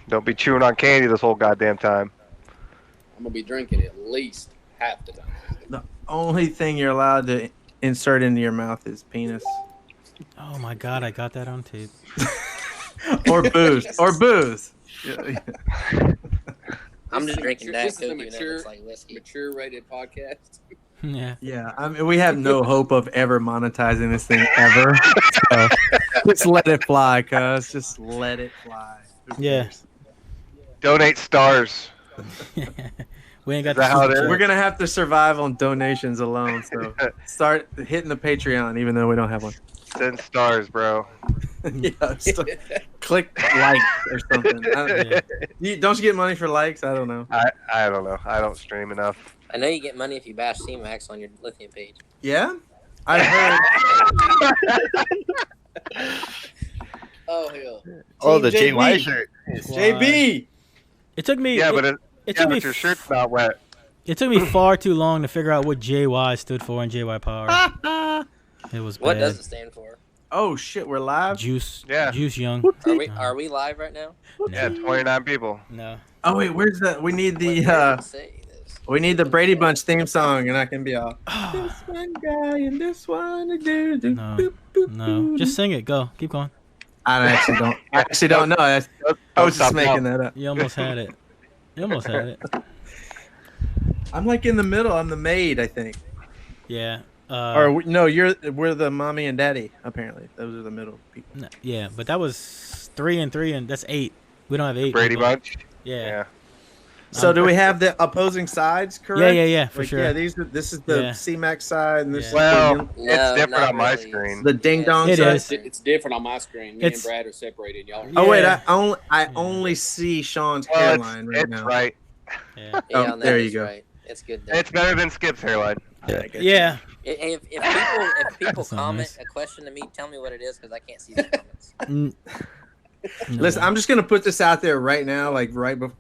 Don't be chewing on candy this whole goddamn time. I'm gonna be drinking at least half the time. The only thing you're allowed to insert into your mouth is penis. Oh my god, I got that on tape. Or booze. Or booze. I'm just drinking that. This is a mature, like whiskey. mature rated podcast. Yeah. Yeah, I mean, we have no hope of ever monetizing this thing ever. So just let it fly, cuz. Just let it fly. Yeah. Donate stars. We ain't got Is that how it is? We're going to have to survive on donations alone. So start hitting the Patreon, even though we don't have one. Send stars, bro. Yeah, click like or something. Don't you get money for likes? I don't know. I don't know. I don't stream enough. I know you get money if you bash CMAX on your Lithium page. Yeah? I heard. Oh, hell. Oh, the Team JY JB. shirt. JB! It took me. Yeah, but took me. your shirt's not wet. It took me far too long to figure out what JY stood for in JY Power. It was bad. What does it stand for? Oh, shit, we're live? Juice. Yeah. Juice Young. Are we live right now? Yeah, 29 people. No. Oh, wait, where's that? We need Wait, the where does it say this? we need the Brady Bunch theme song, and I can be all, this one guy and this one do. No. No. Just sing it. Go. Keep going. I actually don't. I actually don't know. I was just making that up. You almost had it. You almost had it. I'm like in the middle. I'm the maid, I think. Yeah. No, we're the mommy and daddy. Apparently, those are the middle people. No, yeah, but that was 3 and 3, and that's 8. We don't have 8. Brady people. Bunch. Yeah. So do we have the opposing sides correct? Yeah, for sure. Yeah, this is the Yeah. CMAX side, and this is Well, No, it's different not on my really. screen. the ding dong It side. is. It's different on my screen. Me It's- and Brad are separated. Y'all. Oh wait, Yeah. I only see Shawn's Well, hairline right it's now. right. Yeah. Yeah, Oh, that there you is go. Right. It's good there. It's better than Skip's hairline. Yeah. If people That's so comment nice. a question to me, tell me what it is because I can't see the comments. No. Listen, I'm just gonna put this out there right now, like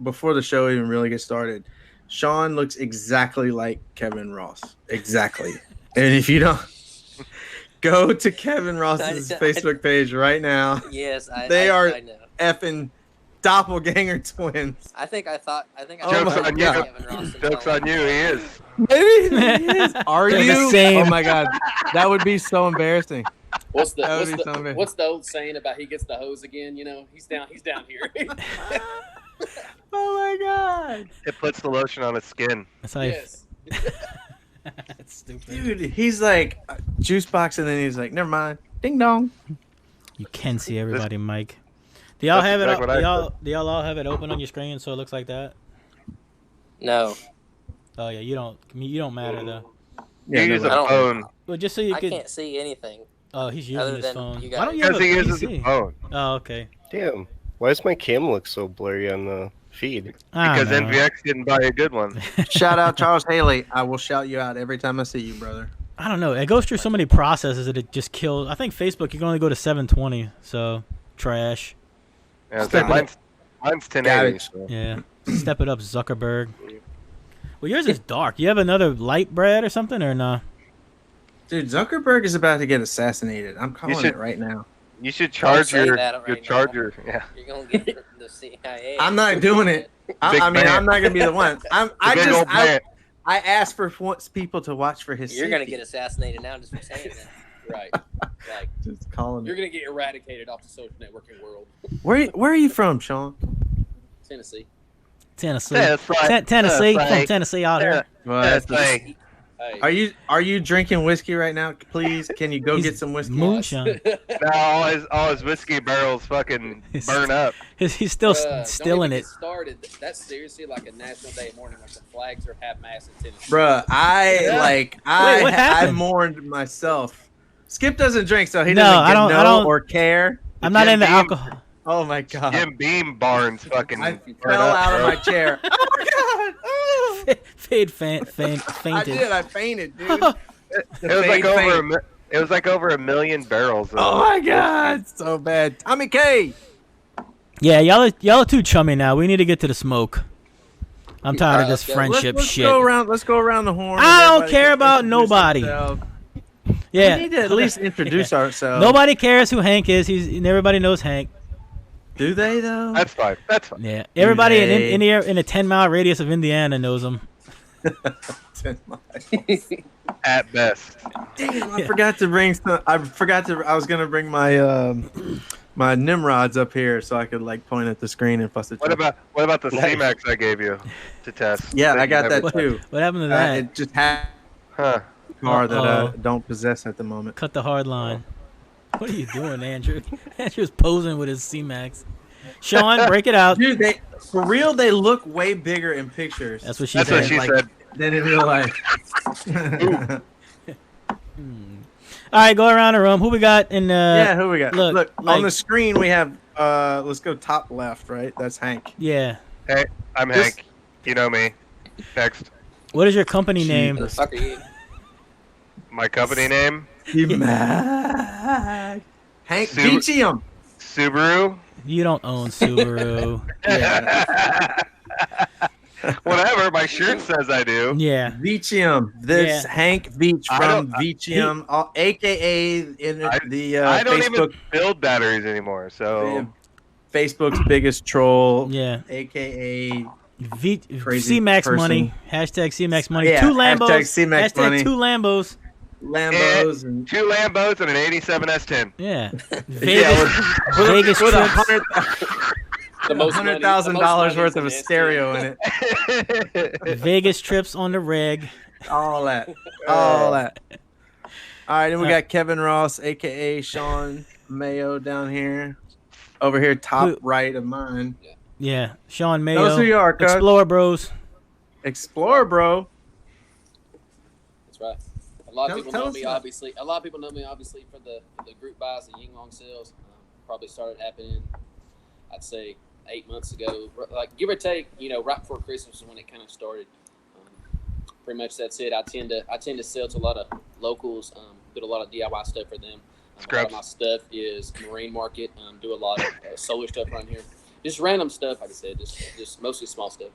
before the show even really gets started. Shawn looks exactly like Kevin Ross, exactly. And if you don't, go to Kevin Ross's Facebook page right now. Yes, I are know. Effing doppelganger twins. I think I Jokes thought on you. Kevin Ross and Jokes Shawn. on you. He is. Maybe he is. Are They're the you? same. Oh my god, that would be so embarrassing. What's That would be something. what's the old saying about he gets the hose again? You know, he's down here. Oh my god, It puts the lotion on his skin. That's how you. Yes. That's stupid. dude, he's like juice box, and then he's like, never mind, ding dong. You can see everybody, Mike. Do y'all That's have it? exactly what I Do y'all all have it open on your screen so it looks like that? No, Oh yeah, you don't. You don't matter though. You use a I don't- phone Well, just so you I could. can't see anything. Oh, he's using Other his than phone. you Why don't guys. you have because a he uses PC? a phone. Oh, okay. Damn. Why does my cam look so blurry on the feed? I Because don't know. NVX didn't buy a good one. Shout out Charles Haley. I will shout you out every time I see you, brother. I don't know. It goes through so many processes that it just kills. I think Facebook you can only go to 720, so trash. Yeah, Step so it mine's 1080. Garbage. So. Yeah, step it up, Zuckerberg. Well, yours is dark. You have another light, Brad, or something, or no? Dude, Zuckerberg is about to get assassinated. I'm calling should- it right now. You should charge say your that right now. charger. Yeah. You're gonna get the CIA. I'm not doing it. Big I mean, fan. I'm not gonna be the one. Big old man. I asked for people to watch for his. You're gonna safety. get assassinated now just for saying that. Right. Right. Just calling You're it. gonna get eradicated off the social networking world. Where are you from, Shawn? Tennessee. Tennessee. That's right. Tennessee. That's From right. Tennessee out here. Well, That's that's- right. Hey. Are you drinking whiskey right now? Please, can you go He's get some whiskey? Moonshine. Now all his whiskey barrels fucking burn up. He's still Don't still in even it. get started. That's seriously like a national day morning when the flags are half mast in Tennessee. Bruh, Wait, what I happened? mourned myself. Skip doesn't drink, so he No, doesn't I don't- I know don't- or care. I'm not Jim into Beam- alcohol. Oh my god. Jim Beam Barnes fucking I burn fell up, out of bro. my chair. Oh my god! Oh. I Fainted. did. I fainted, dude. It was like Faint, over faint. it was like over 1 million barrels. Of Oh my god! So bad. Tommy K. Yeah, y'all are too chummy now. We need to get to the smoke. I'm tired of this let's go. friendship let's shit. Go around. Let's go around the horn. I don't Everybody care can about introduce nobody. themselves. Yeah. We need to at least introduce ourselves. Nobody cares who Hank is. Everybody knows Hank. Do they though? That's fine. That's fine. Yeah, everybody Yay. in a 10-mile radius of Indiana knows him. 10 miles. At best. Damn, I forgot to bring some. I was gonna bring my my Nimrods up here so I could like point at the screen and fuss at What about the CMAX I gave you to test? Yeah, I got never- that too. What happened to that? It just had Huh. a car that I Uh-oh. don't possess at the moment. Cut the hard line. What are you doing, Andrew? Andrew's posing with his CMAX. Shawn, break it out. Dude, for real, they look way bigger in pictures. That's what she That's said. what she like- said. than in real life. All right, go around the room. Who we got in? Yeah, who we got? look, on like- the screen we have. Let's go top left, right? That's Hank. Yeah. Hey, I'm This- Hank. You know me. Next. What is your company name? Who the fuck are you? My company name? Hank Su- Beachium. Subaru. You don't own Subaru. Whatever. My shirt says I do. Yeah. Beachium. This Yeah. Hank Beach I from don't- Beachium, aka in the I don't Facebook even build batteries anymore, so Facebook's biggest troll, Yeah. aka Crazy CMAX person. money. Hashtag CMAX money. Yeah, 2 Lambos. hashtag CMAX Hashtag money. 2 Lambos. Lambos and 2 Lambos and an 87 S10. Yeah. yeah, Vegas, Vegas with trips. The most money- $100,000 the most worth of money a is in stereo in it. Vegas trips on the reg. All that. All that. All right, then we got Kevin Ross, aka Shawn Mayo, down here. Over here, top Who- right of mine. Yeah. Shawn Mayo. Knows who you are, cuz. Explorer Bros. Explorer, bro. That's right. A lot of Tell- people tell know us me that. obviously. A lot of people know me obviously for the group buys and YinLong sales. Probably started happening, I'd say 8 months ago, like give or take. Right before Christmas is when it kind of started. Pretty much that's it. I tend to sell to a lot of locals. Do a lot of DIY stuff for them. A lot Scrubs. of my stuff is marine market. Do a lot of solar stuff around here. Just random stuff, like I said. Just mostly small stuff.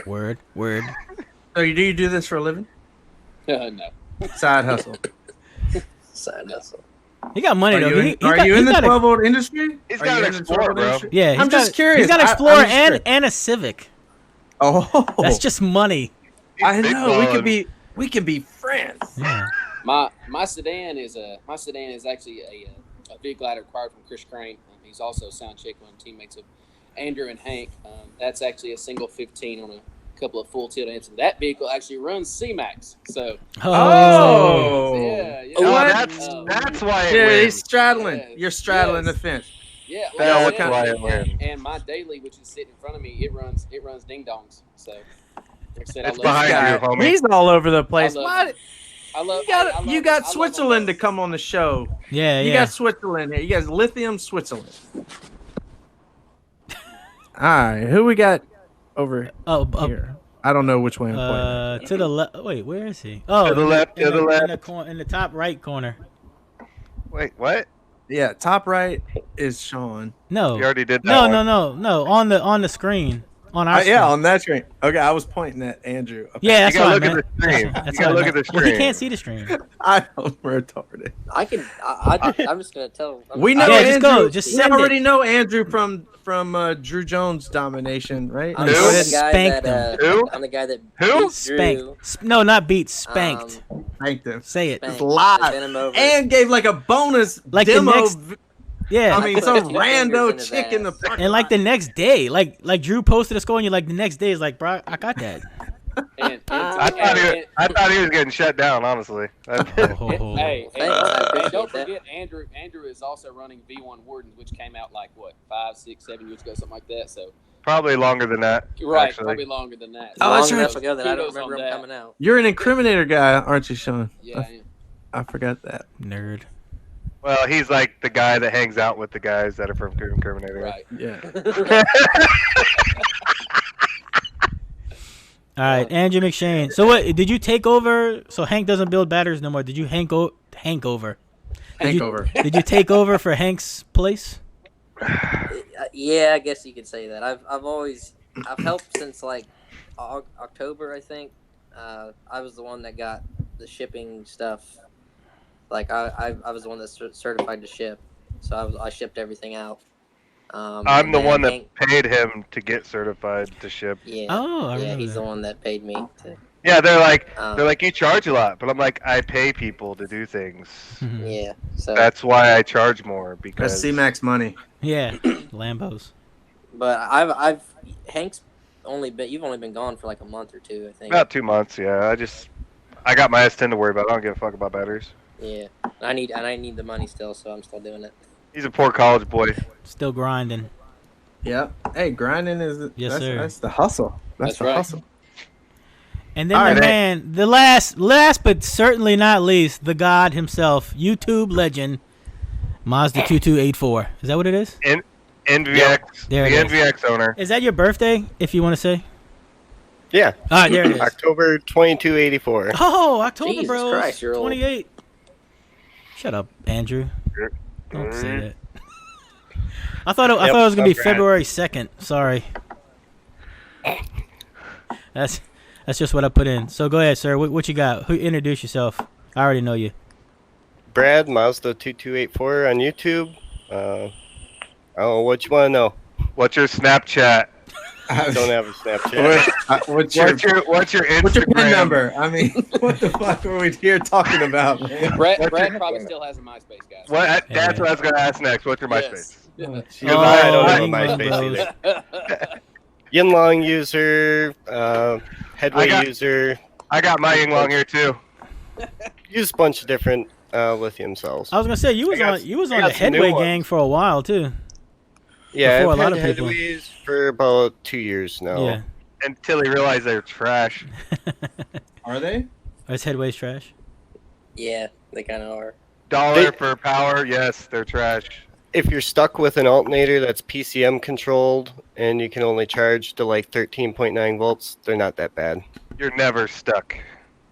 Word. So do you do this for a living? No. Side hustle. Side hustle. He got money, Are though. you in, He got- are you he's in the got a- 12-volt industry? He's Are got you an in the Explorer, 12-volt bro. industry? Yeah, I'm just got, curious. He's got I'm Explorer just curious. and a Civic. Oh, That's just money. I Big know. bug. We can be friends. Yeah. My sedan is actually a vehicle I acquired from Chris Crane. He's also a sound check one, teammates of Andrew and Hank. That's actually a single 15 on a couple of full tilt amps, and that vehicle actually runs CMAX. So Oh. yeah. Oh, What? that's why it Yeah, wins. he's straddling. Yeah. You're straddling Yes. the fence. Yeah, That's like I why said, it wins. and my daily, which is sitting in front of me, it runs ding dongs. So like I said, It's I love behind it. you, homie. He's all over the place. I love Why? it. I love You got Switzerland to come on the show. Yeah, You yeah. got Switzerland here. You got Lithium, Switzerland. All right, who we got over here? I don't know which way I'm pointing. To the left. Wait, where is he? Oh, To the left, to the left. in the top right corner. Wait, what? Yeah, top right is Shawn. No. You already did that No, one. no. On the screen. On our screen. Yeah, on that screen. Okay, I was pointing at Andrew. Okay. Yeah, that's You gotta what I look at meant. the stream. That's You what gotta I look meant. at the Well, he stream. can't see the stream. I don't. We're retarded. I'm just gonna tell. We know Yeah, Andrew. just go. Just we send it. already know Andrew from Drew Jones' domination, right? I'm Who? the Go ahead. guy Spank that, Who? I'm the guy that Who? beat Drew, Spanked. No, not beat. Spanked. Thank them. Say it. spanked. live. I bent him over. And gave like a bonus Like the demo. next- Yeah. I mean, put some 2 fingers rando in his chick in the ass. parking And like the lot. next day, like Drew posted a score, and you're like, the next day is like, bro, I got that. And I thought he was getting shut down, honestly. Oh. Hey, Thanks, I and don't appreciate forget, Andrew is also running V1 Wardens, which came out like what 5, 6, 7 years ago, something like that. So Probably longer than that. right, actually. probably longer than that. Oh, Long that's right. enough ago that I don't Kudos on remember him that. coming out. You're an incriminator guy, aren't you, Shawn? Yeah, I am. I forgot that. Nerd. Well, he's like the guy that hangs out with the guys that are from Incriminator. Right. Yeah. All right, Andrew McShane. So what? Did you take over? So Hank doesn't build batteries no more. Did you Hank over? Did you- Hangover. Did you take over for Hank's place? Yeah, I guess you could say that. I've helped since like October, I think. I was the one that got the shipping stuff. Like I was the one that's certified to ship, so I shipped everything out. I'm the one that Hank, paid him to get certified to ship. yeah, Oh, I yeah, remember he's that. the one that paid me to. Yeah, they're like Um, you charge a lot, but I'm like I pay people to do things. yeah, so That's why I charge more That's because CMAX money. Yeah, Lambos. but I've Hank's you've only been gone for like a month or two, I think. about 2 months. Yeah, I got my S10 to worry about. I don't give a fuck about batteries. Yeah, I need the money still, so I'm still doing it. He's a poor college boy. Still grinding. Yep. Hey, grinding is Yes, sir. that's the hustle. That's the right. hustle. And then All the right, man, the last but certainly not least, the god himself, YouTube legend, Mazda 2284. Is that what it is? NVX, There the it is. NVX owner. Is that your birthday, if you want to say? Yeah. All right, there it is. October 2284. Oh, October, Jesus bros. Christ, you're old. 28. Shut up, Andrew. Don't say that. I thought it was gonna be February 2nd. Sorry. That's just what I put in. So go ahead, sir. What you got? Introduce yourself. I already know you. Brad, Mazda 2284 on YouTube. Oh, what you want to know? What's your Snapchat? Don't have a Snapchat. What's your What's your Instagram? What's your PIN number? I mean, what the fuck are we here talking about, man? Brad probably still has a MySpace, guys. That's what I was gonna ask next. What's your MySpace? Yes. Oh, Because I don't have a England MySpace bros. either. YinLong user, Headway user. I got my YinLong here too. Use a bunch of different lithium cells. I was gonna say you was on the some new Headway ones. gang for a while too. Yeah, before I've a lot had of people. Headways for about 2 years now. Yeah. Until he realized they're trash. Are they? Is Headway's trash? Yeah, they kind of are. Dollar for power, yes, they're trash. If you're stuck with an alternator that's PCM controlled and you can only charge to like 13.9 volts, they're not that bad. You're never stuck,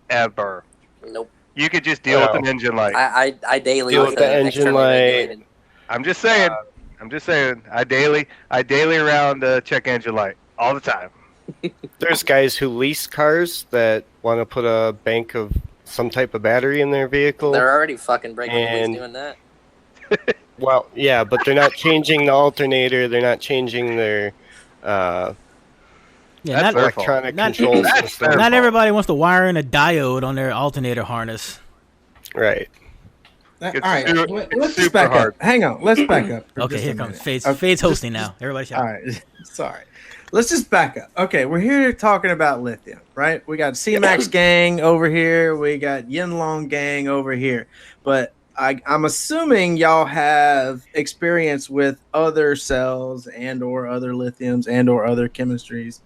ever. Nope. You could just deal with an engine light. I daily Deal with with the engine externally light. regulated. I'm just saying. I daily around check engine light all the time. There's guys who lease cars that want to put a bank of some type of battery in their vehicle. They're already fucking breaking the And- lease doing that. Well, yeah, but they're not changing the alternator. They're not changing their Yeah, That's not their fault. electronic Not- control That's system. their not fault. everybody wants to wire in a diode on their alternator harness. Right. All It's right, super- let's it's just super back hard. up. Hang on, let's back up. for Okay, just here a comes minute. Fade's. Okay, Fade's just- hosting now. Everybody shout. All right, sorry. Let's just back up. Okay, we're here talking about lithium, right? We got CMAX gang over here. We got YinLong gang over here. But I'm assuming y'all have experience with other cells and or other lithiums and or other chemistries,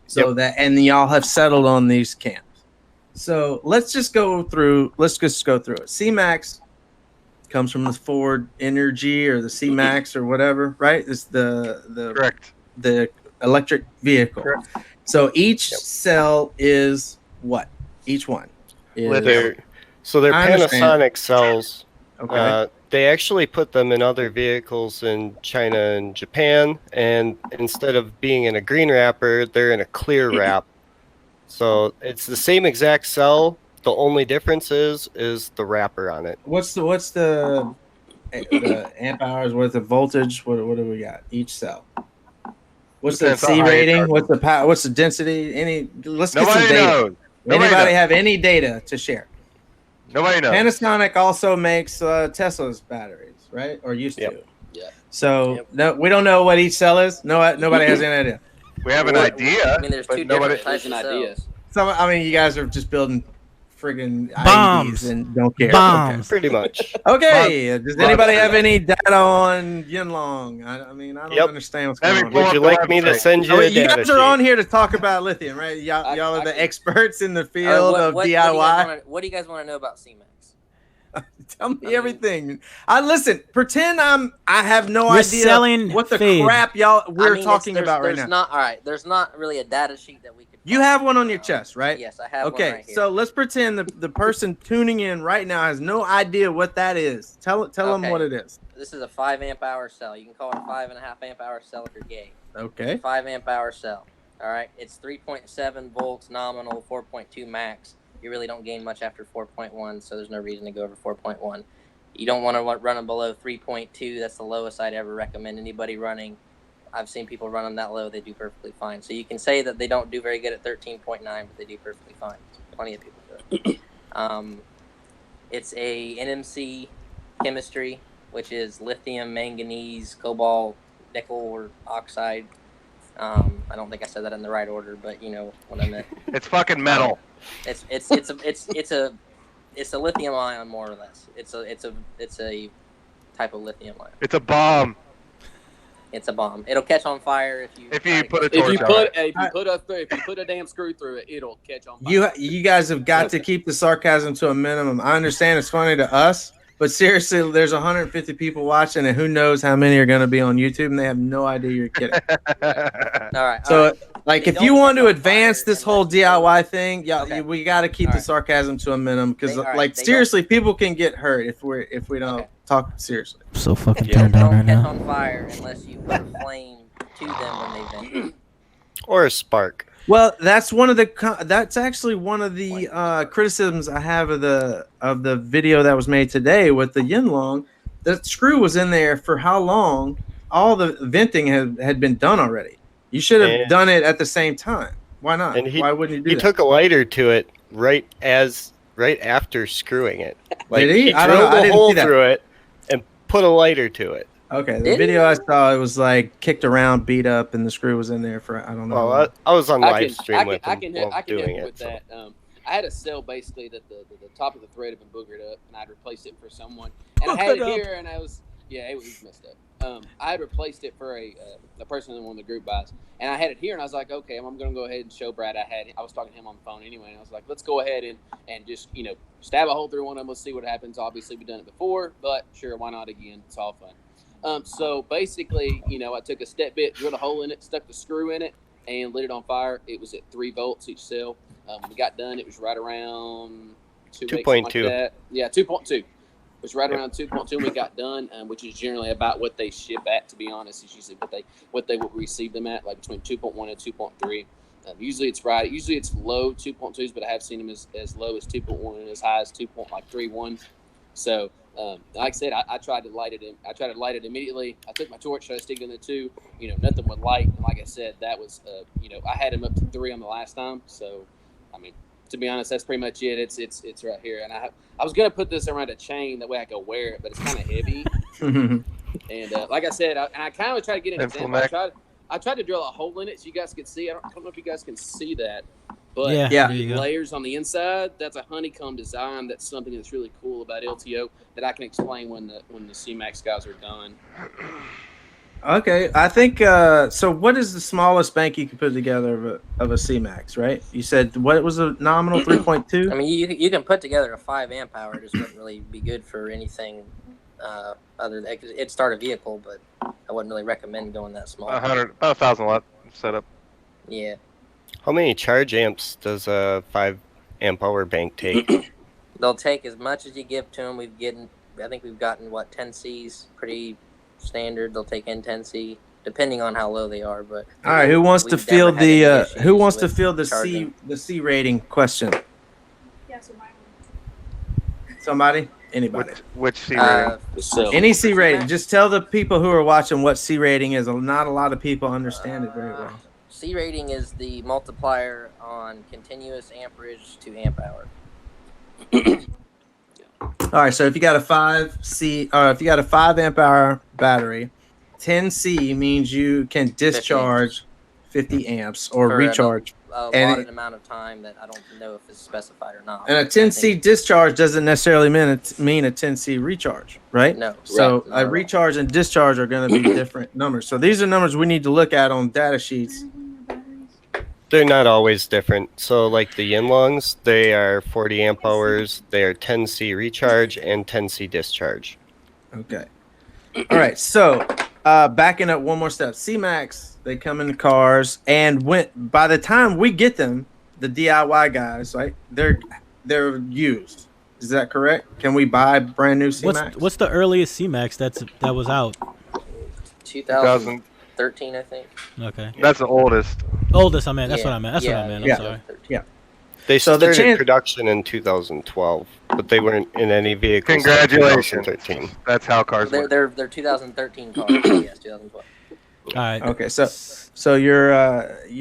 so and y'all have settled on these camps. So let's just go through it. CMAX comes from the Ford Energy or the CMAX or whatever, right? It's the Correct. the electric vehicle. Correct. So each cell is what? Each one is Lithium. They're I understand. Panasonic cells. okay. They actually put them in other vehicles in China and Japan, and instead of being in a green wrapper, they're in a clear wrap. So it's the same exact cell. The only difference is the wrapper on it. What's the amp hours? What's the voltage? What do we got? Each cell. What's the Depends on C how you rating? charge What's the power? What's the density? Let's get some Nobody data. knows. Nobody Anybody knows. have any data to share? Nobody knows. Panasonic also makes Tesla's batteries, right? Or used Yep. to. Yeah. So Yep. no, we don't know what each cell is. No, nobody has any idea. We have an Well, idea. I mean, there's but two nobody. different types There's of an idea. cells. So I mean, you guys are just building friggin' Bombs. IEDs and don't care. Bombs. Pretty much. Okay. Does anybody have any data on YinLong? I mean, I don't Yep. understand what's Every going on. Pull Would up you the like me to website. send you Oh, a you data guys sheet? are on here to talk about lithium, right? Y'all I are the can- experts in the field of What DIY. do you guys want to know about CMAX? Tell me everything. Listen. Pretend I have no You're idea selling what the Fade. crap we're I mean, talking there's- about right there's now. Not all right. There's not really a data sheet that we could. You have one on your chest, right? Yes, I have one Okay, right here. so let's pretend the person tuning in right now has no idea what that is. Tell them Okay. what it is. This is a 5 amp hour cell. You can call it a 5.5 amp hour cell if you're gay. Okay. 5 amp hour cell. All right. It's 3.7 volts nominal, 4.2 max. You really don't gain much after 4.1, so there's no reason to go over 4.1. You don't want to run them below 3.2. That's the lowest I'd ever recommend anybody running. I've seen people run them that low. They do perfectly fine. So you can say that they don't do very good at 13.9, but they do perfectly fine. Plenty of people do it. It's a NMC chemistry, which is lithium, manganese, cobalt, nickel, or oxide. I don't think I said that in the right order, but you know what I meant. It's fucking metal. It's a lithium ion, more or less. It's a type of lithium ion. It's a bomb. It's a bomb. It'll catch on fire if you put a If torch you on it. put a damn screw through it, it'll catch on fire. You guys have got to keep the sarcasm to a minimum. I understand it's funny to us, but seriously, there's 150 people watching, and who knows how many are going to be on YouTube, and they have no idea you're kidding. All right. So, They if don't you want to catch on advance fire this whole unless you- DIY thing, Okay. we got to keep All the right. sarcasm to a minimum because, They don't- seriously, people can get hurt if we don't Okay. talk seriously. I'm so fucking They turned on don't right catch now. on fire unless you put a flame to them when they vent. Or a spark. Well, that's actually one of the criticisms I have of the video that was made today with the YinLong. The screw was in there for how long? All the venting had been done already. You should have And- done it at the same time. Why not? And Why wouldn't you do He that? took a lighter to it right after screwing it. Did he? He I don't know. drilled I a didn't hole see that. through it and put a lighter to it. Okay, the Did video I saw, it was like kicked around, beat up, and the screw was in there for I don't know. Well, I was on live stream with I him can while help doing you it. with So. that. I had a cell basically that the top of the thread had been boogered up, and I'd replaced it for someone. And I had it here, and it was messed up. I had replaced it for a person in one of the group buys, and I had it here, and I was like, okay, I'm going to go ahead and show Brad I was talking to him on the phone anyway, and I was like, let's go ahead and just stab a hole through one of them. Let's see what happens. Obviously, we've done it before, but sure, why not again? It's all fun. So basically, I took a step bit, drilled a hole in it, stuck the screw in it, and lit it on fire. It was at 3 volts each cell. When we got done, it was right around 2.2. Like yeah, 2.2. It was right around 2.2 when we got done, which is generally about what they ship at. To be honest, is usually what they would receive them at, like between 2.1 and 2.3. Usually it's right. Usually it's low 2.2s, but I have seen them as low as 2.1 and as high as 2.31. So. Like I said, I tried to light it. I tried to light it immediately. I took my torch, tried to stick it in the 2. Nothing would light. And like I said, that was, I had him up to 3 on the last time. So, I mean, to be honest, that's pretty much it. It's right here. And I was gonna put this around a chain that way I could wear it, but it's kind of heavy. And like I said, I kind of tried to get an example. I tried to drill a hole in it so you guys could see. I don't know if you guys can see that. But Yeah. There you go. layers on the inside, that's a honeycomb design. That's something that's really cool about LTO that I can explain when the CMAX guys are done. Okay, I think so. What is the smallest bank you can put together of a CMAX? Right? You said what was a nominal 3.2? I mean, you can put together a 5 amp hour. It just wouldn't really be good for anything other than it'd start a vehicle, but I wouldn't really recommend going that small. About 1,000 watt setup. Yeah. How many charge amps does a 5 amp hour bank take? They'll take as much as you give to them. I think we've gotten 10Cs, pretty standard. They'll take N10C, depending on how low they are. But All right, who wants to we've field never had any the issues who wants to with field the charging. C rating question? Yeah, so mine. Somebody? Anybody? Which C rating? So Any C rating. Just tell the people who are watching what C rating is. Not a lot of people understand it very well. C rating is the multiplier on continuous amperage to amp hour. All right, so if you got a 5 amp hour battery, 10C means you can discharge 50 amps or For recharge. A And allotted amount of time that I don't know if it's specified or not. And a 10C discharge doesn't necessarily mean a 10C recharge, right? No. So Right. a recharge and discharge are going to be different numbers. So these are numbers we need to look at on data sheets. They're not always different. So like the YinLongs, they are 40 amp hours. They are 10C recharge and 10C discharge. Okay. All right. So backing up one more step, CMAX, they come in the cars, and by the time we get them, the DIY guys, right? They're used. Is that correct? Can we buy brand new CMAX? What's the earliest CMAX that was out? 2013, I think. Okay. That's the oldest. Oldest, I meant. That's Yeah. what I meant. That's what I meant. I'm Yeah. sorry. Yeah. They So the started chan- production in 2012. but they weren't in any vehicles. Congratulations. 2013. That's how cars work. They're 2013 cars. Yes, 2012. All right. Okay, so you're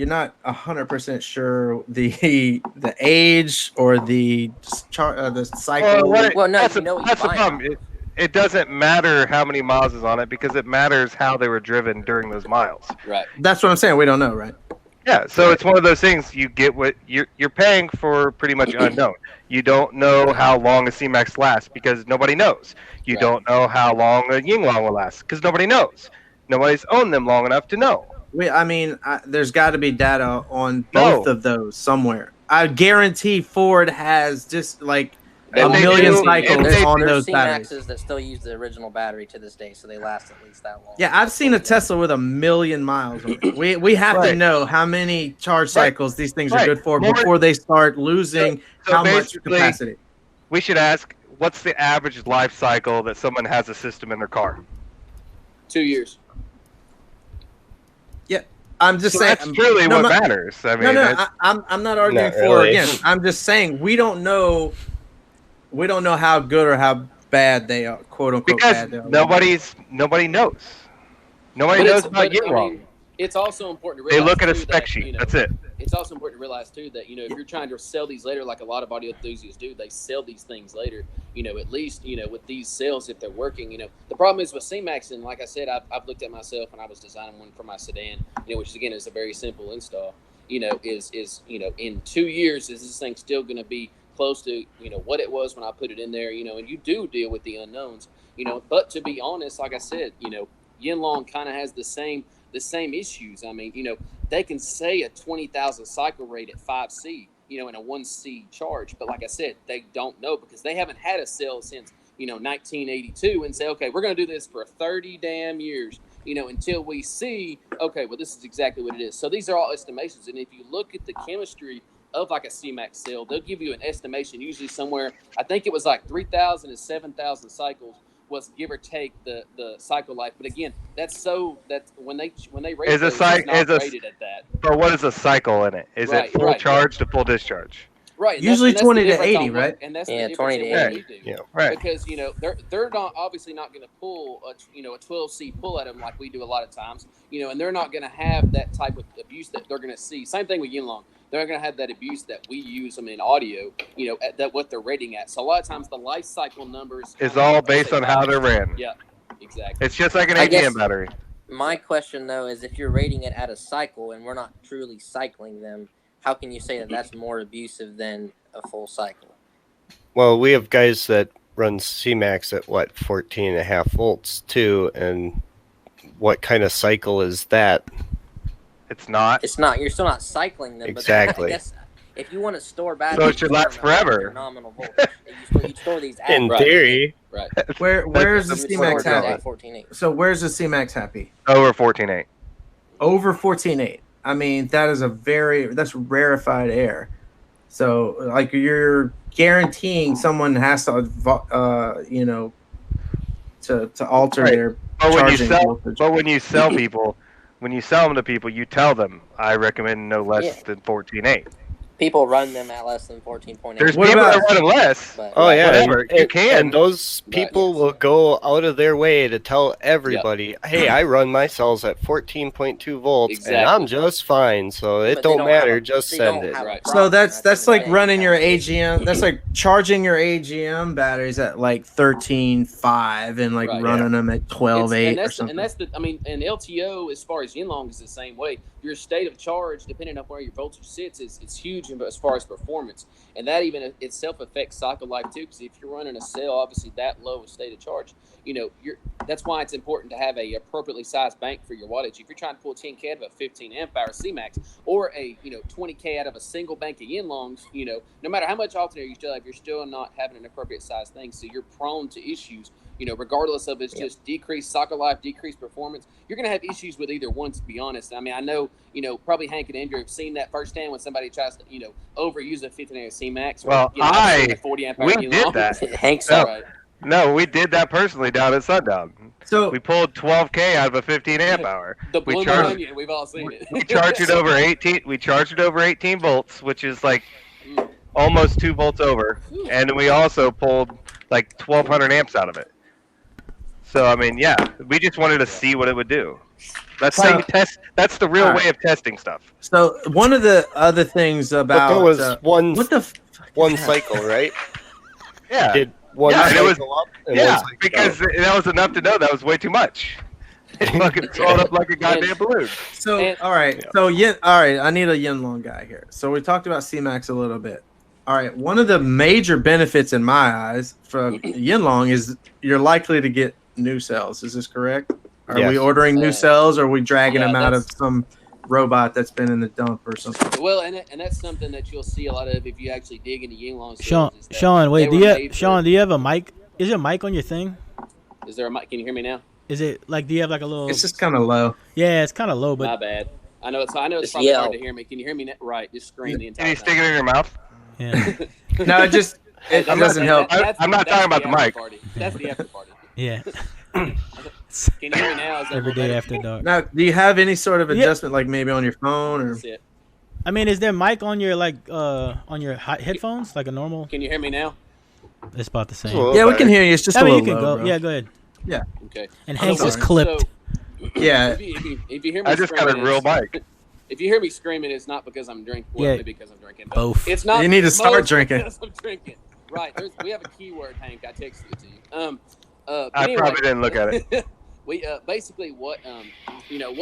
not 100% sure the age or the cycle. Well, no, that's you know what that's you the buy problem. It doesn't matter how many miles is on it because it matters how they were driven during those miles. Right. That's what I'm saying. We don't know, right? Yeah, so it's one of those things. You get what you're paying for, pretty much unknown. You don't know how long a CMAX lasts because nobody knows. You Right. don't know how long a YinLong will last because nobody knows. Nobody's owned them long enough to know. There's got to be data on both of those somewhere. I guarantee Ford has just like a And they million do- cycles and they- on There's those batteries. CMAXs that still use the original battery to this day, so they last at least that long. Yeah, I've seen a Tesla with 1 million miles on it. We have to Right. know how many charge Right. cycles these things are Right. good for More- before they start losing So how much basically, capacity. We should ask, what's the average life cycle that someone has a system in their car? 2 years. I'm just So saying. that's truly no, what no, matters. I mean, I'm not arguing Not for or really. against. I'm just saying we don't know how good or how bad they are, quote unquote. because bad they are. nobody knows. Nobody But knows it's- about but, I YinLong. mean, it's also important to They realize look at a too, spec that, sheet. you know, That's it. It's also important to realize too that if you're trying to sell these later, like a lot of audio enthusiasts do, they sell these things later. At least with these sales, if they're working, the problem is with CMAX, and like I said, I've looked at myself when I was designing one for my sedan, which again is a very simple install. Is in 2 years, is this thing still going to be close to what it was when I put it in there? And you do deal with the unknowns. But to be honest, like I said, YinLong kind of has the same issues. I mean, they can say a 20,000 cycle rate at 5C, in a 1C charge. But like I said, they don't know because they haven't had a cell since, 1982 and say, okay, we're going to do this for 30 damn years, until we see, okay, well, this is exactly what it is. So these are all estimations. And if you look at the chemistry of like a CMAX cell, they'll give you an estimation, usually somewhere, I think it was like 3,000 to 7,000 cycles was give or take the cycle life. But again, that's when they rate Is a those, cycle it's not rated at that. But what is a cycle in it? Is Right, it full right, charge to full discharge? Right. Usually and that's 20 the to difference 80, on what- right? And that's Yeah, the 20 to difference in what 80. we do. Yeah. Right. Because they're not obviously not going to pull a 12C pull at them like we do a lot of times. And they're not going to have that type of abuse that they're going to see. Same thing with YinLong. They're going to have that abuse that we use them in audio. At that what they're rating at. So a lot of times the life cycle numbers Is all based on how they're ran. Yeah, exactly. It's just like an I guess- ATM battery. My question though is, if you're rating it at a cycle and we're not truly cycling them, how can you say that that's more abusive than a full cycle? Well, we have guys that run CMAX at 14.5 volts too, and what kind of cycle is that? It's not. It's not. You're still not cycling them. Exactly. But I guess if you want to store batteries, So it should last store them at forever. Nominal voltage. You store these at In Right. theory, Right. Where's the you CMAX store these happy? at 14.8. So where's the CMAX happy? Over 14.8. Over 14.8. I mean, that's rarefied air. So like you're guaranteeing someone has to, to alter Right. their But when you charging sell, voltage. but when you sell people, when you sell them to people, you tell them I recommend no less Yeah. than 14.8. People run them at less than 14.8. There's What people about- that run them less. But, oh yeah, Whatever, and, you and- can. and those people will go out of their way to tell everybody, "Hey, I run my cells at 14.2 volts, Exactly. and I'm just fine. So it but they don't have matter. a- just they send don't it." have a Right. So problem that's at the end of like the day. running your AGM. That's like charging your AGM batteries at like 13.5 and like Right. running them at 12.8 and or that's, something. and that's the, I mean, and LTO as far as YinLong is the same way. Your state of charge, depending on where your voltage sits, is huge as far as performance, and that even itself affects cycle life too. Because if you're running a cell, obviously that low a state of charge, that's why it's important to have a appropriately sized bank for your wattage. If you're trying to pull 10K out of a 15 amp hour CMAX or a 20K out of a single bank of YinLongs, no matter how much alternator you still have, you're still not having an appropriate size thing. So you're prone to issues. Regardless of it's just decreased cycle life, decreased performance, you're going to have issues with either one, to be honest. I mean, I know, probably Hank and Andrew have seen that firsthand when somebody tries to, overuse a 15 amp CMAX. Well, a 40 amp hour we YinLong. did that. Hank's No. Right. No, we did that personally down at Sundown. So We pulled 12K out of a 15 amp hour. The We blue charged- onion, we've all seen it. We charged it over 18. We charged it over 18 volts, which is like almost 2 volts over, and we also pulled like 1,200 amps out of it. So I mean, yeah, we just wanted to see what it would do. That's how you test. That's the real way of testing stuff. So one of the other things about But there was one what the fuck is one that? cycle, right? Yeah, Did one Yeah, and it cycle was- up and yeah, one cycle because down. that was enough to know that was way too much. It fucking swelled up like a goddamn balloon. So And- all right, so all right, I need a YinLong guy here. So we talked about CMAX a little bit. All right, one of the major benefits in my eyes from YinLong is you're likely to get new cells. Is this correct? Are we Yes. ordering new cells, or are we dragging Yeah, them out of that's- some robot that's been in the dump or something? Well, and that's something that you'll see a lot of if you actually dig into YinLong. Sean, wait, do you have a mic? Is there a mic on your thing? Is there a mic? Can you hear me now? Is it like, do you have like a little? It's just kind of low. Yeah, it's kind of low, My but bad. I know it's Just probably yell. hard to hear me. Can you hear me now? Right, just scream the Can entire you time. stick it in your mouth? yeah, No, it just it I'm doesn't help. I'm not talking about the after mic. Party. That's the after party. yeah. Can you hear me now? Is that Every a little day better? after dark. Now, do you have any sort of Yeah. adjustment, like maybe on your phone or? That's it. I mean, is there mic on your on your headphones, like a normal? Can you hear me now? It's about the same. Well, Yeah, we can hear you. It's just I a mean, you little can low, go. bro. Yeah, go ahead. Okay. And I'm Hank was sorry. clipped. Yeah. If you hear me I just got a screaming, real it's- mic. If you hear me screaming, it's not because I'm drinking. Well, Yeah. maybe because I'm drinking. But Both. It's not. You need to start mostly drinking. because I'm drinking. Right. We have a keyword, Hank. I texted it to you. But I anyway, probably didn't look at it. We basically what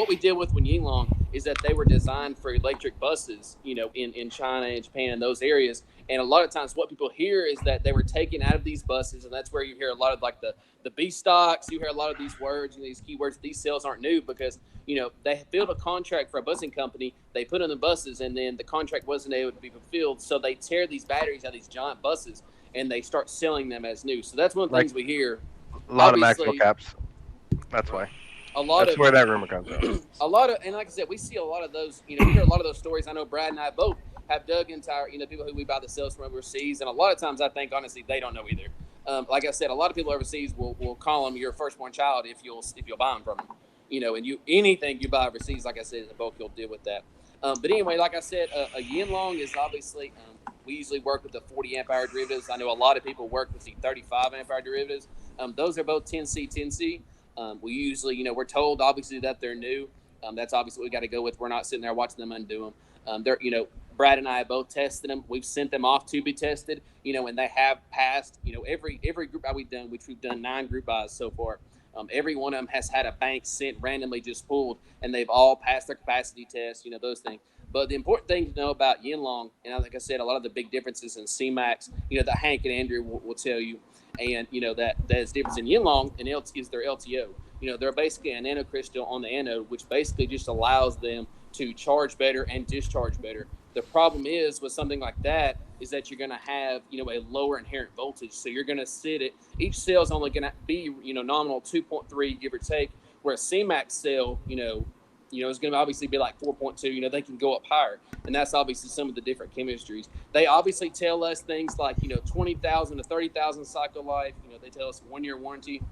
we did with YinLong is that they were designed for electric buses, in China and Japan and those areas. And a lot of times, what people hear is that they were taken out of these buses, and that's where you hear a lot of like the B stocks. You hear a lot of these words and these keywords. These sales aren't new because they filled a contract for a busing company. They put in the buses, and then the contract wasn't able to be fulfilled. So they tear these batteries out of these giant buses, and they start selling them as new. So that's one of the things we hear. A lot of Obviously- Maxwell caps. That's why. A lot That's of where that rumor comes from. a lot of, and like I said, we see a lot of those. We hear a lot of those stories. I know Brad and I both have dug into our, people who we buy the cells from overseas, and a lot of times I think honestly they don't know either. Like I said, a lot of people overseas will call them your firstborn child if you'll buy them from them. And anything you buy overseas, like I said, in the bulk, you'll deal with that. But anyway, like I said, a YinLong is obviously we usually work with the 40 amp hour derivatives. I know a lot of people work with the 35 amp hour derivatives. Those are both 10C, 10C. We usually, we're told obviously that they're new. That's obviously what we got to go with. We're not sitting there watching them undo them. They're, Brad and I have both tested them. We've sent them off to be tested, and they have passed. Every group buy we've done, which we've done 9 group buys so far. Every one of them has had a bank sent randomly just pulled, and they've all passed their capacity test. Those things. But the important thing to know about YinLong, and like I said, a lot of the big differences in CMAX, that Hank and Andrew will tell you. And that's the difference in YinLong and is their LTO. They're basically a nanocrystal on the anode, which basically just allows them to charge better and discharge better. The problem is with something like that is that you're going to have a lower inherent voltage. So you're going to sit at each cell is only going to be nominal 2.3 give or take, where a CMAX cell is going to obviously be like 4.2. They can go up higher, and that's obviously some of the different chemistries. They obviously tell us things like 20,000 to 30,000 cycle life. They tell us 1-year warranty.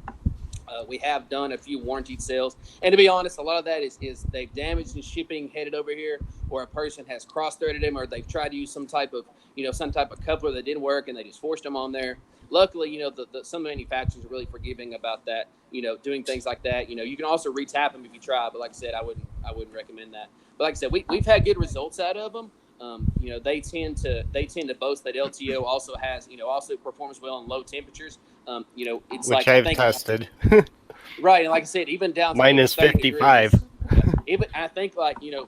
We have done a few warranted sales, and to be honest, a lot of that is they've damaged in shipping headed over here, or a person has cross-threaded them, or they've tried to use some type of coupler that didn't work, and they just forced them on there. Luckily, some manufacturers are really forgiving about that. Doing things like that. You can also retap them if you try, but like I said, I wouldn't recommend that. But like I said, we've had good results out of them. They tend to boast that LTO also has also performs well in low temperatures. It's Which like I've I think, tested. right, and like I said, even down to Minus 30 55. degrees. Even I think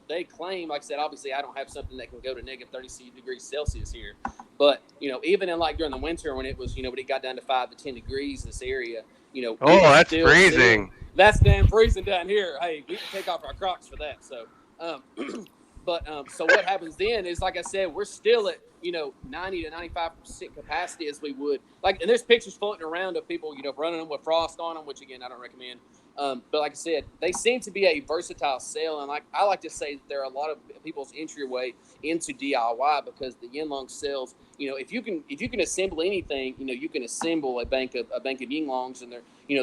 they claim, like I said, obviously I don't have something that can go to negative 30 degrees Celsius here, but even in during the winter when it was when it got down to 5 to 10 degrees in this area, Oh, that's still freezing. That's damn freezing down here. Hey, we can take off our Crocs for that. So, so what happens then is, like I said, we're still at 90 to 95% capacity as we would and there's pictures floating around of people running them with frost on them, which again I don't recommend. But like I said, they seem to be a versatile cell, and I like to say that there are a lot of people's entryway into DIY because the YinLong cells, if you can assemble anything, you can assemble a bank of YinLongs, and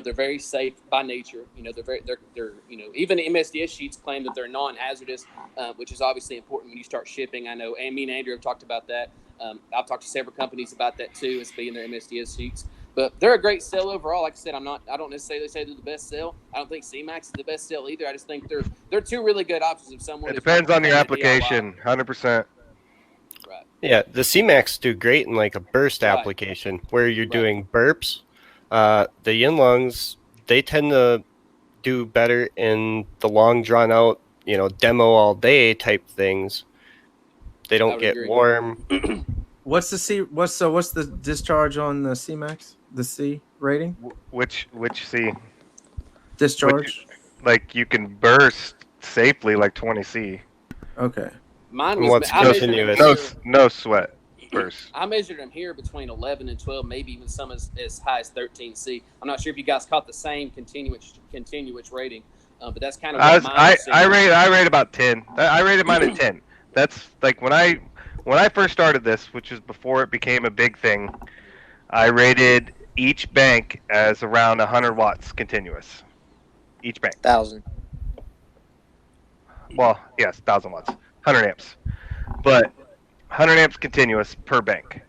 they're very safe by nature. They're even the MSDS sheets claim that they're non-hazardous, which is obviously important when you start shipping. I know, and me and Andrew have talked about that. I've talked to several companies about that too, as being their MSDS sheets. But they're a great sell overall. Like I said, I don't necessarily say they're the best sell. I don't think CMAX is the best sell either. I just think they're two really good options if someone. It depends on your application, 100%. Right. Yeah, the CMAX do great in like a burst Right. application where you're doing burps. The YinLongs, they tend to do better in the long drawn out, demo all day type things. They don't get agree. warm. What's the discharge on the CMAX? The C rating? Which C? Discharge? Like you can burst safely like 20C. Okay. Mine What's was I measured continuous? them No sweat burst. I measured them here between 11 and 12, maybe even some as high as 13C. I'm not sure if you guys caught the same continuous rating, but that's kind of what I rate about 10. I rated mine at 10. That's like when I first started this, which was before it became a big thing. I rated each bank as around 100 watts continuous. Each bank. 1,000. Well, yes, 1,000 watts, 100 amps, but 100 amps continuous per bank.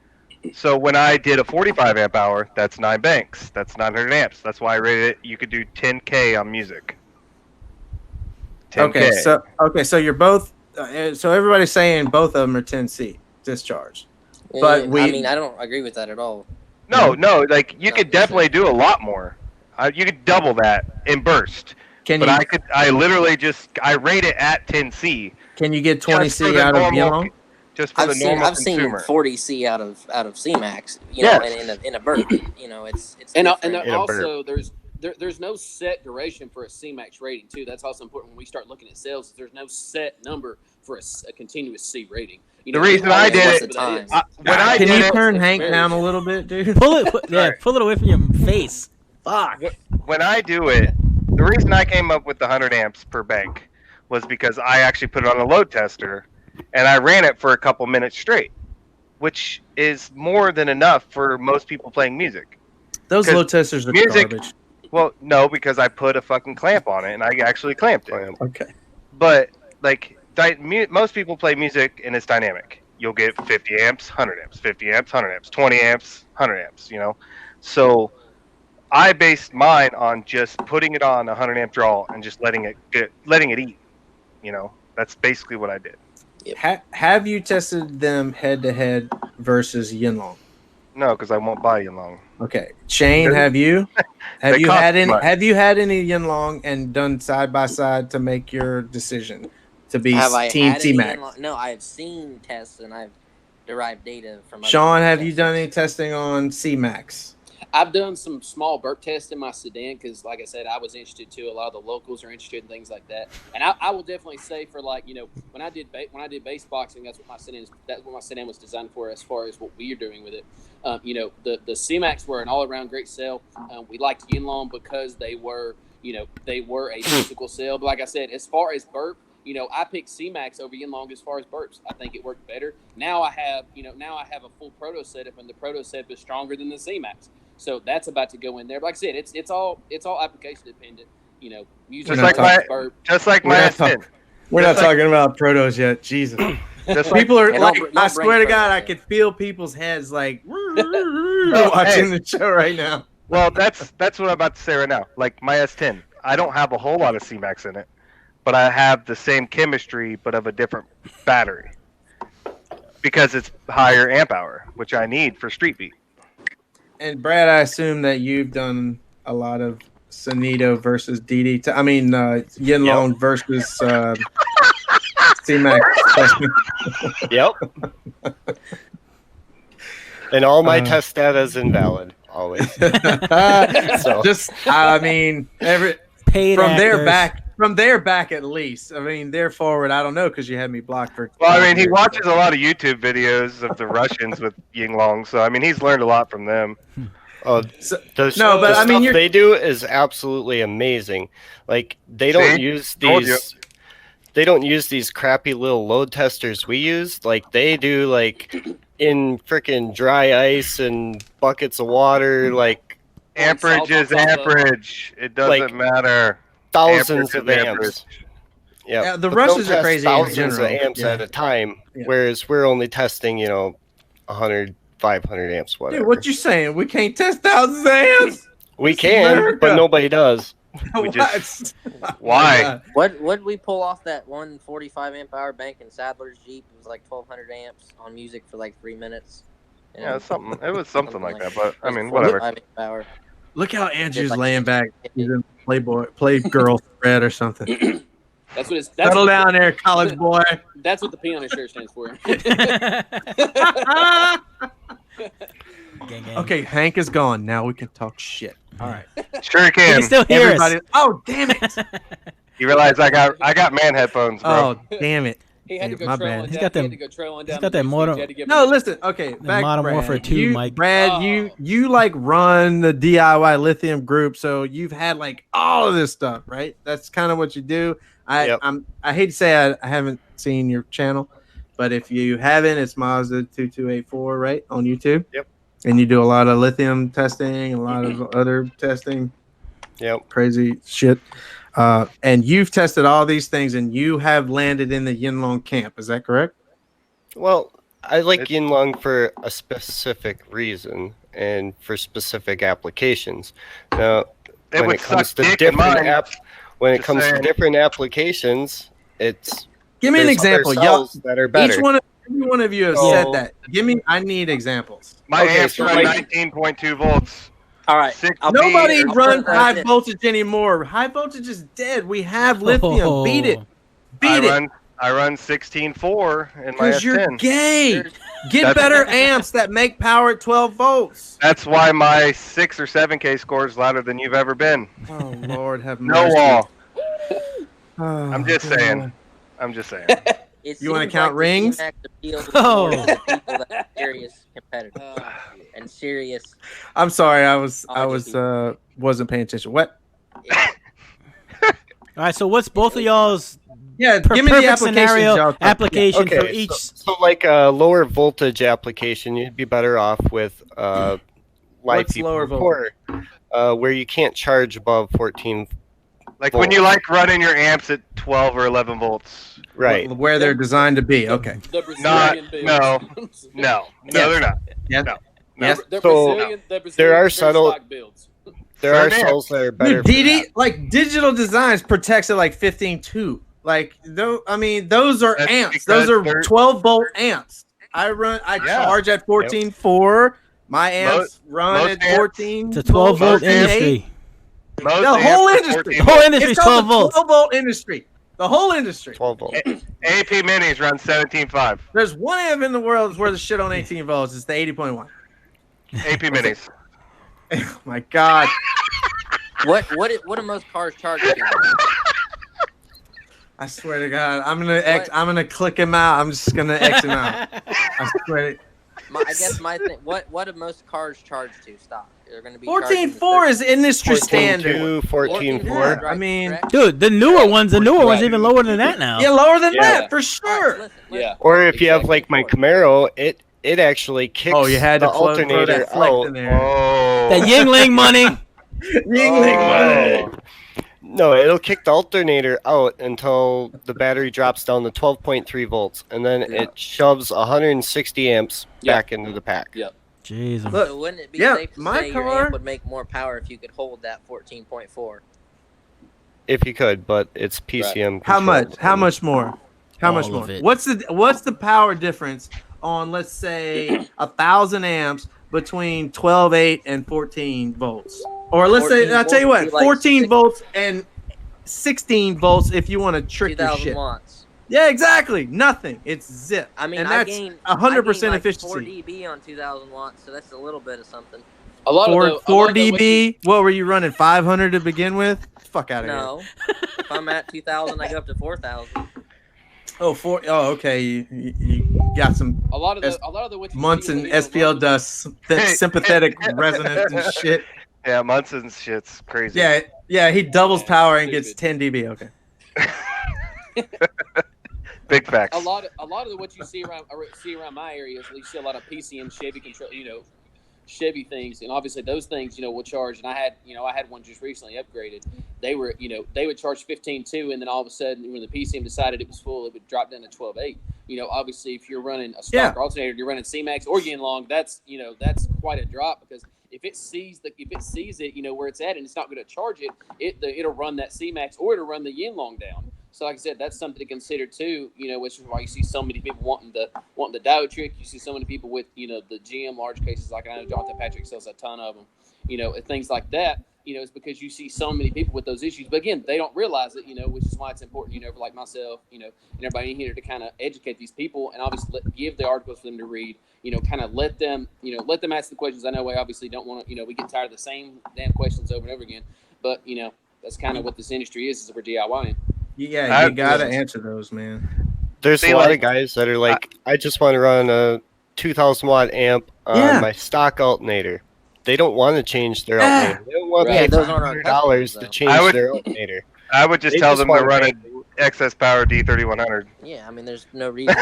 So when I did a 45 amp hour, that's 9 banks. That's 900 amps. That's why I rated it. You could do 10K on music. 10K. Okay, so you're both. So everybody's saying both of them are 10C discharge. But I don't agree with that at all. No, like you could definitely do a lot more. You could double that in burst. I literally I rate it at 10C. Can you get 20C out of YinLong? Just for the normal I've seen consumer. 40C out of CMAX. In a burp. It's and different. also there's no set duration for a CMAX rating too. That's also important when we start looking at sales. There's no set number for a continuous C rating. The reason I did it, can you turn Hank down a little bit, dude? Pull it away from your face. Fuck. When I do it, the reason I came up with the 100 amps per bank was because I actually put it on a load tester and I ran it for a couple minutes straight, which is more than enough for most people playing music. Those load testers are garbage. Well, no, because I put a fucking clamp on it and I actually clamped it. Okay. But like most people play music and it's dynamic. You'll get 50 amps, 100 amps, 50 amps, 100 amps, 20 amps, 100 amps, So I based mine on just putting it on a 100 amp draw and just letting it eat. That's basically what I did. Yep. Have you tested them head to head versus YinLong? No, because I won't buy YinLong. Okay, Shane, have you? Have you had any YinLong and done side by side to make your decision to be Team CMAX? No, I've seen tests and I've derived data from. Shawn, have you done any testing on CMAX? I've done some small burp tests in my sedan because, like I said, I was interested too. A lot of the locals are interested in things like that, and I will definitely say for when I did bass boxing, that's what my sedan was designed for. As far as what we are doing with it, the CMAX were an all around great sell. We liked YinLong because they were a musical sell. But like I said, as far as burp, I picked CMAX over YinLong as far as burps. I think it worked better. Now I have a full proto setup, and the proto setup is stronger than the CMAX. So that's about to go in there. But like I said, it's all application dependent. Music just like my S10. We're not talking about protos yet. Jesus. People are I swear to God, I could feel people's heads like watching the show right now. Well, that's what I'm about to say right now. Like my S10, I don't have a whole lot of CMAX in it, but I have the same chemistry, but of a different battery because it's higher amp hour, which I need for Street Beat. And Brad, I assume that you've done a lot of Sonito versus YinLong versus CMAX. Yep. And all my test data is invalid always. From their back at least. I mean, they're forward. I don't know because you had me blocked for. Well, I mean, he watches a lot of YouTube videos of the Russians with YinLong, so I mean, he's learned a lot from them. The stuff they do is absolutely amazing. Like they don't use these. They don't use these crappy little load testers we use. Like they do, like in freaking dry ice and buckets of water. Like amperage is amperage. It doesn't matter. Thousands of amps. Yeah, the Russians are crazy. Thousands of amps at a time, whereas we're only testing, 100, 500 amps, whatever. Dude, what you saying? We can't test thousands of amps? We can, America. but nobody does. We What? just- Oh Why? my God. What did we pull off that 145 amp hour bank in Sadler's Jeep? It was like 1200 amps on music for like 3 minutes. Yeah, something. It was something like that, but I It was mean, 45 whatever. amp hour. Look how Andrew's like- laying back. He's in Playgirl thread or something. That's what it's. Settle down there, college boy. That's what the P on his shirt stands for. Gang, gang. Okay, Hank is gone. Now we can talk shit. All right. Sure You can. can still hear Everybody. us. Oh, damn it. You realize I got man headphones, bro. Oh, damn it. He had to go My trolling bad. down. He's got he them- had to go trolling down. he's got the that news modern- feed. You had to give No, him- listen. Okay, back Modern Brad. Warfare 2, you, Mike. Brad, Oh. you like run the DIY lithium group, so you've had like all of this stuff, right? That's kind of what you do. Yep. I hate to say I haven't seen your channel, but if you haven't, it's Mazda 2284, right, on YouTube. Yep. And you do a lot of lithium testing, a lot of other testing. Yep. Crazy shit. And you've tested all these things, and you have landed in the YinLong camp. Is that correct? Well, I like It- YinLong for a specific reason and for specific applications. Now, It when would it comes suck to dick in different mine. when it Just comes to saying. different applications, it's Give me an there's other example, y'all. cells that are better. Every one of you have So- said that. I need examples. My Okay, amps so run like- 19.2 volts. All right. 6 I'll- Nobody I'll runs put it like high this. voltage anymore. High voltage is dead. We have lithium. Beat it. Beat it. I run 16.4 in my Because you're S10. gay. There's- Get That's- better amps that make power at 12 volts. That's why my 6 or 7K score is louder than you've ever been. Oh Lord, have No mercy. wall. Oh, I'm just God. saying. I'm just saying. It You wanna seems count like the rings? CMAX appeals Oh. more to the people that are serious competitors and serious. I'm sorry. I was Oh, wasn't paying attention. What? All right, so what's both of y'all's Yeah, per- give me the perfect applications. scenario y'all. application for Okay, each? so like a lower voltage application, you'd be better off with live What's people lower recorder, where you can't charge above 14. Like when you like running your amps at 12 or 11 volts. Right. Where they're designed to be. Okay. The Not- Brazilian builds. No, Yes. they're not. Yes. No. Yes. The So, Brazilian, the Brazilian there are very subtle- stock builds. There are Certain cells that are better. Dude, for DD that. like Digital Designs protects at like 15.2. Like those are That's amps. because Those are they're- 12 volt amps. I Yeah. charge at 14.4. My amps run most at amps- 14. It's a 12 volt Most amps- industry. Most The amps whole are industry. 14 The whole volts. industry is It's 12 called the volts. 12 volt industry. The whole industry. 12 volts. AP minis run 17.5. There's one amp in the world that's worth the shit on 18 volts. It's the 80.1. AP minis. Oh my God. What do most cars charge to? I swear to God, I'm gonna click him out. I'm just gonna X him out. I swear. I guess my thing. What do most cars charge to? Stop. They're going to be 14.4 is industry standard. 14.2, 14.4. I mean, Dude, the newer ones even lower than that now. Yeah, lower than Yeah. that for sure. Yeah. Or if you have like my Exactly. Camaro, it actually kicks Oh, you had the to throw alternator that flex out. in there. Oh. That Yingling money. Yingling money. No, it'll kick the alternator out until the battery drops down to 12.3 volts, and then Yeah. it shoves 160 amps Yeah. back into the pack. Jeez. Look, So wouldn't it be yeah, safe to my say your car- amp would make more power if you could hold that 14.4? If you could, but it's PCM. How much? controlled. How much more? How much All more? of it. What's the power difference on, let's say, 1,000 amps between 12.8 and 14 volts? Or let's say, 14 I'll tell you volts what, would be like 14 six- volts and 16 volts if you want to trick your 2,000 shit. watts. Yeah, exactly. Nothing. It's zip. I mean, and I that's gain 100% I gain like 4 efficiency. dB on 2,000 watts, so that's a little bit of something. A lot of the 4 what you- dB. What were you running? 500 to begin with? Fuck out of here. No, if I'm at 2,000, I go up to 4,000. Oh, okay. You got some a lot of the what you months see and in the SPL videos- dust, that sympathetic resonance and shit. Yeah, Munson's shit's crazy. Yeah. He doubles Yeah, power and stupid. gets 10 dB. Okay. Big facts. A lot of what you see around my area is you see a lot of PCM Chevy control, Chevy things, and obviously those things, will charge. And I had one just recently upgraded. They were, they would charge 15.2, and then all of a sudden, when the PCM decided it was full, it would drop down to 12.8. Obviously, if you're running a stock alternator, you're running CMAX or YinLong, that's quite a drop, because if it sees it, where it's at, and it's not going to charge it'll run that CMAX or it'll run the YinLong down. So, like I said, that's something to consider too. Which is why you see so many people wanting the diode trick. You see so many people with the GM large cases, like I know Jonathan Patrick sells a ton of them. And things like that. It's because you see so many people with those issues. But again, they don't realize it. Which is why it's important. For like myself, and everybody in here to kind of educate these people and obviously give the articles for them to read. Kind of let them ask the questions. I know we obviously don't want to. We get tired of the same damn questions over and over again. But that's kind of what this industry is we're DIYing. Yeah, you gotta answer those, man. There's a lot of guys that are like, I just want to run a 2,000 watt amp on my stock alternator. They don't want to change their alternator. They don't want to pay $500 to change their alternator. I would just tell them to run an excess power D3100. Yeah, I mean, there's no reason.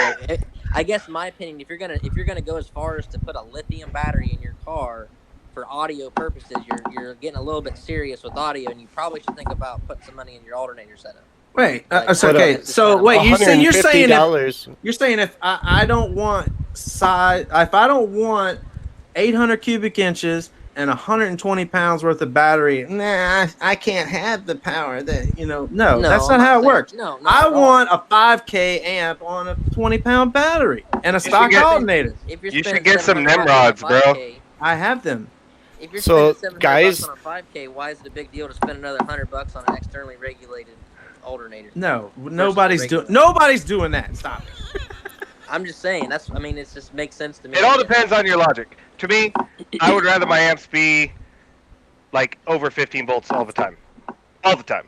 I guess my opinion, if you're gonna go as far as to put a lithium battery in your car for audio purposes, you're getting a little bit serious with audio, and you probably should think about putting some money in your alternator setup. Wait, okay. So wait, you're saying if I don't want if I don't want 800 cubic inches and 120 pounds worth of battery, I can't have the power that No, that's not how it works. I want a 5K amp on a 20-pound battery and a stock alternator. You should get some Nimrods, bro. I have them. If you're spending $700 on a 5K, why is it a big deal to spend another $100 on an externally regulated alternator? No, nobody's doing that. Stop it. I'm just saying. It just makes sense to me. It all depends on your logic. To me, I would rather my amps be like over 15 volts all the time. All the time.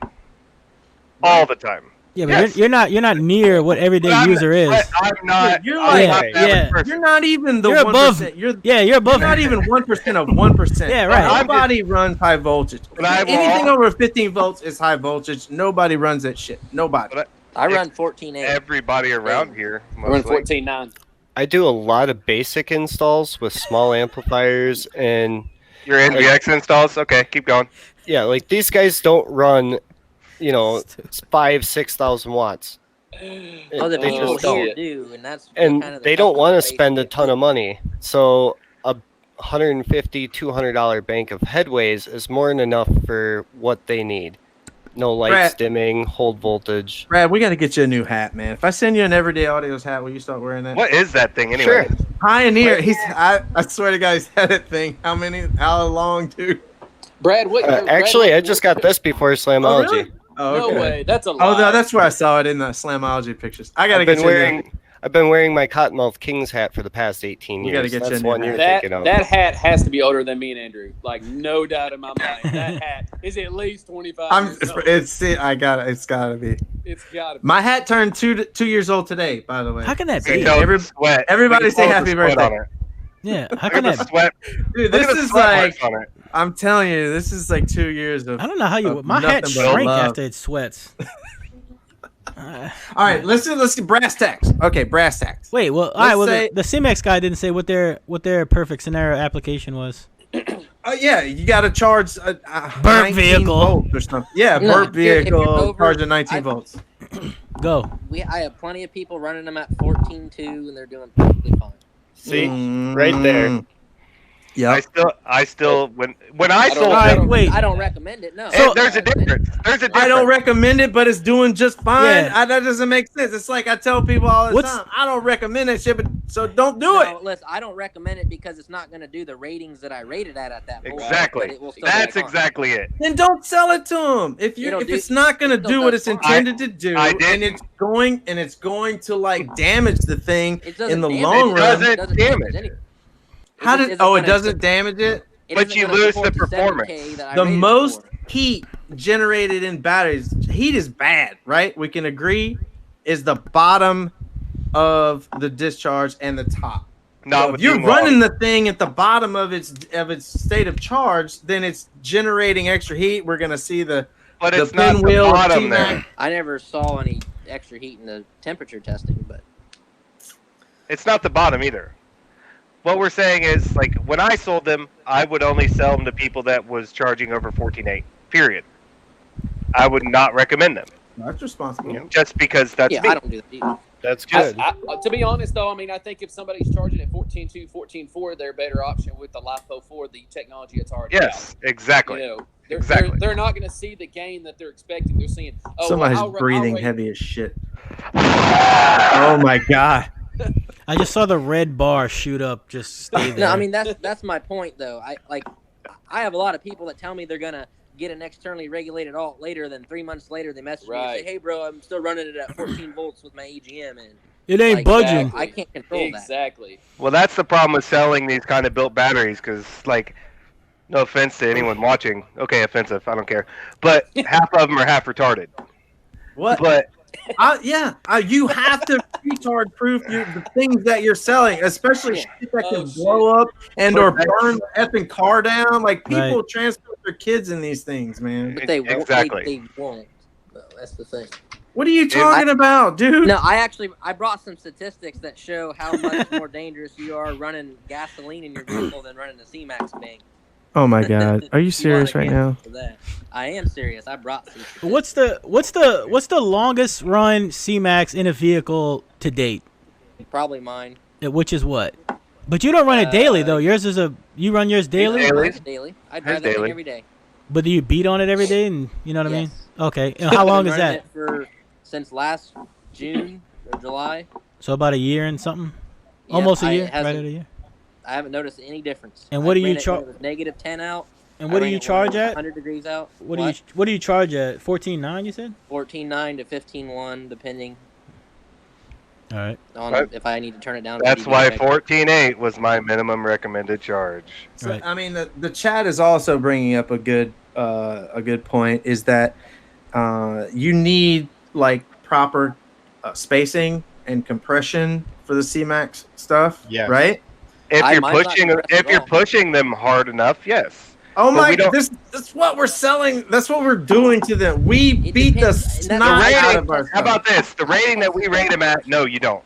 All the time. Yeah, but you're not near what everyday user is. I'm not. You're not even the 1%. You're above. You're not even 1% of 1%. Yeah, right. Nobody runs high voltage. Anything over 15 volts is high voltage. Nobody runs that shit. Nobody. I run 14.8. Everybody around here. I run 14.9. I do a lot of basic installs with small amplifiers and your NVX installs. Okay, keep going. Yeah, like these guys don't run 5,000-6,000 watts. The people here do, and that's they don't want to spend a ton of money. So a $150-$200 bank of headways is more than enough for what they need. No lights dimming, hold voltage. Brad, we got to get you a new hat, man. If I send you an Everyday Audios hat, will you start wearing that? What is that thing anyway? Sure. Pioneer. I swear to God, he's had that thing. How long, dude? Brad, what? Actually, I just got this before Slamology. Oh, really? Oh, okay. No way. That's a lie. Oh, no, that's where I saw it in the Slamology pictures. I got to get you I've been wearing my Cottonmouth Kings hat for the past 18 years. You got to get That's you a one new you're hat. thinking of. That hat has to be older than me and Andrew. Like, no doubt in my mind. That hat is at least 25 years old. It's got to be. It's got to be. My hat turned 2 years old today, by the way. How can that be? Everybody say happy birthday. Yeah, how can that sweat? Dude, this is like, I'm telling you, this is like 2 years of. I don't know how you. My hat shrank after it sweats. All right, let's get brass tacks. Okay, brass tacks. Wait, well, all right. Well, the CMAX guy didn't say what their perfect scenario application was. Yeah, you got to charge a burp vehicle volts or something. Yeah, burp vehicle charging 19 volts. Go. I have plenty of people running them at 14.2, and they're doing perfectly fine. See, right there. Yeah. I still when I sold I don't recommend it. No. So, there's a difference. I don't recommend it, but it's doing just fine. Yeah. That doesn't make sense. It's like I tell people all the time, I don't recommend that shit, but so don't do it. Listen, I don't recommend it because it's not going to do the ratings that I rated at that point. Exactly. That's exactly it. Then don't sell it to them. If it's not going to do what it's intended to do, and it's going to like damage the thing in the long run. It doesn't damage. It doesn't damage it? But you lose the performance. The most heat generated in batteries, heat is bad, right? We can agree, is the bottom of the discharge and the top. So if you're running the thing at the bottom of its state of charge, then it's generating extra heat. We're gonna see the pinwheel of CMAX. I never saw any extra heat in the temperature testing, but it's not the bottom either. what we're saying is, like, when I sold them, I would only sell them to people that was charging over 14.8. Period. I would not recommend them. That's responsible. Just because that's Yeah, me. I don't do that either. That's good. To be honest, though, I mean, I think if somebody's charging at 14.2, 14.4, they're a better option with the LiPo 4, the technology that's already Yes, out. exactly. You know, Exactly. they're not going to see the gain that they're expecting. They're seeing, oh, Somebody's well, I'll breathing rate- heavy as shit. Oh my god. I just saw the red bar shoot up. Just stay there. No, I mean that's my point though. I have a lot of people that tell me they're gonna get an externally regulated alt later. Then 3 months later, they message me and say, "Hey, bro, I'm still running it at 14 volts with my EGM, and it ain't like, budging. I can't control that." Exactly. Well, that's the problem with selling these kind of built batteries, because, like, no offense to anyone watching. Okay, offensive. I don't care. But half of them are half retarded. What? But you have to retard proof the things that you're selling, especially shit that can shit. blow up and or But burn the effing car down. Like people Right. transport their kids in these things, man. But they won't. Exactly. They won't. Though. That's the thing. What are you talking about, dude? No, I brought some statistics that show how much more dangerous you are running gasoline in your vehicle than running a CMAX bank. Oh my god, are you You serious wanna right cancel now? for that. I am serious. I brought some. What's the longest run CMAX in a vehicle to date? Probably mine. Which is what? But you don't run it daily though. Yours is you run yours daily. Daily. Mine's daily. I drive that daily. thing every day. But do you beat on it every day? And you know what I mean? Yes. Okay. And how long I've is been running that? it since last June or July. So about a year and something. Yeah, Almost a it year. Right hasn't- at a year. I haven't noticed any difference. And what do you ran it when char- it was negative 10 out. And what do you charge at? 100 degrees out. What do you charge at? 14.9 you said? 14.9 to 15.1 depending All right. on Right. if I need to turn it down. to that's the why DVI. 14.8 was my minimum recommended charge. So, Right. I mean, the chat is also bringing up a good point. Is that you need like proper spacing and compression for the CMAX stuff, Yes. right? If Mine's you're not pushing, compressed if at you're all. pushing them hard enough, yes. Oh But my! we don't- That's what we're selling. That's what we're doing to them. We It beat the depends. And snot that's- out rating- of our How about this? The rating that we rate them at? No, you don't.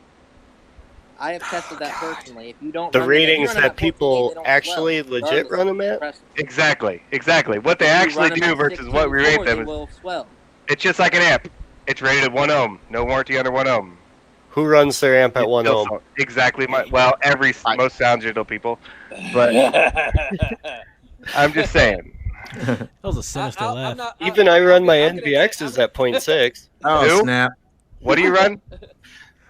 I have tested that personally. If you don't The run it- if you ratings run it that at 14, people they don't actually swell, legit regardless run of them at? compressor. Exactly. What they If you actually run them do at versus what we rate 16.4, them they is will swell. it's just like an amp. It's rated at 1 ohm. No warranty under 1 ohm. Who runs their amp at It's 1 still ohm? so- Exactly. Most sound digital people, but I'm just saying. That was a sinister laugh. Even I run my NVXs at 0.6. Oh Who? snap! What do you run?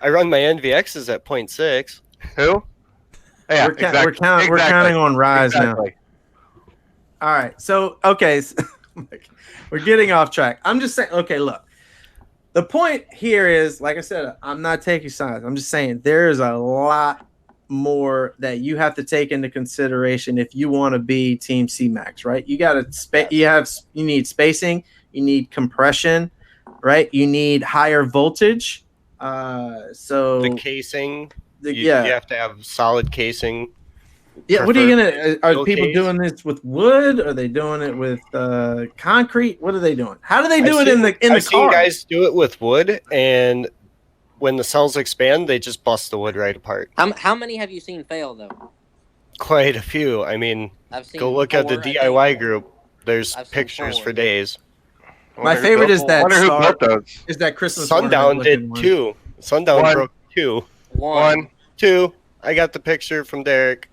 I run my NVXs at 0.6. Who? Yeah, we're counting on Rise exactly. now. All right. So we're getting off track. I'm just saying. Okay, look. The point here is, like I said, I'm not taking sides. I'm just saying there is a lot more that you have to take into consideration if you want to be Team CMAX, right? You got to you need spacing, you need compression, right? You need higher voltage. So The casing, you yeah. have to have solid casing. Yeah, what are you gonna? Are no people case. doing this with wood? Are they doing it with concrete? What are they doing? How do they do I've it in the I've seen car? guys do it with wood, and when the cells expand, they just bust the wood right apart. How many have you seen fail though? Quite a few. I mean, I've seen go look at the 4, I think. DIY group. There's I've seen pictures 4. for days. My favorite is that Wonder who star- built those. Is that Christmas Sundown ornament did looking one. too. Sundown One. broke 2. One. 2. I got the picture from Derek.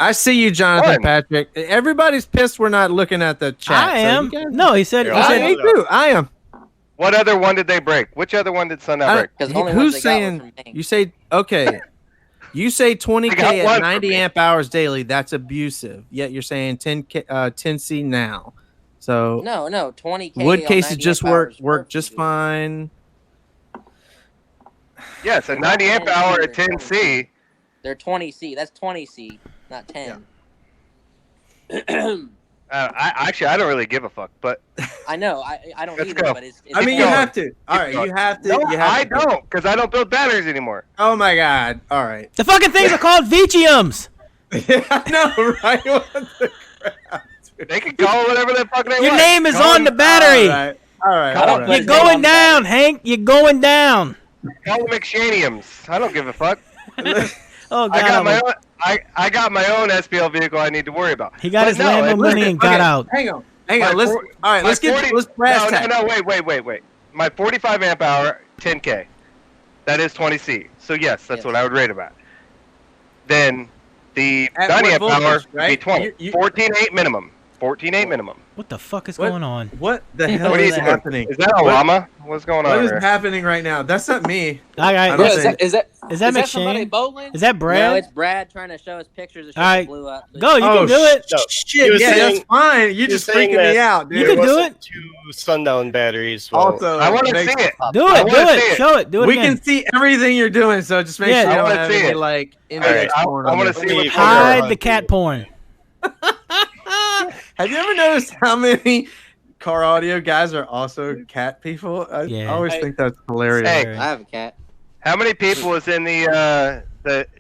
I see you, Jonathan One. Patrick. Everybody's pissed we're not looking at the chat. I so am. you guys- No, he said. Here, He I'll said me too. I am. What other one did they break? Which other one did Sundown break? Because the only Who's ones they got were saying? from Bang. You say okay. You say 20K got one at from 90 me. amp hours daily. That's abusive. Yet you're saying 10K, 10C now. So No, 20K. wood on cases 90 just amp hours work perfect. just fine. Yes, a 90 amp hour at 10C. They're 20C. That's 20C, not 10. I don't really give a fuck, but I know. I don't Let's either. go. But it's I mean, you going. have to. All right, going. you have to. no, you have I to. don't, because I don't build batteries anymore. Oh my god! All right. the fucking things are called Vitiums. Yeah, I know, right? What the crap? They can call it whatever the fuck they Your want. name is Call on the them- battery. All right. All right. I don't all put right. You're going down, Hank. You're going down. Call them McShaniums. I don't give a fuck. Oh I got God! my own. I got my own SPL vehicle I need to worry about. He got But his no, Lambo it- money and got Okay, out. Hang on. My All right, my let's 40 brass no, tack. no, wait. My 45 amp hour, 10K. That is 20C. So yes, that's Yes. what I would rate about. Then the At 90 what amp voltage, hour would be right? 20. 14.8 minimum. 14.8 minimum. What the fuck is What? going on? What the hell What are you is doing? happening? Is that a What- llama? What's going on What is here? happening right now? That's not me. All right, I Bro, don't is think- that McShane? somebody bowling? Is that No, Brad? it's Brad trying to show us pictures of shit All right. that blew up. Go, you Oh, can do it. No, Shit, he was yeah, saying- that's fine. You're was just saying freaking me that out, dude. You can do wasn't it. 2 sundown batteries. Well, Also, I want to makes- see it. Do I it, do wanna it, see it. show it, do it We again. can see everything you're doing, so just make Yeah. sure you I don't wanna have see any it. like Alright, index I porn. wanna on see this. what Hide the cat porn. Have you ever noticed how many car audio guys are also cat people? I Yeah. always Hey. think that's hilarious. Hey. I have a cat. How many people was in the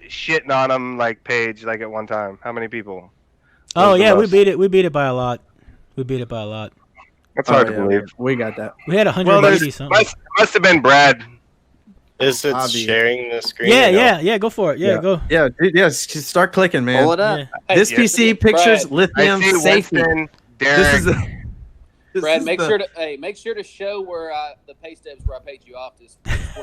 shitting on him like page like at one time? How many people? Oh was the yeah, we most? beat it. We beat it by a lot. We beat it by a lot. That's Oh, hard to yeah, believe. We got that. We had Well, 180 there's- something. Must have been Brad. is it Obvious. sharing the screen? Yeah, or no? yeah. Go for it. Yeah, go. Yeah, dude, yeah. Just start clicking, man. Pull it up. Yeah. This Yeah. PC pictures Brad, I lithium see safety. Winston, Derek. This is the, this Brad, is make the- sure to show where the pay stubs where I paid you off this.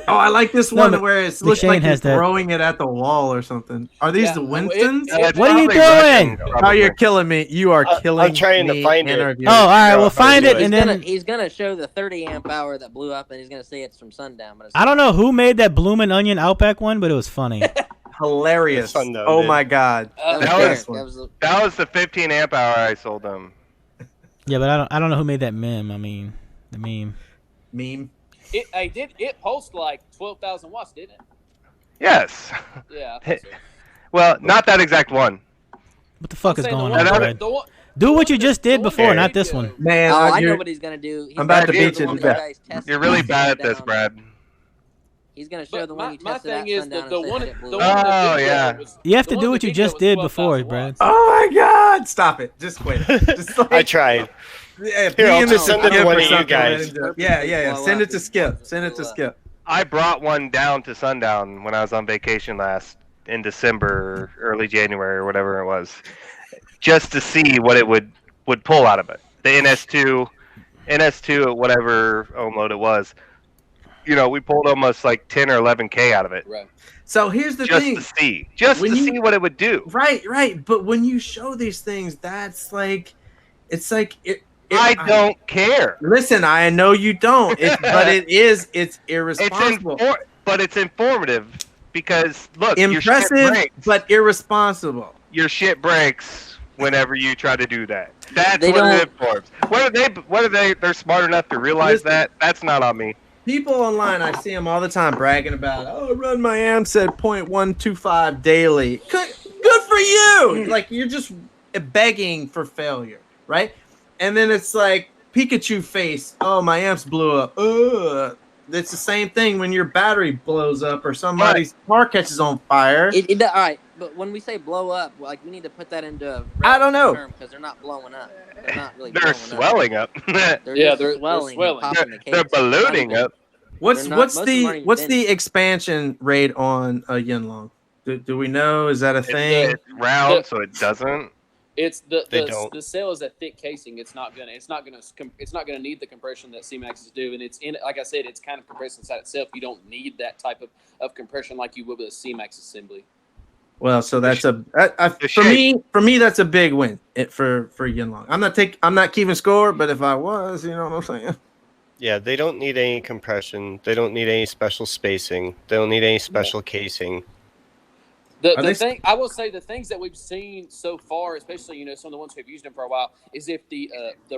Oh, I like this No, one but where it looks McShane like has he's that. throwing it at the wall or something. Are these Yeah, the well, Winstons? it- What are you probably doing? Russian, Oh, probably. you're killing me. You are killing I'm trying to me find and it. our Oh, viewers. all right. Yeah, Well, find do it it. and then He's gonna show the 30 amp hour that blew up, and he's gonna say it's from sundown. But it's I don't know who made that bloomin' onion Outback one, but it was funny. Hilarious. Fun, though, Oh dude. my god. That That was, was- Derek. That was the- That was the 15 amp hour I sold them. Yeah, but I don't know who made that meme. I mean, the meme. Meme. It pulsed like 12,000 watts, didn't it? Yes. Yeah. I thought so. Well, not that exact one. What the fuck I'm is saying going the on, one- Brad? the one- Do what you just did the one before, that not we this did. one. Man, Oh, I you're- know what he's gonna do. He's I'm about gonna to show beat the you one to that death. guys tested You're really at bad at this, sundown. Brad. He's gonna show But the one you my tested thing at is sundown the and say one shit blew the up. one in the Oh, video yeah. was- You have the to one do in what the you video just was did before, 12,000 Brad. watts. Oh my god! Stop it. Just quit. Just like, I tried. Yeah, Here, I'll PM just it send to it to Skip one or of you something, guys. and yeah. Send it to Skip. Send it to Skip. I brought one down to sundown when I was on vacation last in December, early January, or whatever it was, just to see what it would pull out of it. The NS2 at whatever ohm load it was. You know, we pulled almost like 10 or 11K out of it Right. So here's the just thing. to see, just When to you- see what it would do. Right. But when you show these things, that's like, it's like I don't care. Listen, I know you don't. It's irresponsible. But it's informative because look, Impressive, your shit breaks. but irresponsible. Your shit breaks whenever you try to do that. That's They what don't- it informs. Whether they're smart enough to realize Listen. that, that's not on me. People online, I see them all the time bragging about, oh, I run my amps at 0.125 daily. Good for you. Like, you're just begging for failure, right? And then it's like Pikachu face. Oh, my amps blew up. Ugh. It's the same thing when your battery blows up or somebody's car catches on fire. All right, but when we say blow up, like we need to put that into a I don't know. because they're not blowing up. They're not really. They're blowing swelling up. They're Yeah, just they're swelling. swelling. And popping the They're case. ballooning Not even- up. What's They're not- what's most of them the aren't even what's the finished. expansion rate on a YinLong? Do we know? Is that a thing? It's round, so it doesn't. It's They don't. the cell is a thick casing. It's not gonna need the compression that CMAXs do, and it's in, like I said, it's kind of compressed inside itself. You don't need that type of compression like you would with a CMAX assembly. Well, so that's for shape. me that's a big win for YinLong. I'm not keeping score, but if I was, you know what I'm saying? Yeah, they don't need any compression. They don't need any special spacing. They don't need any special casing. The thing I will say, the things that we've seen so far, especially some of the ones who've used them for a while, is if the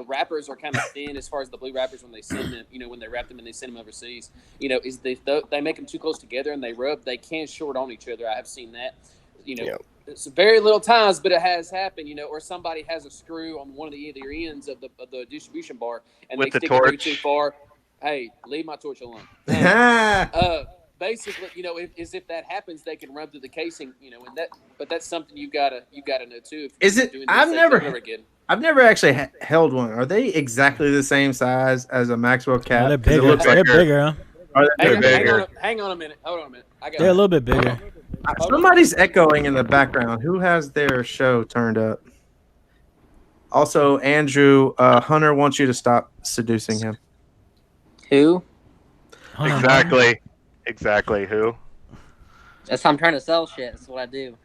wrappers are kind of thin as far as the blue wrappers when they send them, when they wrap them and they send them overseas, is they make them too close together and they rub, they can short on each other. I have seen that, Yeah. It's very little times, but it has happened, or somebody has a screw on one of the either ends of the distribution bar and With they the stick it through torch. too far. Hey, leave my torch alone. Basically, if that happens, they can run through the casing, but that's something you gotta know too. If Is you're it- doing I've these never- things over again. I've never actually held one. Are they exactly the same size as a Maxwell cap? They're 'Cause it bigger. looks They're like bigger. Huh? are they They're bigger. Hang on a minute. Hold on a minute. I got They're a little bit bigger. Somebody's echoing in the background. Who has their show turned up? Also, Andrew, Hunter wants you to stop seducing him. Who? Exactly. Who? That's how I'm trying to sell shit. That's what I do.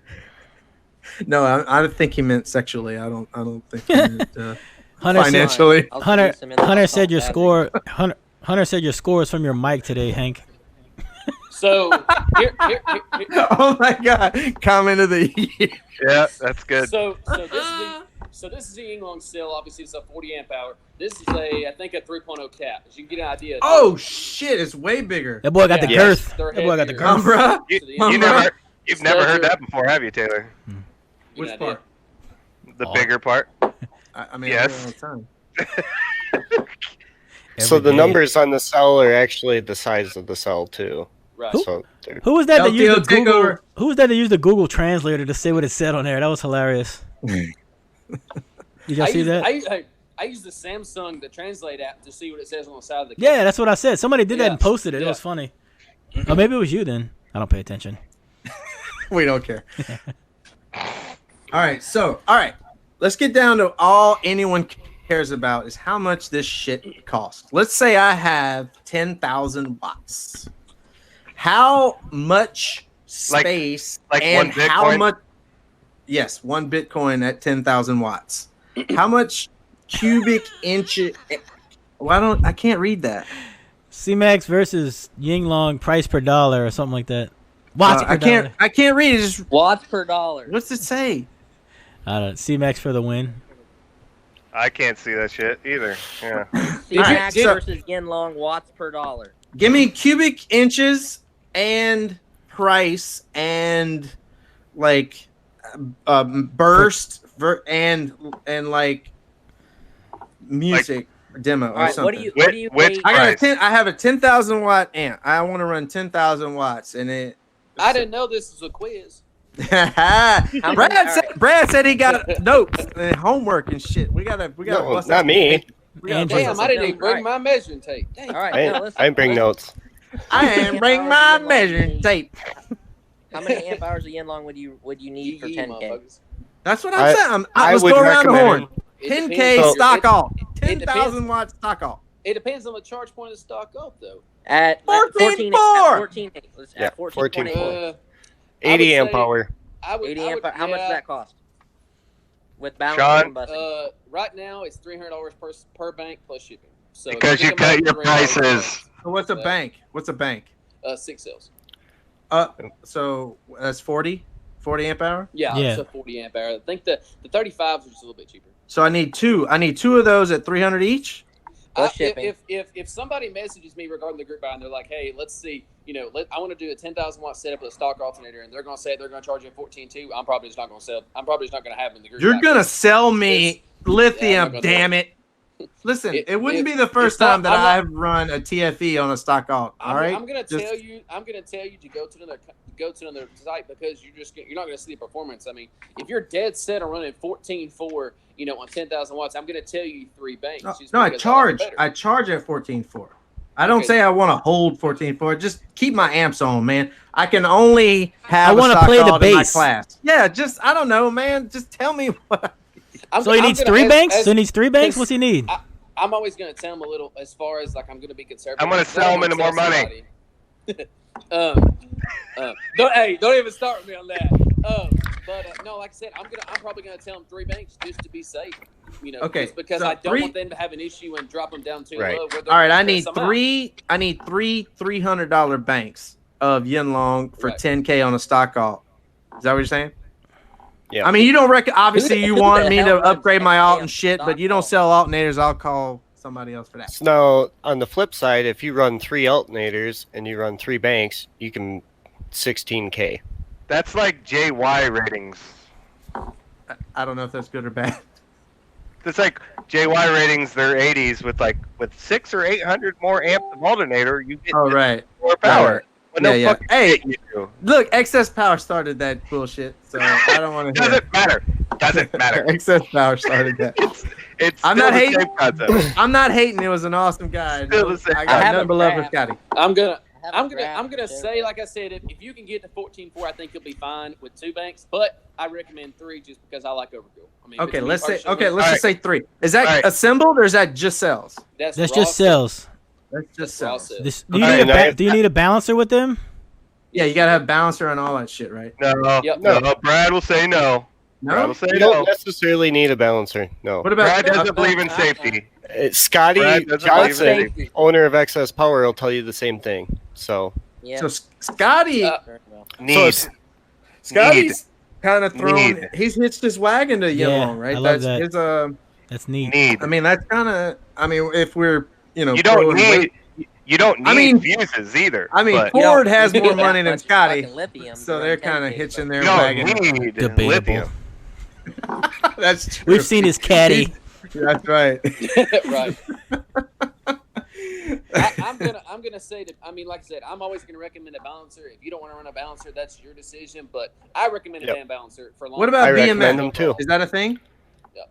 No, I think he meant sexually. I don't think he meant Hunter financially. Hunter said your score. Hunter said your score is from your mic today, Hank. So here. Oh my God! Comment of the year. Yeah, that's good. So this is the YinLong cell. Obviously, it's a 40 amp hour. This is I think a 3.0 cap. As you can get an idea. Oh shit! It's way bigger. That boy got the girth. They're That boy got the heavier. girth. You've never heard that before, have you, Taylor? Which part? The bigger part. I mean, Yes. I do it all the time. So the Every day. numbers on the cell are actually the size of the cell too. Right. So Who was that that used the LTO take Google? over. Who was that that used the Google Translator to say what it said on there? That was hilarious. Did y'all see that? I use the Samsung the Translate app to see what it says on the side of the. Yeah, that's what I said. Somebody did that and posted it. It Yeah. was funny. Or maybe it was you then. I don't pay attention. We don't care. All right, let's get down to all anyone cares about is how much this shit costs. Let's say I have 10,000 watts. How much space like and one how Bitcoin? much? Yes, 1 Bitcoin at 10,000 watts. How much cubic inches? I can't read that. CMAX versus YinLong price per dollar or something like that. Watts per dollar. I can't read it. Just Watts per dollar. what's it say? I don't know. CMAX for the win. I can't see that shit either. Yeah. CMAX so- versus YinLong watts per dollar. Give me cubic inches and price and like burst and like music demo or All right, something. what do you Which pay? I have a 10,000 watt amp. I want to run 10,000 watts and it. I didn't know this was a quiz. Brad said he got notes and homework and shit. We gotta No, bust not out- me. we gotta Andrew. bust Damn, out I didn't some- even bring my measuring tape. Dang. All right, I no, didn't, listen. I didn't bring notes. I didn't bring my measuring tape. How many amp hours of YinLong would you need for 10K? Motherfuckers. That's what I'm saying. I Let's would go around the horn. recommend- It 10K depends. stock off. depends. 10,000 watts stock off. It depends on the charge point of stock up though. At 14.4. 14.8. Let's Yeah, at 14.8. 14.4. I 80 would amp say- hour. I would. 80 I amp. would How much does yeah, that cost? With balance Sean? and busting. Right now it's $300 per bank plus shipping. So if Because you you get them cut out your for $300, prices. So what's a bank? What's a bank? 6 cells. So that's 40 amp hour. Yeah, Yeah. it's a 40 amp hour. I think the 35s are just a little bit cheaper. So I need two of those at 300 each. Plus shipping. If somebody messages me regarding the group buy and they're like, hey, let's see, I want to do a 10,000 watt setup with a stock alternator, and they're going to say they're going to charge you 14.2. I'm probably just not going to sell. I'm probably just not going to have them in the group. You're buy. gonna sell me Yeah, lithium, I'm not gonna damn it! Listen, it wouldn't be the it's first not- time that I'm not- I've run a TFE on a stock alt. All right, I'm going to Just- tell you. I'm going to tell you to go to another site because you're not going to see the performance. I mean, if you're dead set on running 14.4, on 10,000 watts, I'm going to tell you 3 banks. just No, I because like it better. charge at 14.4. I don't Okay. say I want to hold 14.4. Just keep my amps on, man. I can only have. I wanna a stock play the alt in my bass. class. Yeah, I don't know, man. Just tell me what. I'm- So he I'm needs gonna- 3 as- banks? as- So he needs 3 banks? What's he need? I'm always going to tell them a little as far as like I'm going to be conservative. I'm gonna sell them into more money. Don't even start with me on that. No, like I said, I'm probably gonna tell them 3 banks just to be safe. Okay, just because so I don't 3 want them to have an issue and drop them down too Right. low. where they're All right, gonna I need stress them out. three. I need three $300 banks of YinLong for Right. 10K on a stock alt. Is that what you're saying? Yeah. I mean, you don't reckon. Obviously, you Who want the me hell to runs upgrade my alt 10K and shit, on but you don't stock sell alternators. I'll call somebody else for that. So now, on the flip side, if you run 3 alternators and you run 3 banks, you can 16K. That's like JY ratings. I don't know if that's good or bad. It's like JY ratings. They're 80s with 600 or 800 more amps of alternator. You get Oh right. more power. Right. Well, no Yeah, yeah. fucking Hey. shit you do. Look, excess power started that bullshit, so I don't want to hear. Doesn't matter. Doesn't matter. Excess power started that. It's I'm still not the hating. same concept. I'm not hating. It was an awesome guy. Still the same I I got have nothing a but love for graph. Scotty. I'm gonna have a I'm graph gonna to show say, that. like I said, if you can get to 14.4, I think you'll be fine with 2 banks. But I recommend 3 just because I like overkill. I mean, Okay, but let's say. personally, Okay, let's All just say 3. Is that All right. assembled or is that just cells? That's That's raw just cells. That's just raw cells. cells. This, do, you Okay, need a now- do you need a balancer with them? Yeah, you gotta have balancer and all that shit, right? No, Yep. no. Brad will say no. Brad No. will say You no. don't necessarily need a balancer. No. What about? Brad doesn't believe in safety. Scotty Brad doesn't believe in Johnson, safety. owner of Excess Power, will tell you the same thing. So Yeah. So Scotty, very well. Need. Scotty's kind of thrown. Need. He's hitched his wagon to Yeah, YinLong, right? I love That's that. his. That's neat. Need. I mean, that's kind of. I mean, if we're You throwing don't need. weight- You don't need I mean- fuses either. I mean, but Ford You has don't more need that money than much Scotty, fucking lithium so to they're run kind of 10K, hitching but- their you don't wagon. need Debatable. lithium. That's true. We've seen his caddy. That's right. Right. I'm gonna say that. I mean, like I said, I'm always gonna recommend a balancer. If you don't want to run a balancer, that's your decision. But I recommend a Yep. damn balancer for long. What about I recommend BMS? them too. Is that a thing? Yep.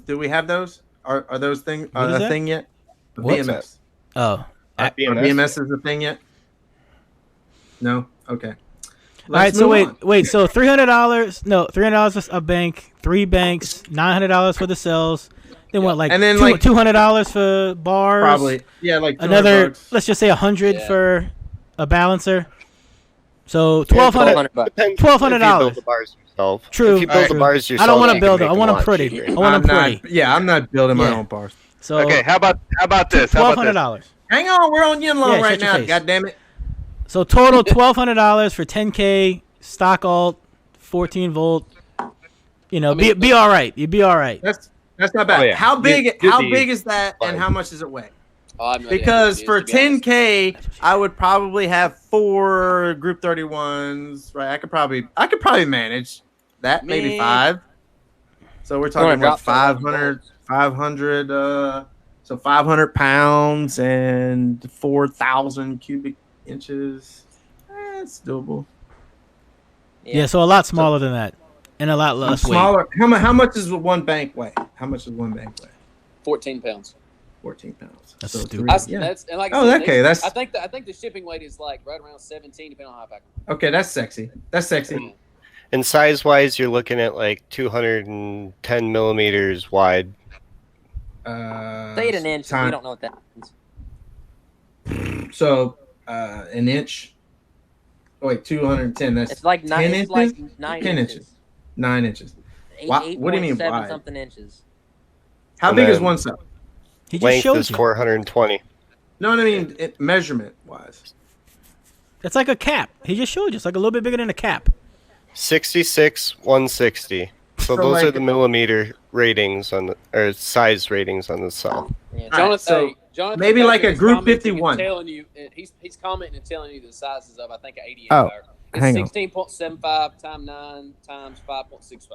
Do we have those? Are those thing What is a that? thing yet? What's BMS. Oh, Are BMS is a thing yet? No. Okay. all right. So wait. So $300? No, $300 for a bank. 3 banks. $900 for the cells. Then what? Like And then, $200 for bars. Probably. Yeah, like Another. $200. Let's just say 100 Yeah. for a balancer. So $1,200. $1,200. Depends $1,200. if you build the bars yourself. True. If you build the Alright. bars yourself, I don't want to you can build them. make I want a them lot pretty. cheaper. I want them I'm pretty. not. Yeah, I'm not building my Yeah. own bars. So Okay, how about this? How about this? $1,200. Hang on, we're on YinLong Yeah, right shut your now. face. God damn it. So total $1,200 for 10K stock alt, 14 volt. You know, I mean, be all right. You'd be all right. That's not bad. Oh, yeah. How big? You'd How be big is that, and fine. how much does it weigh? Oh, I have no idea Because what for it is, to be honest. 10K, I would probably have 4 Group 31s. Right, I could probably manage that. Maybe Man. 5. So we're You wanna talking about drop some 500. So 500 pounds and 4,000 cubic inches. That's doable. Yeah, so a lot smaller than that, and a lot less weight. Smaller. How much does one bank weigh? How much does one bank weigh? 14 pounds. 14 pounds. That's So stupid. three- yeah. That's and like I Oh, said, okay, that's- I think the shipping weight is like right around 17, depending on how packed. Okay, that's sexy. That's sexy. And size-wise, you're looking at like 210 millimeters wide. Say it an inch. We don't know what that means. So, an inch. Oh, wait, 210. That's It's like 9. 10 It's like inches? 9 10 inches. inches. 9 inches. Eight, Wow, what do you mean 8.7 wide? something inches. How And big is then- one cell? He just Length showed is you. 420. No, what I mean measurement wise. It's like a cap. He just showed you. It's like a little bit bigger than a cap. 66, 160. So So, those are like- the millimeter ratings on the, or size ratings on the cell. Yeah. Alright, Jonathan, so Jonathan maybe Baker like a is Group commenting and 51. Telling you, he's commenting and telling you the sizes of I think an 80 Oh, amp hour. It's hang on. 16.75 times 9 times 5.65.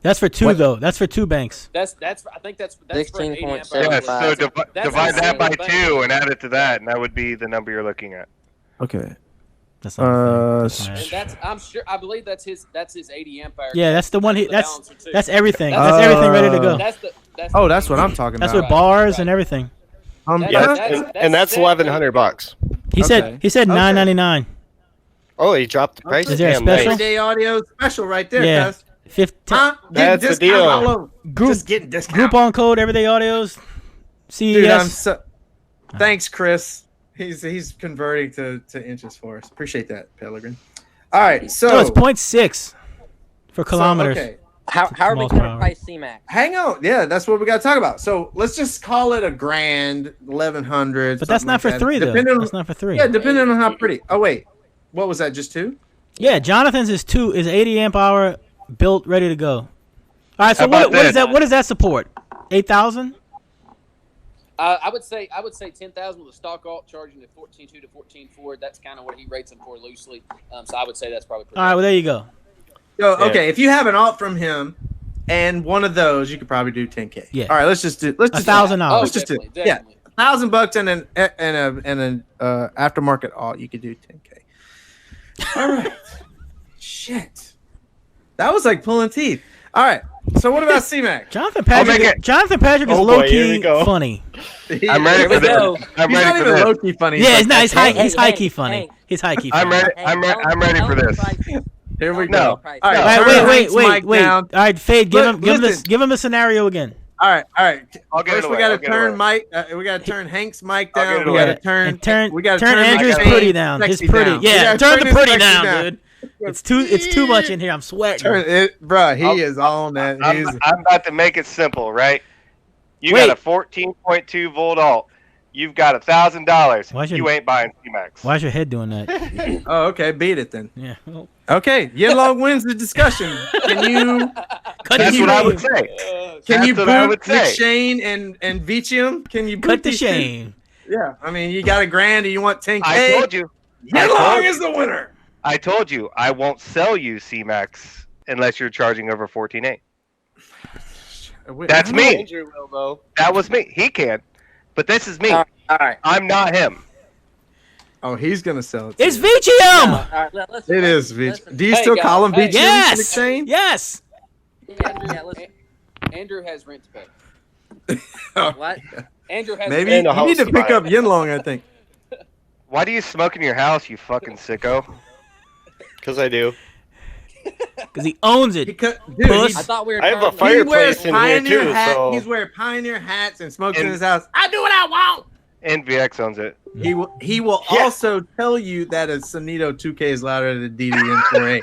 That's for 2 What? though. That's for 2 banks. I think that's for an 80 amp hour. 16.75. Yeah, so That's divide that by insane. 2 and add it to that, and that would be the number you're looking at. Okay. That's not a thing. And that's I believe that's his 80 amp hour. Yeah, that's the one. That's balancer, too. that's everything. That's- That's everything ready to go. That's what I'm talking That's about. with bars Right. and everything. That's- Yeah, that's- and that's set. 1,100 bucks. He Okay. said Okay. $9.99. Oh, he dropped the price. Is there a Damn, special? nice. Everyday audio special right there, Yeah. guys. 15 Huh? That's the Discount deal. all over. group Just getting discount. Groupon code Everyday Audios. CES. Dude, I'm so. Thanks, Chris. He's converting to inches for us. Appreciate that, Pellegrin. All right, so No, it's 0.6 for kilometers. So, okay, How are we Miles going per to hour. price CMAX? hang on. Yeah, that's what we got to talk about. So let's just call it $1,000, 1,100. But that's not for 3 though. Depending on, That's not for 3. yeah, depending on how pretty. Oh wait, what was that? Just 2? Yeah, Jonathan's is 80 amp hour built ready to go. All right, so How about what is this? that? What does that support? 8,000? I would say 10,000 with a stock alt charging at 14.2 to 14.4. That's kind of what he rates them for loosely. So I would say that's probably pretty All right, well there you go. So Yeah. okay, if you have an alt from him and one of those, you could probably do 10K. Yeah. All right, let's just do. Let's just $1,000. Oh, Let's just do. definitely, Yeah. definitely. $1,000 and an aftermarket alt, you could do 10K. All right. Shit. That was like pulling teeth. All right. So what about CMAX? Jonathan make Patrick. it. Jonathan Patrick is Oh, low boy, here we key go. funny. I'm ready Here for we go. this. I'm He's not ready for even this. low key funny. Yeah, he's not. He's high. Hey, He's high key hey, funny. hey. He's high key I'm funny. ready. I'm ready for this. Here we No. go. All right. No. All right, turn wait, Hank's mic wait. down. All right, Fade, give him Listen. the scenario again. All right. I'll get First, it we away. got I'll to get it turn away. Mike. We got to turn Hank's mic I'll down. get it We away. got to turn. And turn. We got to turn Andrew's Sexy pretty down. His Sexy pretty. down. We Yeah, gotta turn the his pretty sexy down, dude. It's too much in here. I'm sweating. Turn it, bro. He I'll- is on that. I'm about to make it simple, right? You Wait. got a 14.2 volt alt. You've got $1,000. Why should- You ain't buying CMAX. Why's your head doing that? Oh, okay. Beat it then. Yeah. Well, Okay. YinLong wins the discussion. Can you cut That's the what I would shame. say. can you That's what I boot would say. McShane and Vicium? Can you boot Cut the these two? shame. Yeah. I mean, you got $1,000 and you want 10K. I told you. YinLong is the winner. I told you. I won't sell you CMAX unless you're charging over 14.8. That's me. Andrew will though. That was me. He can, but this is me. All right. I'm not him. Oh, he's gonna sell it. to It's you. Vicium. All right. Listen. It is Listen. Vicium. Do you Hey, still guys, call him hey. Vicium? Yes. McShane? Yes. Yeah, listen. Andrew has rent to pay. What? Andrew has Maybe And you a need to house pick to up YinLong, I think. Why do you smoke in your house, you fucking sicko? Because I do. Because he owns it. Dude, Puss. I thought we were. I have a talking- he wears fireplace in here pioneer too, hat. so He's wearing pioneer hats and smokes in And- his house. I do what I want. NVX owns it. He will Yeah. also tell you that a Sonito 2K is louder than a DDM48.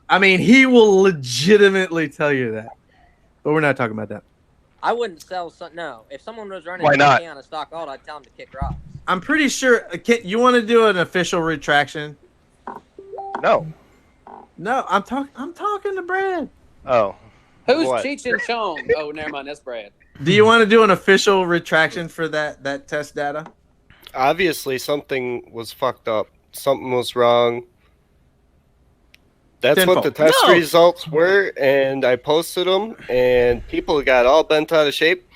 I mean, he will legitimately tell you that. But we're not talking about that. I wouldn't sell some. No, if someone was running Why not? 10K on a stock alt, I'd tell them to kick rocks. I'm pretty sure. You want to do an official retraction? No. No, I'm talking to Brad. Oh. Who's What? Cheech and Shawn? Oh, never mind. That's Brad. Do you want to do an official retraction for that test data? obviously something was fucked up. Something was wrong. That's Tenfold. what the test No. results were, and I posted them, and people got all bent out of shape.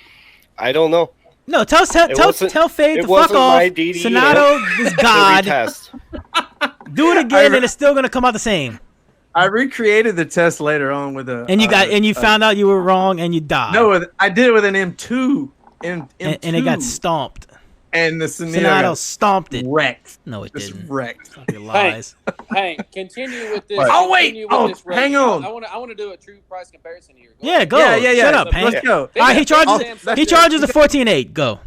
I don't know. No, tell wasn't- Fade it to fuck wasn't off. my DD. Sonato is God. Test. Do it again, and it's still gonna come out the same. I recreated the test later on with a. And you found out you were wrong, and you died. No, I did it with an M2. M2 and it got stomped. And the Sonito Sonato got stomped it. wrecked. No, it Just didn't. wrecked. Fucking lies. Hey, continue with this. What? Oh, wait. continue with Oh, this rate. hang on. I want to do a true price comparison here. Yeah, go. Yeah. Shut up, Hank. Let's go. All right, he charges. That's He it. charges the 14.8. Go.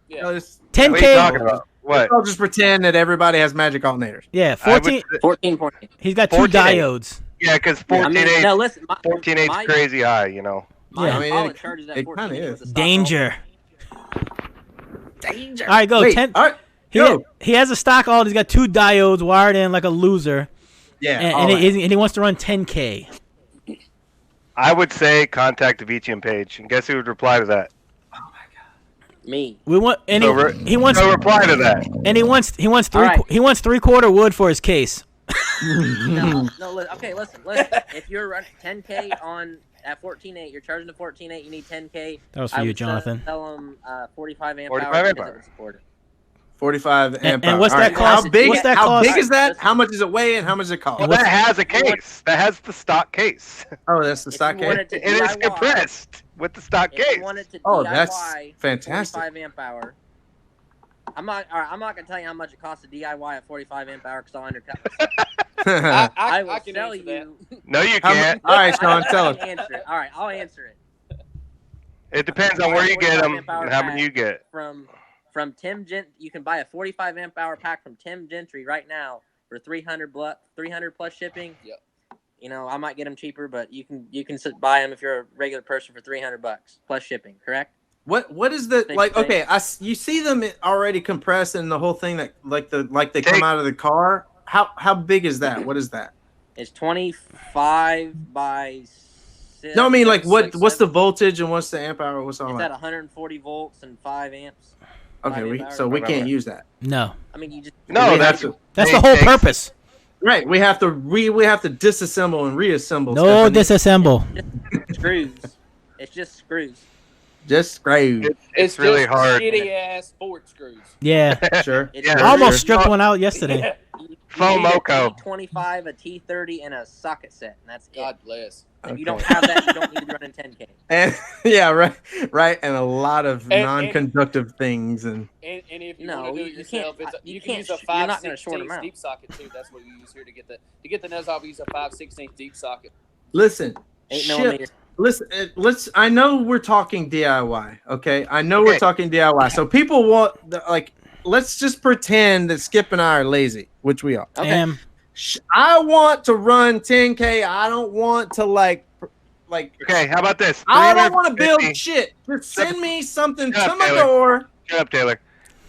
Yeah. No, just- What are you 10K. talking about? What? I'll just pretend that everybody has magic alternators. Yeah, I would 14. say- 14.8. He's got two 14.8. diodes. Yeah, because I 14.8 mean, no, listen. 14.8's my, crazy high, you know. My Yeah. I mean, wallet it- charges at it 14 kinda with is. the stock Danger. Danger. All right, go. Wait, 10. all right, He, go. he has a stock alt. He's got two diodes wired in like a loser, Yeah. and, all and, right. he, and he wants to run 10K. I would say contact the VTM page, and guess who would reply to that? Me. We want and So he wants So reply to that. and he wants All right. he wants 3/4 wood for his case. No, okay, listen. If you're running 10K at 14.8, you're charging the 14.8, you need 10K. That was for I you, would Jonathan. Tell them 45 amp 45 hour amp because hour. it would support it. 45 amp and hour. what's All that right, cost? How big? What's that how cost? big is that? Listen. How much does it weigh and how much does it cost? Well, that has a case. That has the stock case. Oh, that's the If stock you want case. it to It is DIY, compressed with the stock If case. you want it to Oh, DIY, that's fantastic. 45 amp hour. I'm not gonna tell you how much it costs to DIY at 45 amp hour because I'll undercut myself. I will can sell answer that. you. No, you How mu- can't. All right, Shawn, tell I us. can answer it. All right, I'll answer it. It depends on where you get 45 them amp hour and how many pack you get. From Tim Gent. You can buy a 45 amp hour pack from Tim Gentry right now for 300 plus shipping. Yep. You know, I might get them cheaper, but you can buy them if you're a regular person for $300 plus shipping. Correct? What is the Same like? thing. Okay, you see them already compressed and the whole thing that like they come Take- out of the car. How big is that? What is that? It's 25 by. No, I mean like what's the 7. voltage and what's the amp hour? What's all It's at that? 140 volts and 5 amps. Okay, 5 amp hours. so we Right, can't right. use that. No, I mean, you just No, We that's have to- that's It the whole takes- purpose. Right, we have to disassemble and reassemble. No stuff. disassemble. screws. It's just screws. Just screw. It's really just hard. Shitty ass Ford screws. Yeah, Sure. It's Yeah, I almost sure. stripped one out yesterday. FOMOCO. T25, a T30, and a socket set, and that's it. God bless. If you don't have that, you don't need to run in 10K. And yeah, right, and a lot of non-conductive things, and if you No, want to do you it yourself, can't- you you can can't use a sh- you're not gonna 5/16 short 'em out. deep socket too. That's what you use here to get the nose off. Use a 5/16 deep socket. listen, 8 ship, millimeters. listen, let's. I know we're talking DIY, okay? I know we're talking DIY, so people want like. Let's just pretend that Skip and I are lazy, which we are. Okay. I want to run 10K. I don't want to like. Okay, how about this? I don't want to build 350 shit. Just send me something Shut to up, my Taylor. door. Shut up, Taylor.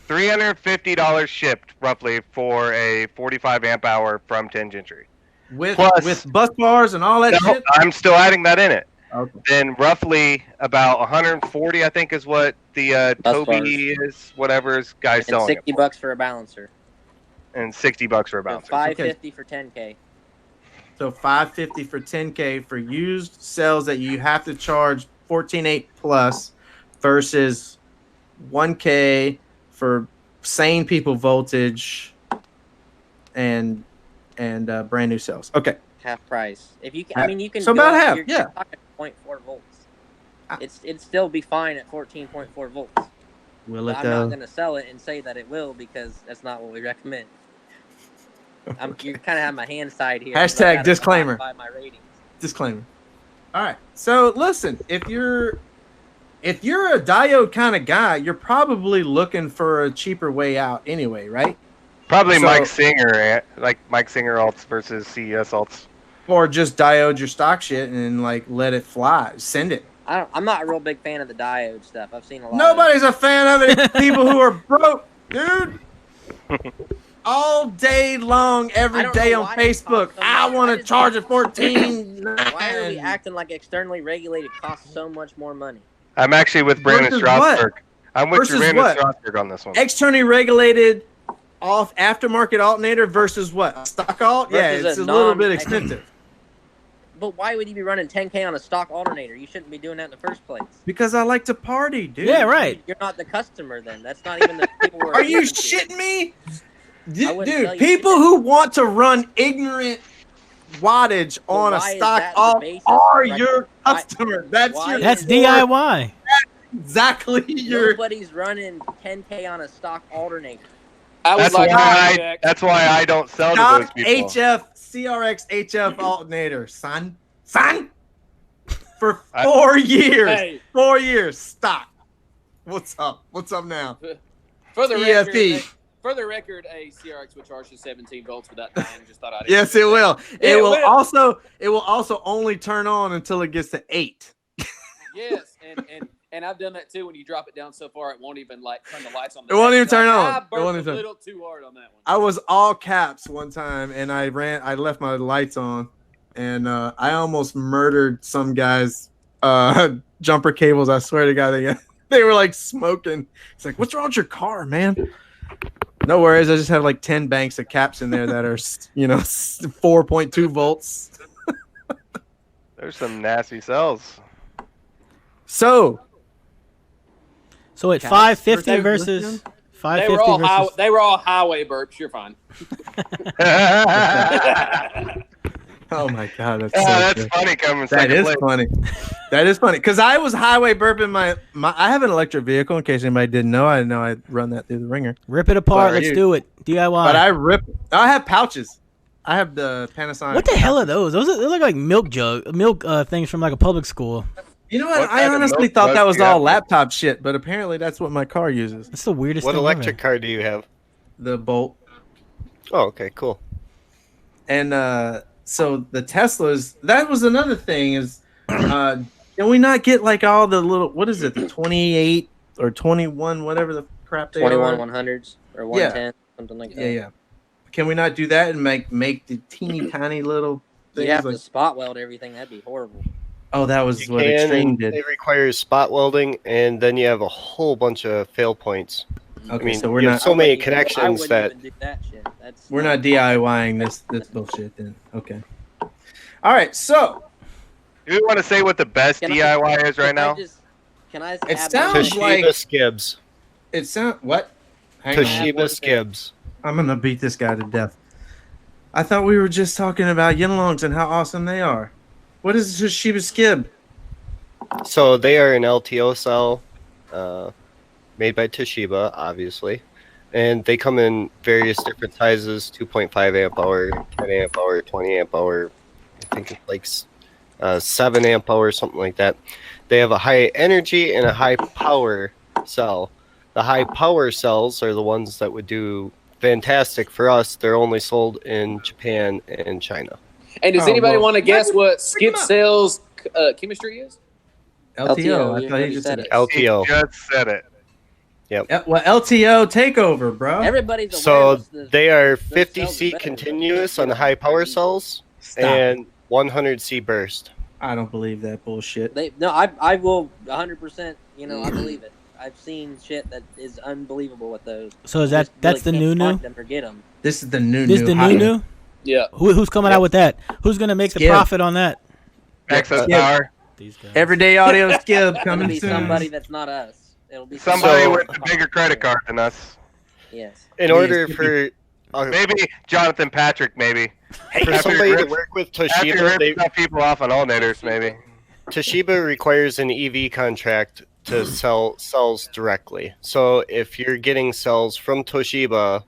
$350 shipped roughly for a 45 amp hour from 10 Gentry. With Plus- bus bars and all that No, shit. I'm still adding that in it. Okay. Then roughly about 140, I think, is what the Bus Toby is, whatever is guys And selling it for. $60 for a balancer. And $60 for a So bouncer. $550 for 10K. So $550 for 10K for used cells that you have to charge 14.8 plus versus 1K for sane people voltage and brand new cells. Okay. Half price. If you can, I mean, you can. So go about up to half, your yeah. socket 0.4 volts. It'd still be fine at 14.4 volts. Will But it I'm not going to sell it and say that it will because that's not what we recommend. You kind of have my hand side here. Hashtag I gotta disclaimer. abide by my ratings. Disclaimer. All right. So listen, if you're a diode kind of guy, you're probably looking for a cheaper way out anyway, right? Probably So- Mike Singer, like Mike Singer alts versus CES alts. Or just diode your stock shit and like let it fly. Send it. I'm not a real big fan of the diode stuff. I've seen a lot. Nobody's a fan of it. People who are broke, dude. All day long, every I don't day know on why it Facebook. costs so I much. want I to just charge don't it 14. Why are we acting like externally regulated costs so much more money? I'm actually with Brandon Versus what? Strasberg. I'm with Versus Brandon what? Strasberg on this one. Externally regulated off aftermarket alternator versus what? Stock alt? Yeah, Versus it's a a little bit non- expensive. But why would you be running 10K on a stock alternator? You shouldn't be doing that in the first place. Because I like to party, dude. Yeah, right. You're not the customer then. That's not even the people we're Are you appealing to. shitting me? I wouldn't tell Dude, you people shit. who want to run ignorant wattage on a why is stock that the alt basis? are Like, your why- customer. That's why your is That's it- DIY. exactly your. Nobody's running 10K on a stock alternator. I would That's like to why. interject. That's why I don't sell to those Stock people. HF CRX HF alternator, son. For I- 4 years. Hey, 4 years. Stop. What's up? What's up now? for the EFP. record, for the record, a CRX would charge you 17 volts without dying. Just thought I'd. Yes, it will. It It will will. also. It will also only turn on until it gets to 8. Yes, and I've done that too. When you drop it down so far, it won't even like turn the lights on. It won't even turn on. I It burped won't a even turn- little too hard on that one. I was all caps one time, and I left my lights on, and I almost murdered some guys. Jumper cables. I swear to God, they were like smoking. It's like, what's wrong with your car, man? No worries. I just have like 10 banks of caps in there that are 4.2 volts. There's some nasty cells. So So at Caps 550 versus versus lithium? 550 versus. They were all highway burps. You're fine. oh my God, that's Oh, so that's good. funny coming That second is place. funny. That is funny because I was highway burping my. I have an electric vehicle. In case anybody didn't know, I know I run that through the ringer. Rip it apart. But Let's you- do it. DIY. But I have pouches. I have the Panasonic. What the hell are those? They look like milk things from like a public school. You know what? What I kind of honestly milk thought jug that do was you all have? laptop shit, but apparently that's what my car uses. That's the weirdest What thing electric ever. car do you have? The Bolt. Oh, okay, cool. And so the Teslas, that was another thing is, can we not get like all the little, what is it, the 28 or 21, whatever the crap they 21 are? 100s or 110, something like that. Yeah. Can we not do that and make the teeny tiny little things? You have like, to spot weld everything. That'd be horrible. oh, that was You what can, Extreme and did. It requires spot welding, and then you have a whole bunch of fail points. Okay, I mean, so we're you have not so many I connections wouldn't that even do that shit. That's we're not DIYing this bullshit then. Okay. All right, so Do you want to say what the best Can I- DIY is right now? Can I It add sounds one- Toshiba like- Skibs. it sounds what? Hang on. Toshiba Skibs. I'm gonna beat this guy to death. I thought we were just talking about YinLongs and how awesome they are. What is Toshiba Skib? So they are an LTO cell, made by Toshiba, obviously, and they come in various different sizes: 2.5 amp hour, 10 amp hour, 20 amp hour. I think it's like 7 amp hour, something like that. They have a high energy and a high power cell. The high power cells are the ones that would do fantastic for us. They're only sold in Japan and China. And does anybody want to guess what Skip Cell's chemistry is? LTO. I you thought he already just said said it. LTO. He just said it. Well, LTO takeover, bro. Everybody's aware So those- those- they are those 50 cells are C better. continuous on the high power cells Stop. and 100 C burst. I don't believe that bullshit. I will 100%. I believe it. I've seen shit that is unbelievable with those. So is You just that's the really can't new? find them or get them. This is the new. This the hot- new? Yeah. Who's coming out with that? Who's gonna make the Skip. profit on that? Access Yeah. power. These guys. Everyday audio Skib It'll coming be soon. somebody that's not us. It'll be Somebody So- with a bigger credit card than us. Yes. In order for Maybe Jonathan Patrick, maybe. for After somebody he to rips- work with After he Toshiba, rips enough people off on alternators, maybe. Toshiba requires an EV contract to sell cells directly. So if you're getting cells from Toshiba,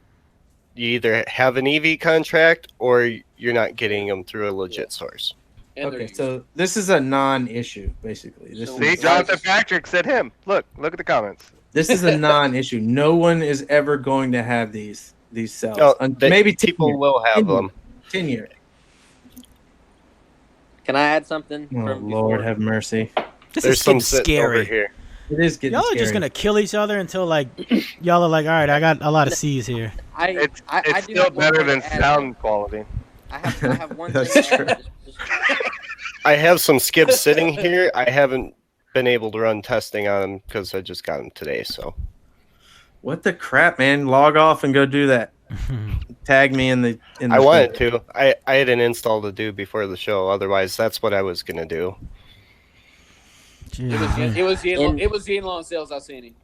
you either have an EV contract or you're not getting them through a legit source. And Okay, they're so this is a non-issue, basically. This See, is, Jonathan Patrick said him. Look at the comments. this is a non-issue. No one is ever going to have these cells. No, Maybe 10 people years. will have 10 them. 10 years. Can I add something? Oh, from Lord before? have mercy. This There's is some getting sitting over scary. here. It is getting Y'all are scary. just gonna kill each other until like y'all are like, all right, I got a lot of C's here. It's I do still have one better thing than to add. sound quality. I have one That's thing to true. add. I have some skips sitting here. I haven't been able to run testing on them because I just got them today. So What the crap, man? Log off and go do that. Tag me in the. I wanted to. I had an install to do before the show. Otherwise, that's what I was gonna do. Jeez, it was In- YinLong sales I seen him.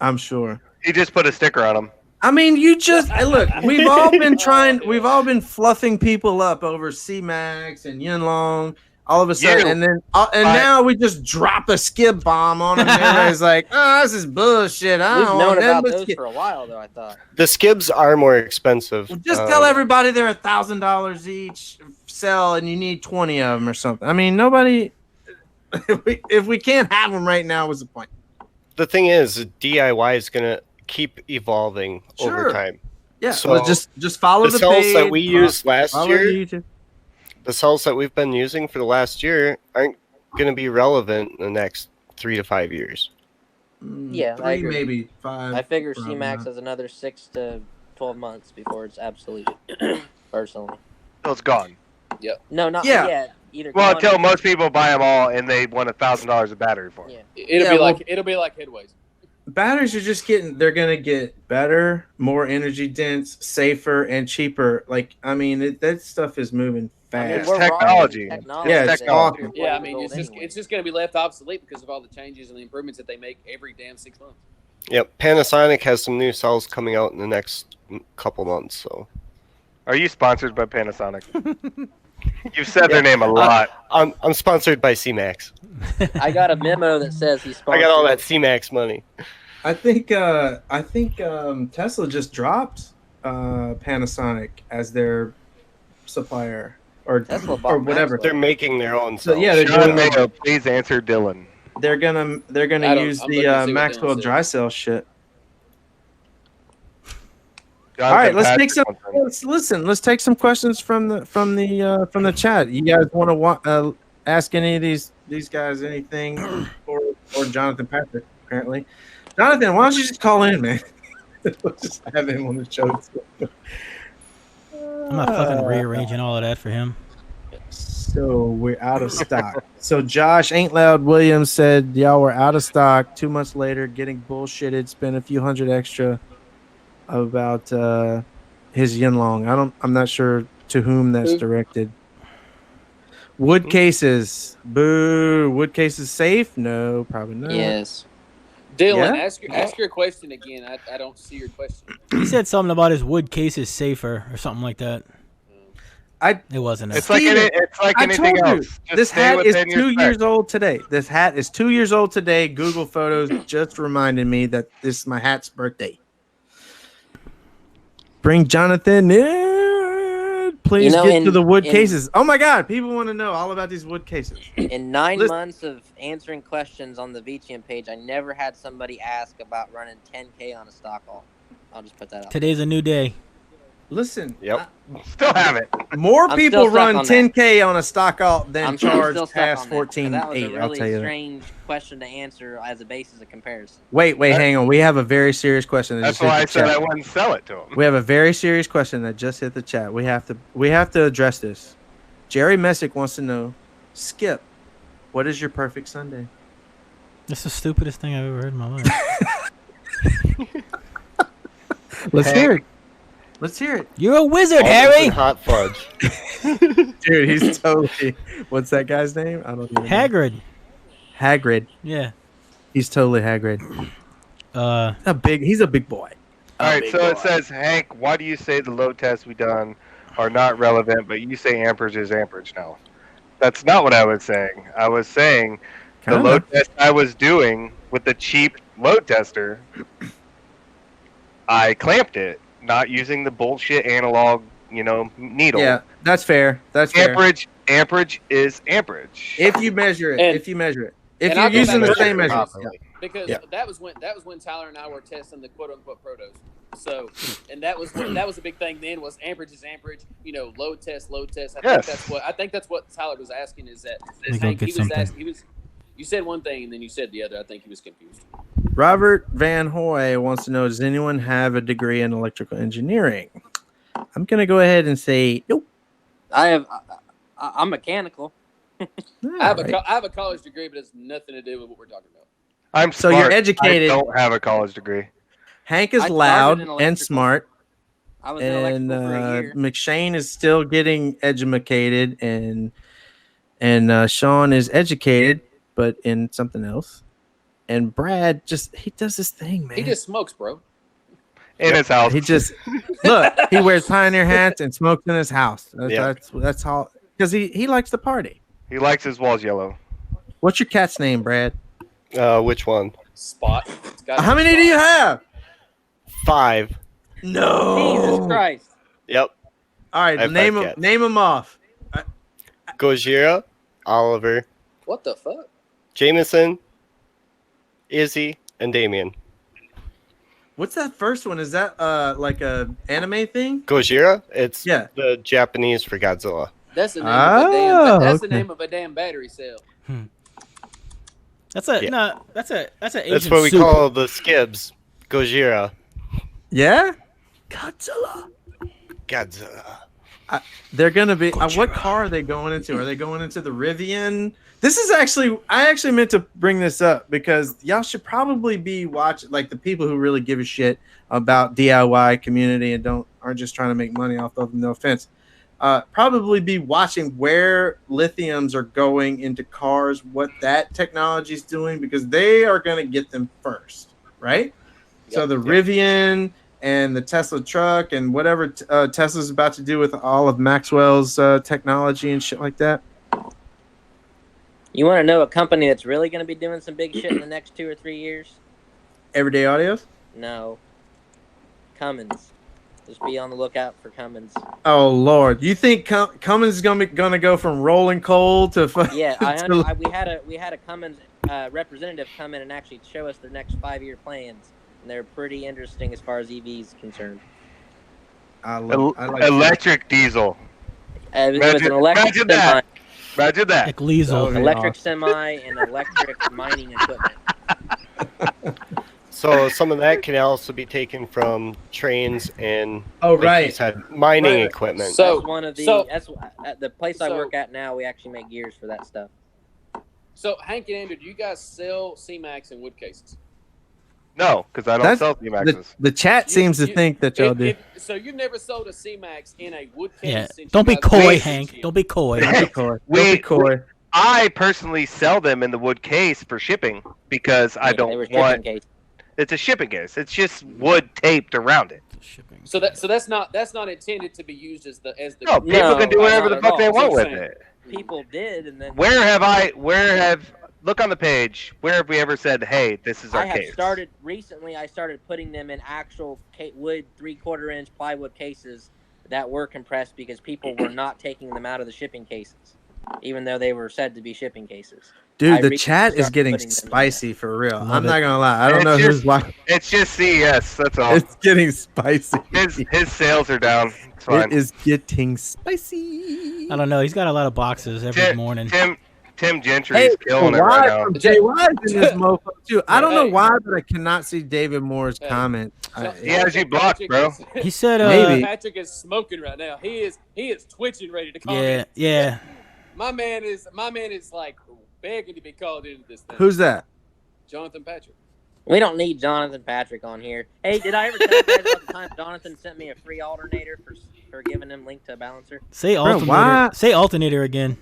I'm sure. He just put a sticker on him. I mean, you just look. We've all been trying. We've all been fluffing people up over CMAX and YinLong. All of a sudden, You. and then now we just drop a skip bomb on them. And everybody's like, "Oh, this is bullshit." I We've don't known want them about but those skip." for a while, though. I thought. The skibs are more expensive. Just tell everybody they're $1,000 each sell, and you need 20 of them or something. I mean, nobody. If we can't have them right now, what's the point? The thing is, DIY is gonna keep evolving Sure. over time. Yeah, So, well, just follow The the cells page, that we used last follow year, YouTube. the cells that we've been using for the last year aren't going to be relevant in the next 3 to 5 years. Yeah, I 3, agree. maybe 5. I figure probably CMAX not. has another 6 to 12 months before it's obsolete. Personally, So it's gone. no, not Yeah. yet. Either Well, gone until or- most people buy them all and they want $1,000 a battery for them. Yeah. It'll be like Headways. Batteries are just they're gonna get better, more energy dense, safer, and cheaper. Like, I mean, that stuff is moving I mean, fast. we're wrong. technology. Technology. Yeah, it's technology. awesome. Yeah, I mean, Gold it's anyway. just going to be left obsolete because of all the changes and the improvements that they make every damn 6 months. Yep, Panasonic has some new cells coming out in the next couple months. So Are you sponsored by Panasonic? You've said their name a lot. I'm sponsored by CMAX. I got a memo that says he's I sponsored. got all that CMAX money. I think Tesla just dropped Panasonic as their supplier or Tesla bought or whatever. They're making their own So cells. yeah, they're Sean doing. Mayo, please answer Dylan. They're gonna I don't- use I'm the looking to see what Maxwell Dylan dry cell shit. Jonathan All right, let's Patrick take some. wants in. Let's take some questions from the chat. You guys want to ask any of these guys anything, or Jonathan Patrick? Apparently, Jonathan, why don't you just call in, man? We'll just have him on the show. I'm not fucking rearranging all of that for him. So we're out of stock. So Josh Ain't Loud Williams said y'all were out of stock. 2 months later, getting bullshitted, spent a few hundred extra about his YinLong. I'm not sure to whom that's directed. Wood cases. Boo. Wood cases safe? No, probably not. Yes. Dylan, Yeah. ask your question again. I don't see your question. He said something about his wood case is safer or something like that. It wasn't. It's Steven, like I anything told you, else. Just this stay hat is within your 2 spec. years old today. This hat is 2 years old today. Google Photos just reminded me that this is my hat's birthday. Bring Jonathan in. Please get to the wood cases. Oh my God, people want to know all about these wood cases. In 9 Listen- months of answering questions on the VTM page, I never had somebody ask about running 10K on a stock alt. I'll just put that out. Today's a new day. Listen, Yep. Still have it. more I'm people still stuck run on that. 10K on a stock alt than I'm charge still stuck past on that, 'cause that was a 14.8. I'll really tell you that. strange question to answer as a basis of comparison. Wait, hang on. We have a very serious question. That That's just hit why the I said chat. I wouldn't sell it to him. We have a very serious question that just hit the chat. We have to address this. Jerry Messick wants to know, Skip, what is your perfect Sunday? That's the stupidest thing I've ever heard in my life. Let's hear it. Let's hear it. You're a wizard, Almonds Harry. and hot fudge. Dude, he's totally. What's that guy's name? I don't even know. Hagrid. Hagrid. Yeah. He's totally Hagrid. He's a big boy. All right, so it says, Hank, why do you say the load tests we done are not relevant, but you say amperage is amperage now? That's not what I was saying. I was saying the load test I was doing with the cheap load tester, I clamped it, not using the bullshit analog, needle. Yeah, that's fair. That's fair. Amperage is amperage. If you measure it. And- If you're and I'll go using back the to same that measurement. because Yeah. that was when Tyler and I were testing the quote unquote protos. So, and that was a big thing then was amperage is amperage. Load test. I think that's what Tyler was asking. Is that Let me go Hank, get he was something. asking. You said one thing and then you said the other. I think he was confused. Robert Van Hoy wants to know, does anyone have a degree in electrical engineering? I'm going to go ahead and say nope. I'm mechanical. I have a college degree, but it's nothing to do with what we're talking about. I'm So smart. you're educated. I don't have a college degree. Hank is I started loud in and electrical. smart. I was in And electrical for a year. McShane is still getting educated, and Shawn is educated, but in something else. And Brad he does this thing, man. He just smokes, bro. In his house. He just look. He wears pioneer hats and smokes in his house. That's all because he likes to party. He likes his walls yellow. What's your cat's name, Brad? Which one? Spot. How many do you have? 5. No. Jesus Christ. Yep. All I right, have name 5 them. cats. Name them off. Gojira, Oliver, What the fuck? Jameson, Izzy, and Damien. What's that first one? Is that like a anime thing? Gojira? It's Yeah. the Japanese for Godzilla. That's the name Oh, the name of a damn battery cell. That's a Yeah. no. That's a Asian That's what we soup. call the skibs. Gojira. Yeah. Godzilla. Godzilla. They're gonna be. What car are they going into? Are they going into the Rivian? This is I actually meant to bring this up because y'all should probably be watching, like the people who really give a shit about DIY community and aren't just trying to make money off of them. No offense. Probably be watching where lithiums are going into cars, what that technology is doing, because they are going to get them first, right? So the Rivian and the Tesla truck and whatever Tesla's about to do with all of Maxwell's technology and shit like that. You want to know a company that's really going to be doing some big shit in the next 2 or 3 years? Everyday Audios? No. Cummins. Just be on the lookout for Cummins. Oh Lord, you think Cummins is gonna go from rolling coal to Yeah, we had a Cummins representative come in and actually show us their next 5-year plans, and they're pretty interesting as far as EVs concerned. I like Electric diesel. It was an electric Imagine semi, that. Imagine that. Like Liesel. Okay. electric semi, and electric mining equipment. So some of that can also be taken from trains and Oh, like right. you said, mining Right. equipment. So- That's one of the. so- That's at the place I so- work at now. We actually make gears for that stuff. So Hank and Andrew, do you guys sell CMAX and wood cases? No, because I don't That's- sell CMAXs. The chat seems to think that y'all do. So you've never sold a CMAX in a wood case? Yeah. Since Don't you be guys coy, made Hank. shit. Don't be coy. Don't be coy. Don't be coy. I personally sell them in the wood case for shipping because I They were don't shipping want. case. It's a shipping case. It's just wood taped around it. Shipping. So that's not intended to be used as the. No, people can do whatever the not fuck at they all. want That's with what I'm it. People did, and then Look on the page. Where have we ever said, "Hey, this is our I have case"? started recently. I started putting them in actual wood 3/4 inch plywood cases that were compressed because people were not taking them out of the shipping cases, even though they were said to be shipping cases. Dude, I the recently chat is started getting putting them in spicy for real. Love I'm it. not gonna lie. I don't It's know just- who's watching. It's just CES. That's all. It's getting spicy. His sales are down. It's fine. It is getting spicy. I don't know. He's got a lot of boxes every morning. Tim Gentry's killing it right now. Jay Wise in this mofo too. I don't know why, but I cannot see David Moore's comment. He has you blocked, bro. He said, Maybe. Patrick is smoking right now. He is twitching, ready to yeah, comment. yeah. My man is like begging to be called into this thing. Who's that? Jonathan Patrick? We don't need Jonathan Patrick on here. Hey, did I ever tell you guys about the time Jonathan sent me a free alternator for giving him link to a balancer? Say Bro, alternator. why? Say alternator again.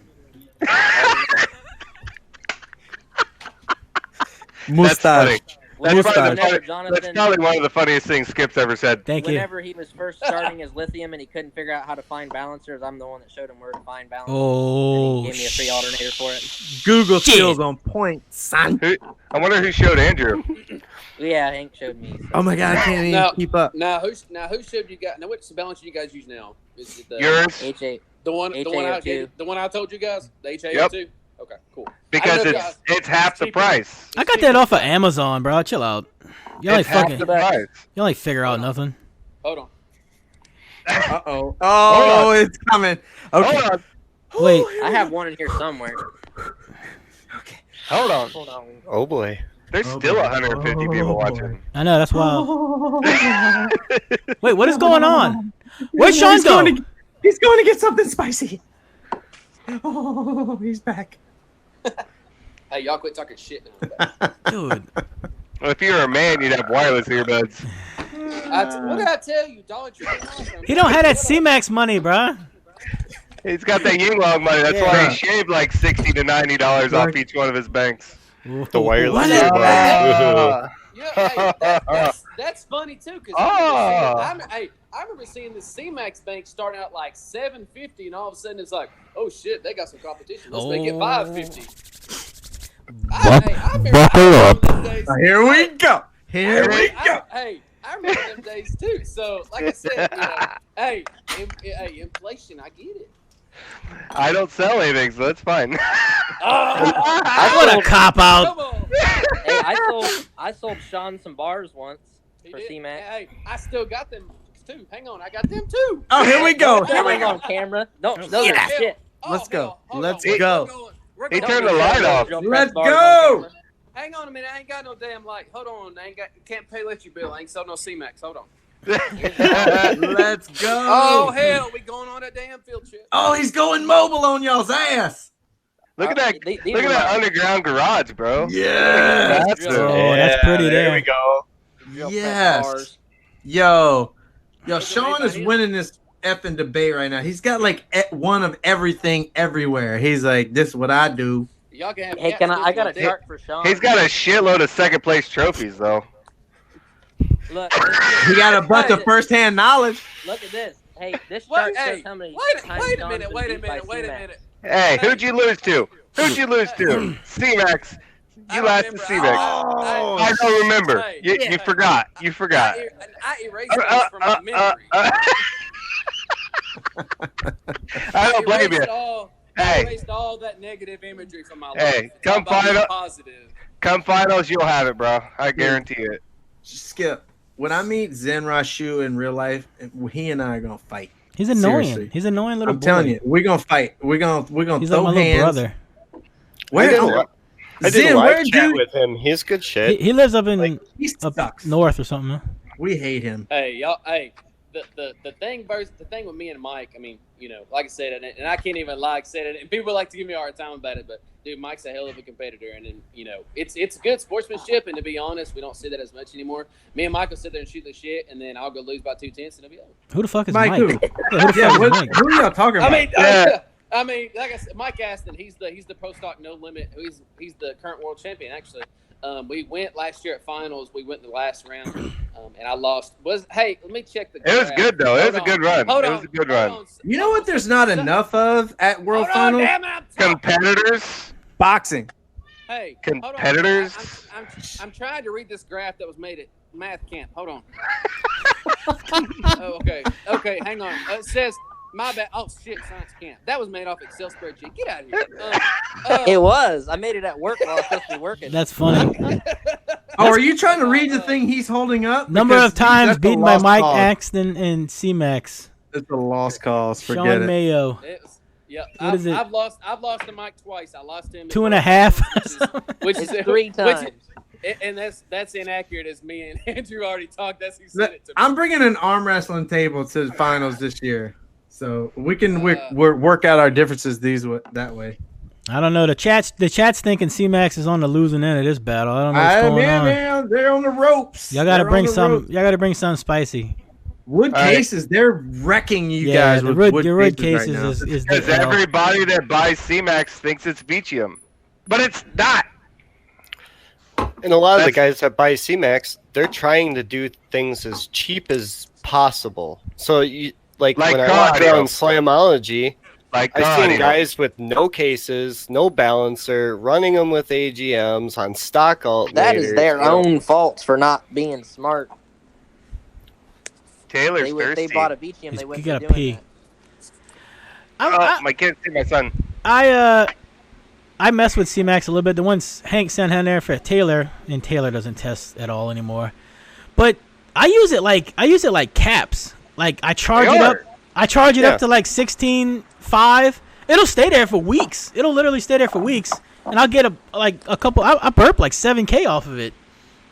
Mustache. That's Mustache. probably one of the funniest things Skip's ever said. Thank you. Whenever he was first starting his Lithium and he couldn't figure out how to find balancers, I'm the one that showed him where to find balancers. Oh, and he gave me a free alternator for it. Google Shit. skills on point, son. I wonder who showed Andrew. Yeah, Hank showed me. So. Oh my god, I can't even Now- keep up. Now who should you got? Now what's the balance you guys use now? Is it the Yours, H8. the one HAO2. I told you guys? The HAO2? Okay, cool. because I don't know, it's half the cheaper. price. I got that off of Amazon, bro. Chill out. Y'all like It's half fucking. the price. Y'all like figure out nothing. Hold on. Uh-oh. Oh, it's coming. Okay. Hold on. Wait. I have one in here somewhere. Hold on. Hold on. Oh boy. There's Oh, still boy. 150 people Oh, watching. I know that's wild. Wait, what is going on? Where's Shawn he's go? He's going to get something spicy. Oh, he's back. Hey, y'all quit talking shit now. Dude, Well, if you were a man, you'd have wireless earbuds. What did I tell you? Dollar Tree. he don't have that CMAX money, bro. He's got that YinLong money. That's why Yeah. he shaved like $60 to $90 off each one of his banks. The wireless What? earbuds. Yeah, hey, that's funny too. Cause I remember seeing the CMAX bank starting out like $750, and all of a sudden it's like, oh shit, they got some competition. Let's make it $550. Buckle up. Here we go. Here we go. Hey, I remember them days too. So, like I said, hey, inflation, I get it. I don't sell anything, so that's fine. What a cop out. Come on. Hey, I sold Shawn some bars once for He did. CMAX. Hey, I still got them too. Hang on, I got them too. Oh, here we go. Don't Here we hang go. on camera. Don't. Those are shit. Let's go. Hell, hold Let's on. go. We're He going. turned the Don't light show off. those real Let's press bars go. on camera. Hang on a minute. I ain't got no damn light. Hold on. Can't pay let you bill. I ain't sold no CMAX. Hold on. Let's go. Oh hell, we going on a damn field trip. Oh, he's going mobile on y'all's ass. Look at that! These Look at are that mine. underground garage, bro. Yeah. That's Oh, that's pretty there there. we go. Real press Yes. bars. Yo, Look at Shawn me is right here. winning this effing debate right now. He's got like one of everything everywhere. He's like, this is what I do. Y'all can have. Hey, cats I got a too. chart for Shawn. He's got a shitload of second place trophies, though. Look. He got a bunch of Hey, first-hand knowledge. Look at this. Hey, this Wait, chart shows hey, how many wait times a Shawn's minute. been Wait a beat by minute. Wait a CMAX. minute. Hey, who'd you lose to? Who'd you lose to? CMAX. I You lost to remember. CMAX. I don't remember. Hey, You hey. forgot. You forgot. I erased those from my memory. I don't blame you. I Hey. erased all that negative imagery from my life. Hey, It's all come about find being out- positive. Come finals, you'll have it, bro. I guarantee it. Skip. When I meet Zen Rashu in real life, he and I are gonna fight. He's annoying. Seriously. He's an annoying little I'm boy. telling you, we're gonna fight. We're gonna He's throw like my hands. little brother. Where, I did Zen, a live where'd chat you? with him. He's good shit. He lives up in He up sucks. north or something. Huh? We hate him. Hey, y'all. Hey, the thing with me and Mike. I mean, like I said, and I can't even say it. And people like to give me a hard time about it, but dude, Mike's a hell of a competitor, and then it's good sportsmanship. And to be honest, we don't see that as much anymore. Me and Mike will sit there and shoot the shit, and then I'll go lose by 2/10, and it'll be over. Who the fuck is Mike Mike? who? Yeah, who the Yeah, fuck is Mike? who are y'all talking about? I mean, Yeah. I mean, like I said, Mike Aston, he's the Pro Stock No Limit. He's the current world champion, actually. We went last year at finals. We went in the last round, and I lost. Hey, let me check the. It was graph. good though. It Hold was a on. good run. Hold It on. was a good Hold run. on. You know what? There's not enough of at World Hold on, Finals? damn it, I'm talking. Competitors. Boxing. Hey, Competitors. Hold on. I'm trying to read this graph that was made at math camp. Hold on. Oh, okay, hang on. It says my bad. Oh shit, science camp. That was made off Excel spreadsheet. Get out of here. It was. I made it at work while I was supposed to be working. That's funny. Oh, are you trying to read the thing he's holding up? Number Because of times that's a beaten by lost Mike cause. Axton and CMAX. It's a lost cause. Forget Sean it. Mayo. Yeah, What is it? I've lost to Mike twice. I lost him at 2.5. which It's is 3 times. and that's inaccurate, as me and Andrew already talked. That's who said it to me. I'm bringing an arm wrestling table to the finals this year, so we can work out our differences that way. I don't know. The chat's thinking CMAX is on the losing end of this battle. I don't know what's going on. Man, they're on the ropes. Y'all gotta They're bring on the some. ropes. Y'all gotta bring something spicy. Wood All right. cases. They're wrecking you Yeah, guys the with wood, wood your wood cases cases right now. is Because the L. everybody that buys CMAX thinks it's Lithium, but it's not. And a lot of the That's- guys that buy CMAX, they're trying to do things as cheap as possible. So, like when I walk cardio. around Slamology, Like I've God, seen guys with no cases, no balancer, running them with AGMs on stock alternators. That is their you know. own faults for not being smart. Taylor's If thirsty. they bought a Beachium, He's- they wouldn't you be gotta doing pee. Oh, my kid, see my son. I mess with CMAX a little bit. The ones Hank sent in there for Taylor, and Taylor doesn't test at all anymore. But I use it like caps. Like I charge They it are. up. I charge it Yeah. up to like 16.5. It'll stay there for weeks. It'll literally stay there for weeks, and I'll get a couple. I burp like 7K off of it.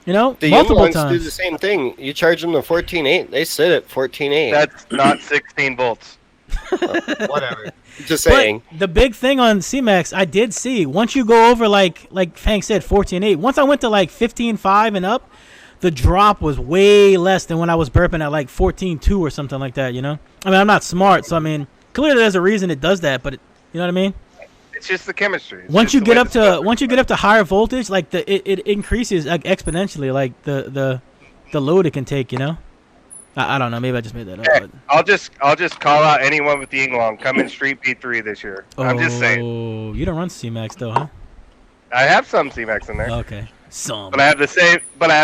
You know, The multiple YinLongs do the times. same thing. You charge them the 14.8, they sit at 14.8. That's not 16 volts. Whatever. Just But saying. the big thing on CMAX, I did see once you go over like Hank said, 14.8. Once I went to like 15.5 and up, the drop was way less than when I was burping at like 14.2 or something like that. You know, I mean, I'm not smart, so I mean, clearly there's a reason it does that, but you know what I mean. It's just the chemistry. It's Once just you the get way up the to stuff once you get up to higher voltage, like it increases like exponentially, like the load it can take. You know, I don't know. Maybe I just made that up. Hey, But. I'll just call out anyone with YinLong. Come in Street P3 this year. I'm just saying. Oh, you don't run CMAX though, huh? I have some CMAX in there, Okay, some. but I have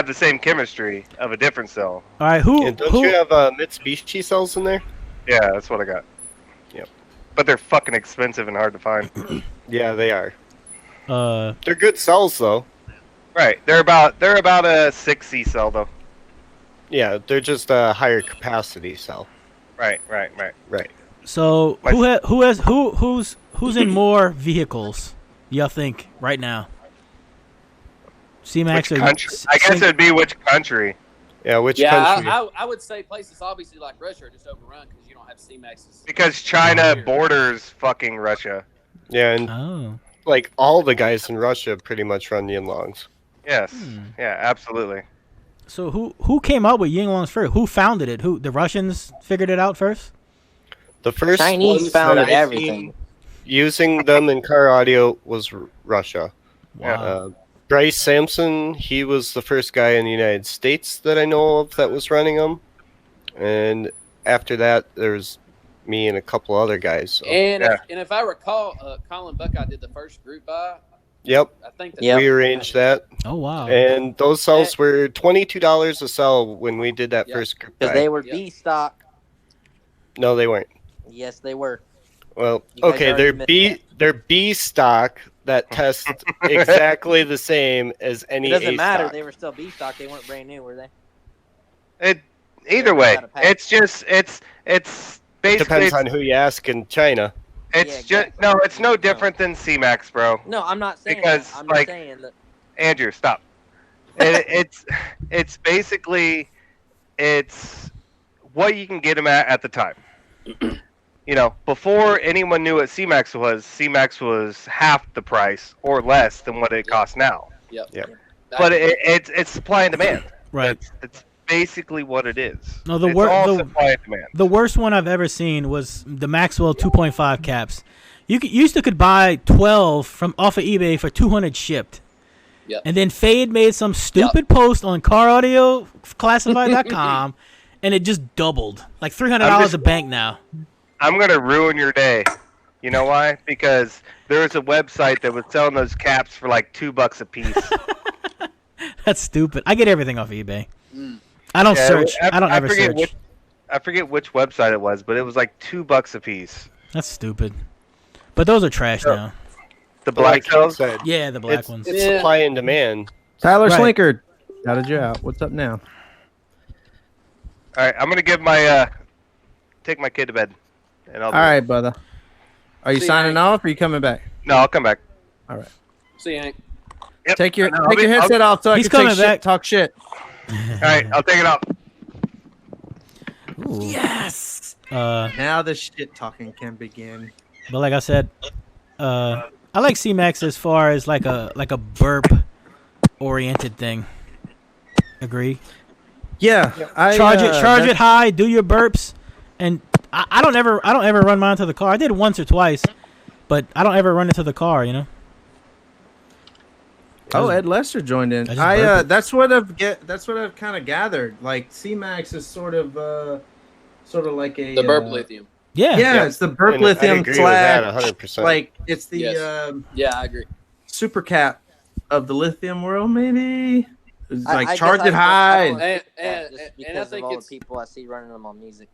the same chemistry of a different cell. All right, who And don't who? you have Mitsubishi cells in there? Yeah, that's what I got. Yep. But they're fucking expensive and hard to find. Yeah, they are. Uh, They're good cells, though. Right. They're about a 6C cell though. Yeah, they're just a higher capacity cell. Right. Right. so My- who's in more vehicles? Y'all think right now? CMAX Which or country? I guess it'd be which country. Yeah, which Yeah, country? I would say places obviously like Russia are just overrun because you don't have CMAXs. Because China borders fucking Russia. Yeah, and Oh, like all the guys in Russia pretty much run YinLongs. Yes. Hmm. Yeah, absolutely. so who came up with YinLongs first? Who founded it? Who the Russians figured it out first? The first Chinese ones founded that I've everything. seen using them in car audio was Russia. Wow. Bryce Sampson, he was the first guy in the United States that I know of that was running them. And after that, there's me and a couple other guys. So. And Yeah. and if I recall, Colin Buckeye did the first group buy. Yep, I think that Yep. we arranged that. Oh wow. And those cells were $22 a cell when we did that Yeah. first group Because buy. they were Yep. B stock. No, they weren't. Yes, they were. Well, You guys okay, already they're admitted they're B stock that test exactly the same as any It doesn't A matter. stock. They were still B stock. They weren't brand new, were they? Either Yeah, way, got a pack. it's just it's basically Depends on who you ask in China. it's Yeah, just exactly. no, it's no different than CMAX, bro. No, I'm not saying Because, that. I'm like- just saying that. Andrew, stop. It's basically it's what you can get them at the time. You know, before anyone knew what CMAX was half the price or less than what it costs now. Yep. Yep. But it's supply and demand. Right. It's basically what it is. No, the it's wor- all the- supply and demand. The worst one I've ever seen was the Maxwell 2.5 caps. You used to could buy 12 from off of eBay for 200 shipped. Yep. And then Fade made some stupid post on CarAudioClassified.com, and it just doubled, like $300 a bank now. I'm gonna ruin your day. You know why? Because there was a website that was selling those caps for like $2 a piece. That's stupid. I get everything off eBay. I don't search. I don't ever search. I forget which website it was, but it was like $2 a piece. That's stupid. But those are trash now. The black cells? Yeah, the black ones. It's supply and demand. Tyler Right. Slinkard, shouted you out. What's up now? All right, I'm gonna give take my kid to bed, and I'll. All right, brother. Are you See, signing Hank. off or are you coming back? No, I'll come back. All right. See you, Hank. Yep. Take your I'll be- headset off so I He's can coming back. talk shit. All right, I'll take it off. Ooh. Yes. Uh, Now the shit talking can begin. but like I said, I like CMAX as far as like a burp oriented thing. Agree? Yeah. Charge it high, do your burps, and I don't ever run mine to the car. I did once or twice, but I don't ever run it to the car. You know. Oh, Ed Lester joined in. I just burped it. That's what I've kind of gathered. Like CMAX is sort of like a The burp lithium. Yeah. Yeah, it's the burp And I lithium agree with that slash 100%. like it's the Yes. Yeah, I agree. super cap of the lithium world, maybe. It's I like guess charge I it don't- high. I don't And- think that and- just and I because think of all the it's- people I see running them on music.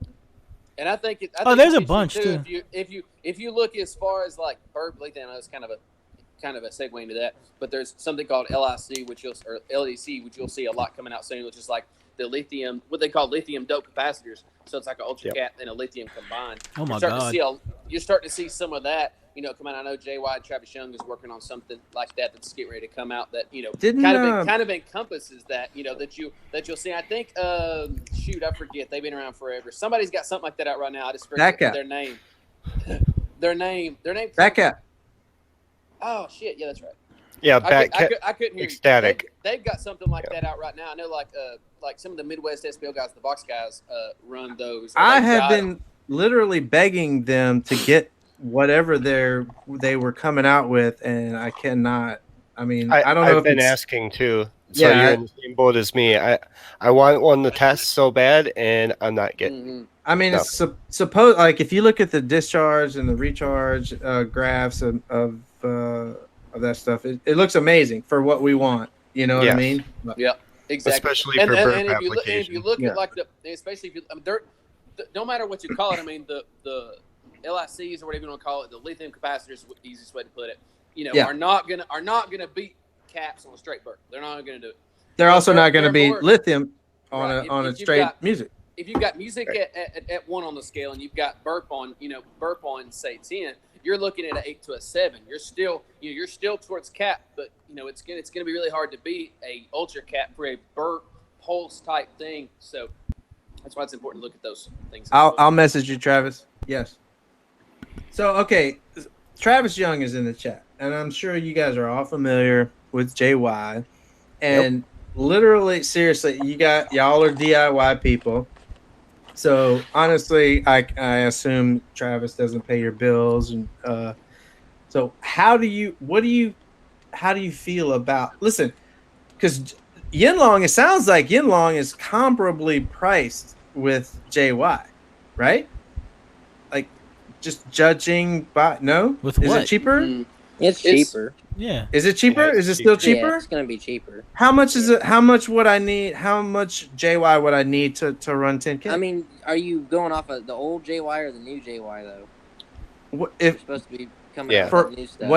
And I think Oh, think there's a it's bunch, interesting, too. If you look as far as like burp lithium, I know it's kind of a segue into that. But there's something called LIC, or LEC, which you'll see a lot coming out soon, which is like the lithium, what they call lithium dope capacitors. So it's like an ultra cap and a lithium combined. Oh my You're starting god. to see you're starting to see some of that, come out. I know JY and Travis Young is working on something like that that's getting ready to come out that Didn't, kind of encompasses that that you'll see. I think I forget, they've been around forever. Somebody's got something like that out right now. I just forget Back their name. Their name. Back at. Oh shit! Yeah, that's right. Yeah, I couldn't hear ecstatic. you. They've got something like that out right now. I know, like some of the Midwest SPL guys, the box guys, run those. I have been literally begging them to get whatever they were coming out with, and I cannot. I mean, I don't know. I've been asking too. So Yeah, you're in the same boat as me. I want one to test so bad, and I'm not getting. Mm-hmm. I mean, it's supposed like if you look at the discharge and the recharge graphs of that stuff, it looks amazing for what we want. You know what I mean? Yeah, exactly. Especially for burp if you application. look at like especially if you, no matter what you call it, I mean the LICs or whatever you want to call it, the lithium capacitors is the easiest way to put it. Are not gonna beat caps on a straight burp. They're not gonna do it. They're also not going to be more- lithium on Right. a If you've straight got- music. If you've got music at 1 on the scale and you've got burp on say 10, you're looking at an 8 to a 7. You're still towards cap, but it's gonna be really hard to beat a ultra cap for a burp pulse type thing. So that's why it's important to look at those things. I'll message you, Travis. Yes. So okay, Travis Young is in the chat, and I'm sure you guys are all familiar with JY. And literally, seriously, y'all are DIY people. So honestly, I assume Travis doesn't pay your bills, and so how do you feel about? Listen, because YinLong, it sounds like YinLong is comparably priced with JY, right? Like, just judging by With is what? it cheaper? Mm. It's cheaper. Yeah. Is it cheaper? Yeah, Is it still cheaper. cheaper? Yeah, it's gonna be cheaper. How much is it? How much would I need? How much JY would I need to run 10K? I mean, are you going off of the old JY or the new JY though? You're if supposed to be coming Yeah. out for with new stuff.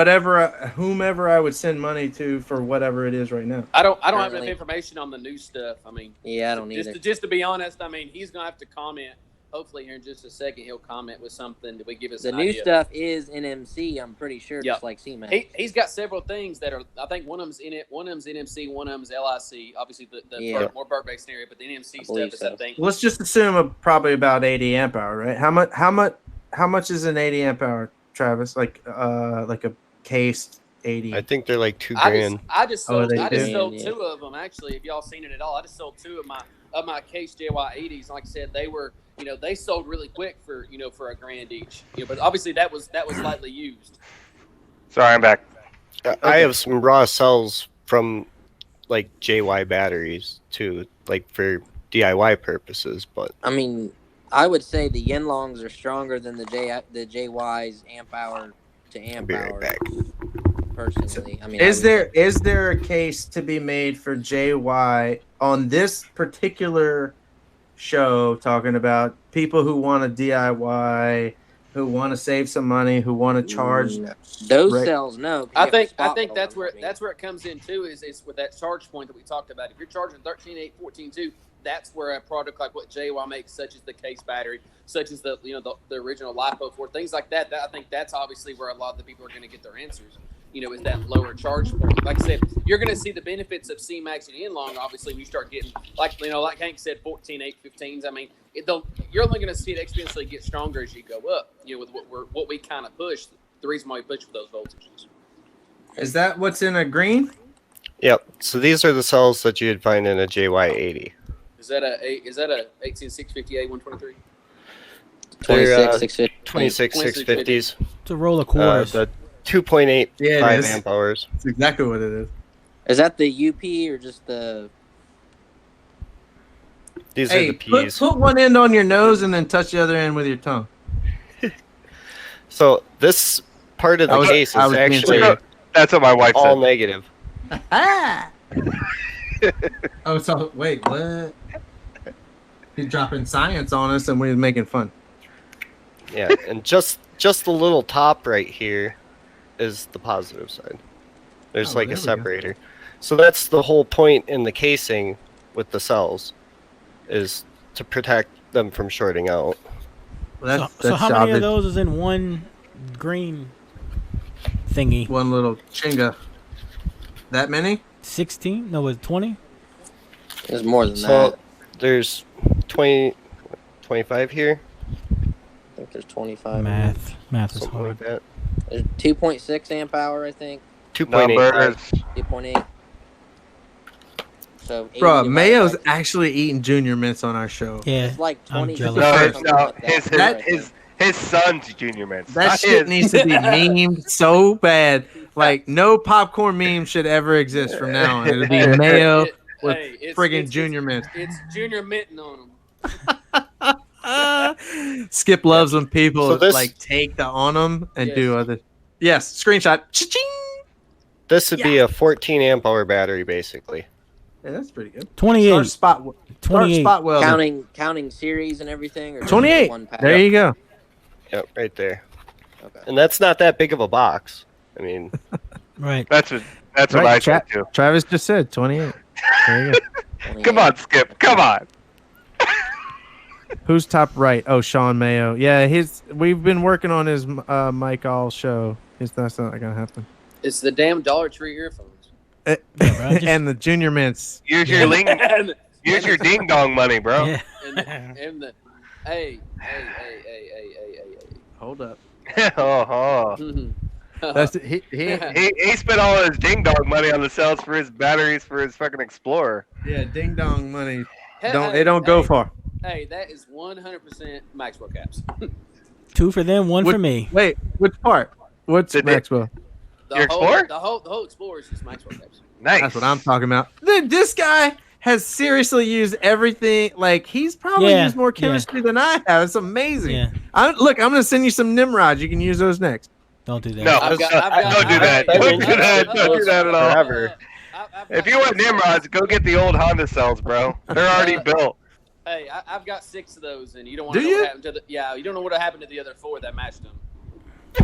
whomever I would send money to for whatever it is right now. I don't have enough Currently. information on the new stuff. I mean, Yeah, I don't either. just to be honest, I mean, he's gonna have to comment. Hopefully, here in just a second, he'll comment with something that we give us The an new idea. stuff is NMC, I'm pretty sure, Yep. just like CMAX. He's got several things that are. I think one of them's in it. One of them's NMC. One of them's LIC. Obviously, the Yeah. more burp based scenario, but the NMC I stuff believe is so. I think. Let's just assume probably about 80 amp hour, right? How much is an 80 amp hour, Travis? Like a cased 80. I think they're like $2,000. I just Oh, sold. they I just do? sold Yeah. 2 of them actually. If y'all seen it at all, I just sold 2 of my of my case JY80s. Like I said, they were, they sold really quick for, for $1,000 each. But obviously that was lightly used. Sorry, I'm back. I have some raw cells from like JY batteries too, like for DIY purposes. But I mean, I would say the YinLongs are stronger than the JY's amp hour to I'll amp be right hour. back. Personally, I mean, Is there a case to be made for JY on this particular show, talking about people who want to DIY, who want to save some money, who want to charge those right. cells? No, I think that's where it comes in too. Is with that charge point that we talked about. If you're charging 13.8, 14.2, that's where a product like what JY makes, such as the case battery, such as the original LiPo 4, things like that. I think that's obviously where a lot of the people are going to get their answers. Is that lower charge point. Like I said, you're going to see the benefits of CMAX and YinLong, obviously, when you start getting, like Hank said, 14.8, 15s. I mean, you're only going to see it exponentially get stronger as you go up, with what we kind of push, the reason why we push for those voltages. Is that what's in a green? Yep. So these are the cells that you'd find in a JY80. Is that a 18650A 123? 26 650s. It's a roll of quarters. The 2.85 Yeah, it is. amp hours. That's exactly what it is. Is that the UP or just the? These are the Ps. Put one end on your nose and then touch the other end with your tongue. So this part of the case is actually That's what my wife all said. negative. Oh, so wait, what? He's dropping science on us and we're making fun. Yeah, and just the little top right here is the positive side. There's like a separator. So that's the whole point in the casing with the cells, is to protect them from shorting out. Well, So how many of those is in one green thingy? One little chinga. That many? 16? No, was it 20? There's more than So that. there's 25 here. I think there's 25. Math is Something hard. like that. There's 2.6 amp hour, I think. 2.8. Numbers. 2.8. So 80 Bro, divided Mayo's by- actually eating Junior Mints on our show. Yeah. It's like I'm 20. jealous. No, something like that. his son's Junior Mints. That not shit his. needs to be memed so bad. Like, no popcorn meme should ever exist from now on. It'll be Mayo with friggin' Junior Mints. It's Junior Minting on them. Skip loves when people So this- like take the on them and Yes. do other. Yes, screenshot. Cha-ching! This would be a 14 amp hour battery, basically. Yeah, that's pretty good. 28. Start 28. spot welding. Counting series and everything. Or just 28. One pack? There you go. Yep, right there. Okay. And that's not that big of a box. I mean, Right. That's what I Right, said too. Travis just said 28. There you go. 28. Come on, Skip. Come on. Who's top right? Oh, Shawn Mayo. Yeah, we've been working on his mic all show. That's not gonna happen. It's the damn Dollar Tree earphones. bro, just- And the Junior Mints. Use your use your ding dong money, bro. Yeah. and the hey. Hold up. Oh, That's he he spent all his ding dong money on the cells for his batteries for his fucking Explorer. yeah, ding dong money. Hey, It don't go hey, far. Hey, that is 100% Maxwell caps. 2 for them, 1 for me. Wait, which part? What's The di- Maxwell? The Your whole, Explorer? The whole Explorer is just Maxwell caps. Nice. That's what I'm talking about. This guy has seriously used everything. Like, he's probably Yeah, used more yeah. chemistry than I have. It's amazing. Yeah. Look, I'm going to send you some Nimrods. You can use those next. Don't do that. No, I've got- don't do that. I've- Don't do that. Don't do that at all. Forever. If you want Nimrods, go get the old Honda cells, bro. They're already built. Hey, I've got 6 of those, and you don't want to Do know you? what happened to the. Yeah, you don't know what happened to the other 4 that matched them.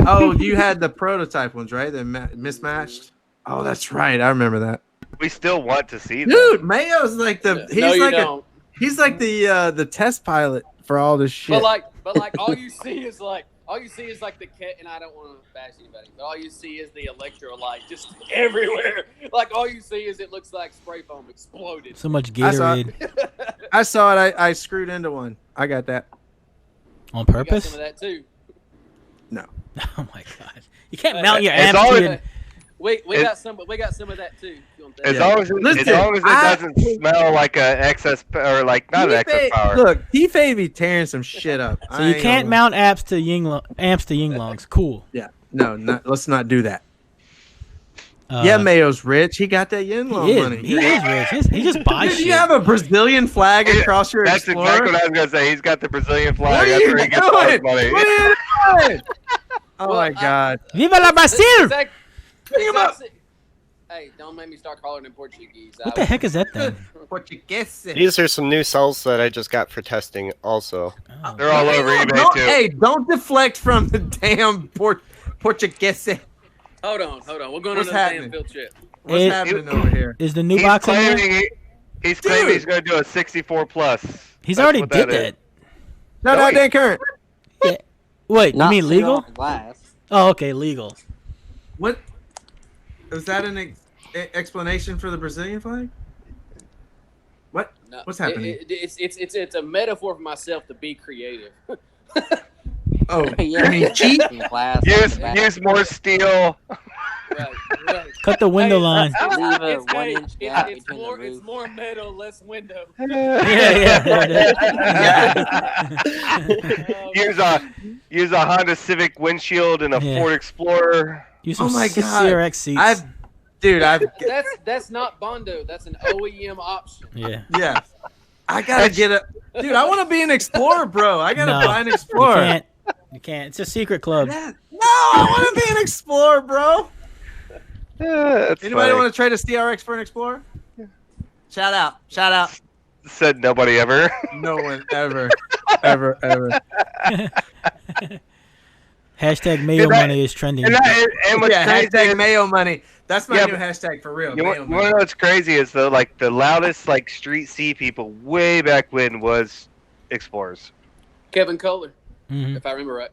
Oh, you had the prototype ones, right? That mismatched? Oh, that's right. I remember that. We still want to see them. Dude, Mayo's like the No, you don't. he's like the test pilot for all this shit. But like, all you see is like the cat, and I don't want to bash anybody, but all you see is the electrolyte just everywhere. Like all you see is it looks like spray foam exploded. So much I saw Gatorade I saw it. I screwed into one. I got that. on You got purpose. some of that too. No. Oh my god! You can't mount your It's amp always- to your. We got some of that too. As long as it doesn't smell like a excess or like not an excess power. Look, T-Fade be tearing some shit up. So you can't mount amps to Yinglongs. Cool. Yeah. No, let's not do that. Yeah, Mayo's rich. He got that YinLong money. He is rich. He just buys shit. Do you have a Brazilian flag across your That's Explorer? exactly what I was going to say. He's got the Brazilian flag. What are That's you where he gets all his doing? money. What are you doing? Oh, my God. Viva la Brasil! Bring him up. Hey, don't make me start calling them Portuguese. What the heck is that thing? Portuguese. These are some new cells that I just got for testing also. Oh. They're all over eBay, too. Hey, don't deflect from the damn Portuguese. Hold on. We're going What's on a happening? damn field trip. What's happening over here? Is the new box in there? He's claiming he's going to do a 64 plus. He's That's already what did that. No, that ain't current. Yeah. Wait, Not you mean legal? glass. Oh, okay, legal. What? Is that an explanation for the Brazilian flag? What? No, What's happening? It's a metaphor for myself to be creative. Oh, Yeah, I mean, cheap. glass. Use more steel. Right. Cut the window line. Leave a 1 inch gap It's between the more roof. metal, less window. Yeah. Use a Honda Civic windshield and a Ford Explorer. Use some Oh my God. CRX seats. That's not Bondo. That's an OEM option. Yeah. I gotta get a dude. I want to be an Explorer, bro. I gotta buy an You Explorer. can't. It's a secret club. No, I want to be an Explorer, bro. Anybody want to trade a CRX for an Explorer? Shout out. Said nobody ever. No one ever. Hashtag Mayo money is trending. And what's crazy hashtag is, Mayo money. That's my Yeah, new hashtag for real. you Mayo want to money. know what's crazy is though, like the loudest like street C people way back when was Explorers. Kevin Kohler, Mhm. if I remember right.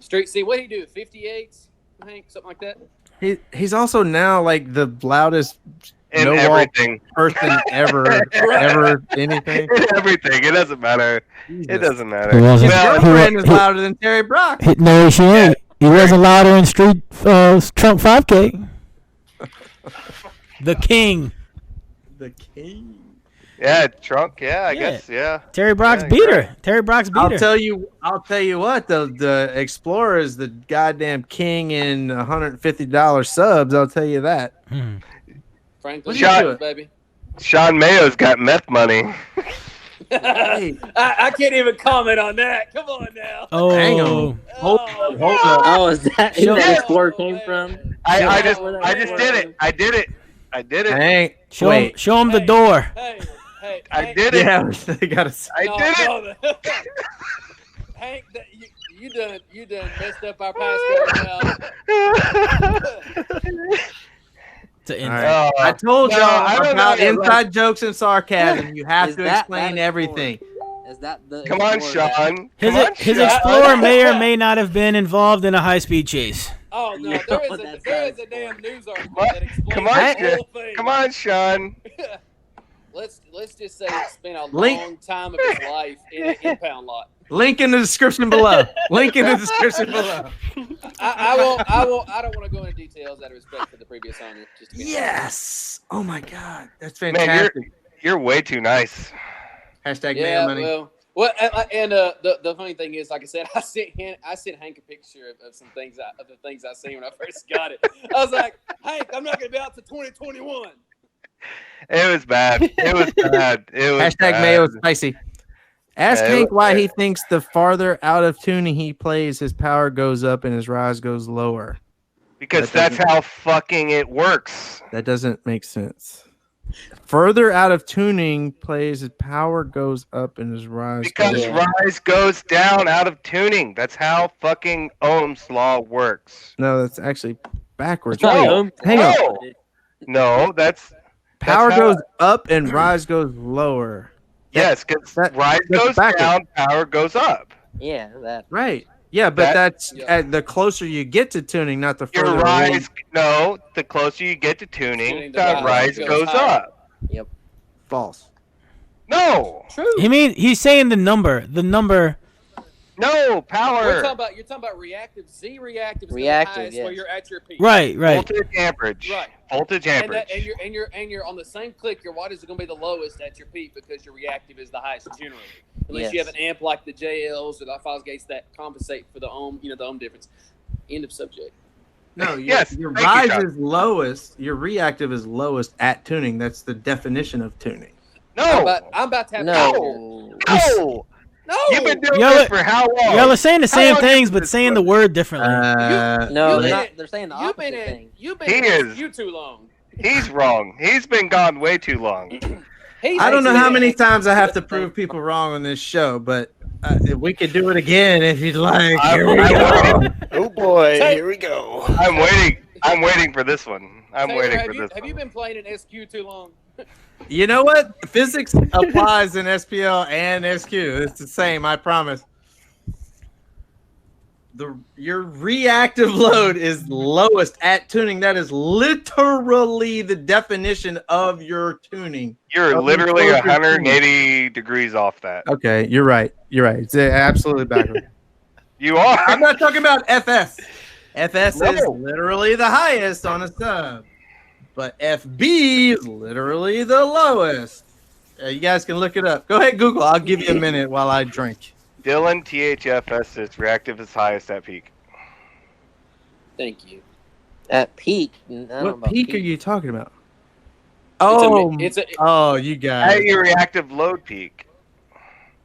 Street C, what did he do? 58s, Hank, something like that. He's also now like the loudest And no wall everything. person ever anything. Everything. It doesn't matter. It doesn't matter. He wasn't- Well, Girlfriend is louder than Terry Brock. No, she ain't. He wasn't louder in Street Trump 5K. The King. The king. yeah, Trunk. Yeah, I Yeah. guess. Yeah. Terry Brock's Yeah, beater. Terry Brock's beater. I'll tell you what. The Explorer is the goddamn king in $150 subs. I'll tell you that. Hmm. Franklin, Shot. baby. Sean Mayo's got meth money. Hey, I can't even comment on that. Come on now. Oh, hang on. Hold up. Oh, is that who Show- that Explorer came from? I just where that did it. I did it. Hang. show him the Hey. door. Hey, I Hank, did it. Yeah, they gotta. I no, did it. no. Hank, you done messed up our passcode now. To end. All right. I told No, y'all I don't about know. inside jokes and sarcasm. You have Is to that explain that everything. Is that the Come on, Explorer Sean. His Come on, his Sean. Explorer may or may not have been involved in a high-speed chase. Oh no, Yeah, there is that's a damn news article What? that explains Come on, the Sean. whole thing. Come on, Sean. Let's just say it's been a Link- long time of his life in an impound lot. Link in the description below. Link in the description below. I don't want to go into details out of respect for the previous owner. Just to be honest. Yes. Oh my God, that's Man, fantastic. you're way too nice. Hashtag Yeah, Mayo money. well, and the funny thing is, like I said, I sent Hank a picture of some things of the things I seen when I first got it. I was like, Hank, I'm not gonna be out to 2021. It was bad. It was bad. It was Hashtag bad. Mayo spicy. Ask Yeah, Hank why he thinks the farther out of tuning he plays, his power goes up and his rise goes lower. Because That that's how fucking it works. That doesn't make sense. Further out of tuning plays, his power goes up and his rise Because goes rise goes down out of tuning. That's how fucking Ohm's law works. No, that's actually backwards. No. Wait, No. hang on. No, no, that's Power how- goes up and rise goes lower. yes, because that- rise that's goes backwards. down, power goes up. Yeah, that. Right. Yeah, but that's Yeah. the closer you get to tuning, not the Your further away. rise, no, the closer you get to tuning, the rise goes up. False. No, True. He's saying the number. The number. No, power. You're talking about reactive. Z reactive is Reactive, the highest yes. where you're at your peak. Right. Voltage amperage. Right. Voltage And, amperage. and you're on the same click. Your wattage is going to be the lowest at your peak because your reactive is the highest generally. Unless you have an amp like the JLs or the Fosgates that compensate for the ohm, the ohm difference. End of subject. No, Yes, your thank you, rise Shawn. is lowest. Your reactive is lowest at tuning. That's the definition of tuning. No. I'm about to have No. No. No. You've been doing Y'all this are- for how long? Y'all are saying the How same long things, has but this saying been? the word differently. No, been they're saying the opposite thing. You've He been is. you too long. He's wrong. He's been gone way too long. I don't know how many times I have to prove people wrong on this show, but we could do it again if you'd like. Here we go. Oh boy, Hey. here we go. I'm waiting. I'm waiting for this one. I'm Taylor, waiting have for you, this Have one. you been playing in SQ too long? You know what? Physics applies in SPL and SQ. It's the same, I promise. Your reactive load is lowest at tuning. That is literally the definition of your tuning. You're Of literally enclosure 180 degrees off that. Okay, you're right. You're right. It's absolutely backwards. You are. I'm not talking about FS. FS is No. literally the highest on a sub, but FB is literally the lowest. You guys can look it up. Go ahead, Google. I'll give you a minute while I drink. Dylan THFS is reactive is highest at peak. Thank you. At peak. I don't know What about peak are you talking about? Oh, you guys. At your reactive load peak.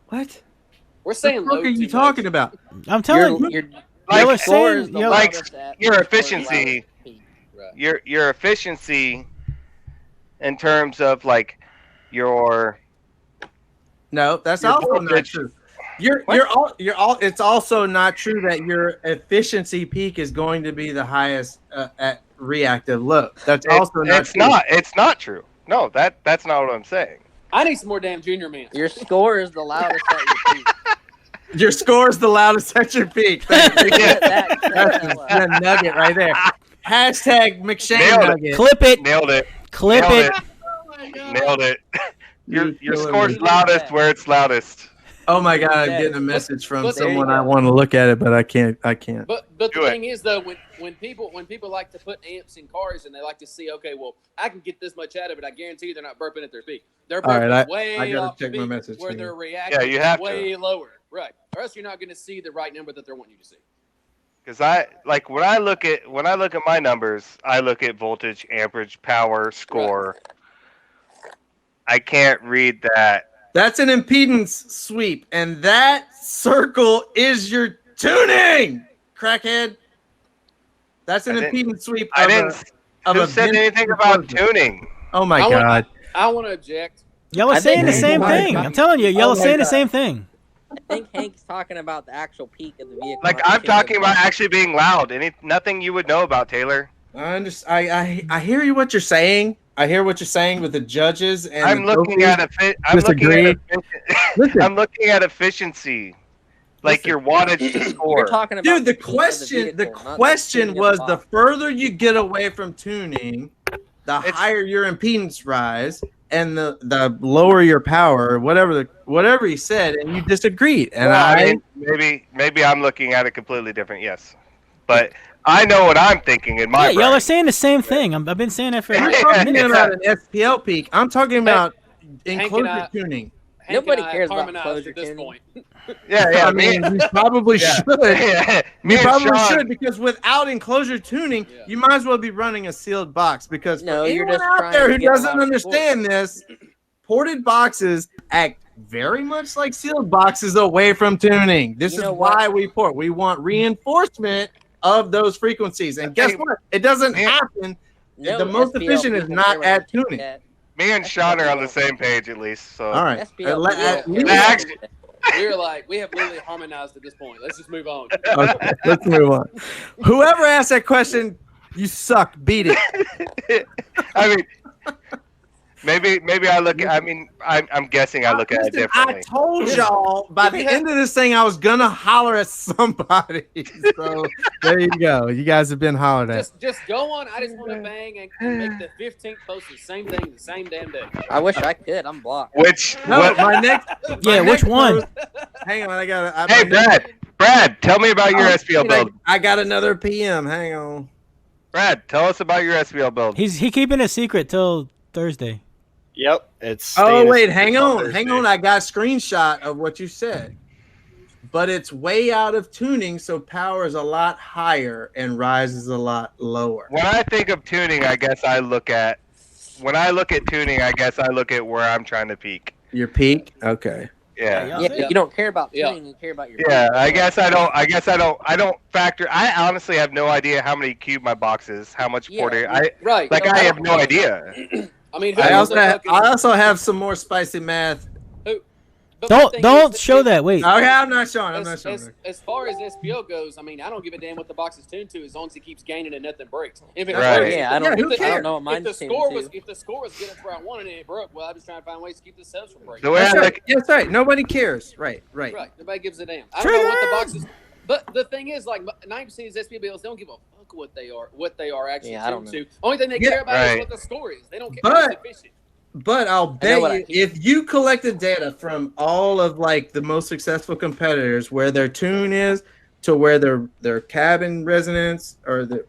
What? We're saying What low are you too talking much. about? I'm telling you. Like, Y'all are score saying, is the y'all- like, lowest at your peak or efficiency- lowest peak. Right. Your efficiency in terms of like your No, that's Your also not voltage. true. It's also not true that your efficiency peak is going to be the highest at reactive load. That's also not it's true. not. It's not true. No, that's not what I'm saying. I need some more damn junior men. Your score is the loudest at your peak. Your score is the loudest at your peak. Thank you. That- That's that- the nugget right there. Hashtag McShane Nailed it. nugget. clip it, Nailed it. clip Nailed it. Nailed it. Your You're killing score's me. loudest where it's loudest. Oh my god, I'm Yeah. getting a message from But there someone you I go. want to look at it, but I can't. But the Do it. thing is though, when people like to put amps in cars and they like to see, okay, well, I can get this much out of it. I guarantee you they're not burping at their peak. They're All right, burping I way gotta off check the my peak message where here. their reactive Yeah, you have is to. way lower. Right. Or else you're not going to see the right number that they're wanting you to see. Because when I look at my numbers, I look at voltage, amperage, power, score. I can't read that. That's an impedance sweep, and that circle is your tuning, crackhead. That's an I didn't- impedance sweep. I didn't. of Who a said vintage anything about enclosure. tuning? Oh my I want- god! I want to object. Y'all are I saying think the Hank same might- thing. I'm telling you, y'all Oh are my saying the God. same thing. I think Hank's talking about the actual peak of the vehicle. Like not the I'm peak of talking the about car. actually being loud. Nothing you would know about, Taylor. I understand. I hear you. What you're saying. I hear what you're saying with the judges and I'm the looking trophies. at Disagree. Listen, I'm looking at efficiency, like Listen. your wattage to score. You're talking about dude. The peak of question. The vehicle, not question peak of was the the box. further you get away from tuning, the It's- higher your impedance rise, and the lower your power. Whatever he said, and you disagreed. And Well, I mean, maybe I'm looking at it completely different. Yes, but I know what I'm thinking in my Yeah, y'all brain. are saying the same thing. I've been saying that for I'm Yeah. talking minutes. about an SPL peak. I'm talking about and enclosure I- tuning. Hank Nobody and I cares about harmonized closure at this tuning. point. Yeah, I mean, you probably Yeah. should. yeah. Me You and probably Shawn- should, because without enclosure tuning, Yeah. you might as well be running a sealed box. Because No, for you're anyone just out trying there to who get a doesn't lot of understand this, ported boxes act very much like sealed boxes away from tuning. This You is know what? why we port. We want reinforcement of those frequencies. And guess Hey, what? It doesn't man. happen. No The most SPL efficient is people not care about at the tuning. net. Me and Shawn are on the same page at least. So All right. SPL Let- people at don't least- care about Actually- the net. We're like, we have literally harmonized at this point. Let's just move on. Okay, let's move on. Whoever asked that question, you suck. Beat it. I mean, Maybe I look. I mean, I'm guessing I look at it Listen, differently. I told y'all by the end of this thing I was gonna holler at somebody. So there you go. You guys have been hollered at. Just go on. I just want to bang and make the 15th post the same thing the same damn day. I wish I could. I'm blocked. Which? No, what, my next. Yeah, which one? Hang on, I got. hey, Brad, tell me about your SPL build. I got another PM. Hang on. Brad, tell us about your SPL build. He keeping it secret till Thursday. Yep, it's. Oh staying wait, a hang secret on, Thursday. hang on. I got a screenshot of what you said, but it's way out of tuning, so power is a lot higher and rise is a lot lower. When I think of tuning, I guess I look at. When I look at tuning, I guess I look at where I'm trying to peak. Your peak, okay. Yeah. Yeah, Yeah. you don't care about Yeah. tuning. You care about your. Yeah, I guess I don't. I don't factor. I honestly have no idea how many cube my box is, how much Yeah, quarter. Right. Like I have no idea. I mean, I also have some more spicy math. Don't show that. Wait. Okay, I'm not showing. I'm not showing. As far as SPO goes, I mean, I don't give a damn what the box is tuned to as long as it keeps gaining and nothing breaks. If it Right. breaks, Yeah, I don't. who I cares? don't know what mine's if the tuned score to. was if the score was good where I wanted it and it broke, well, I'm just trying to find ways to keep the cells from breaking. The way That's I right. look, That's right. Nobody cares. Right. Right. Nobody gives a damn. I don't know what the box is. But the thing is, like 90% of these SPO builds don't give a fuck what they are actually Yeah, I don't tuned to. Only thing they care about is what the score is. They don't care But- about it's efficient. But I'll what bet I you, hear. if you collected data from all of like the most successful competitors, where their tune is to where their cabin resonance or the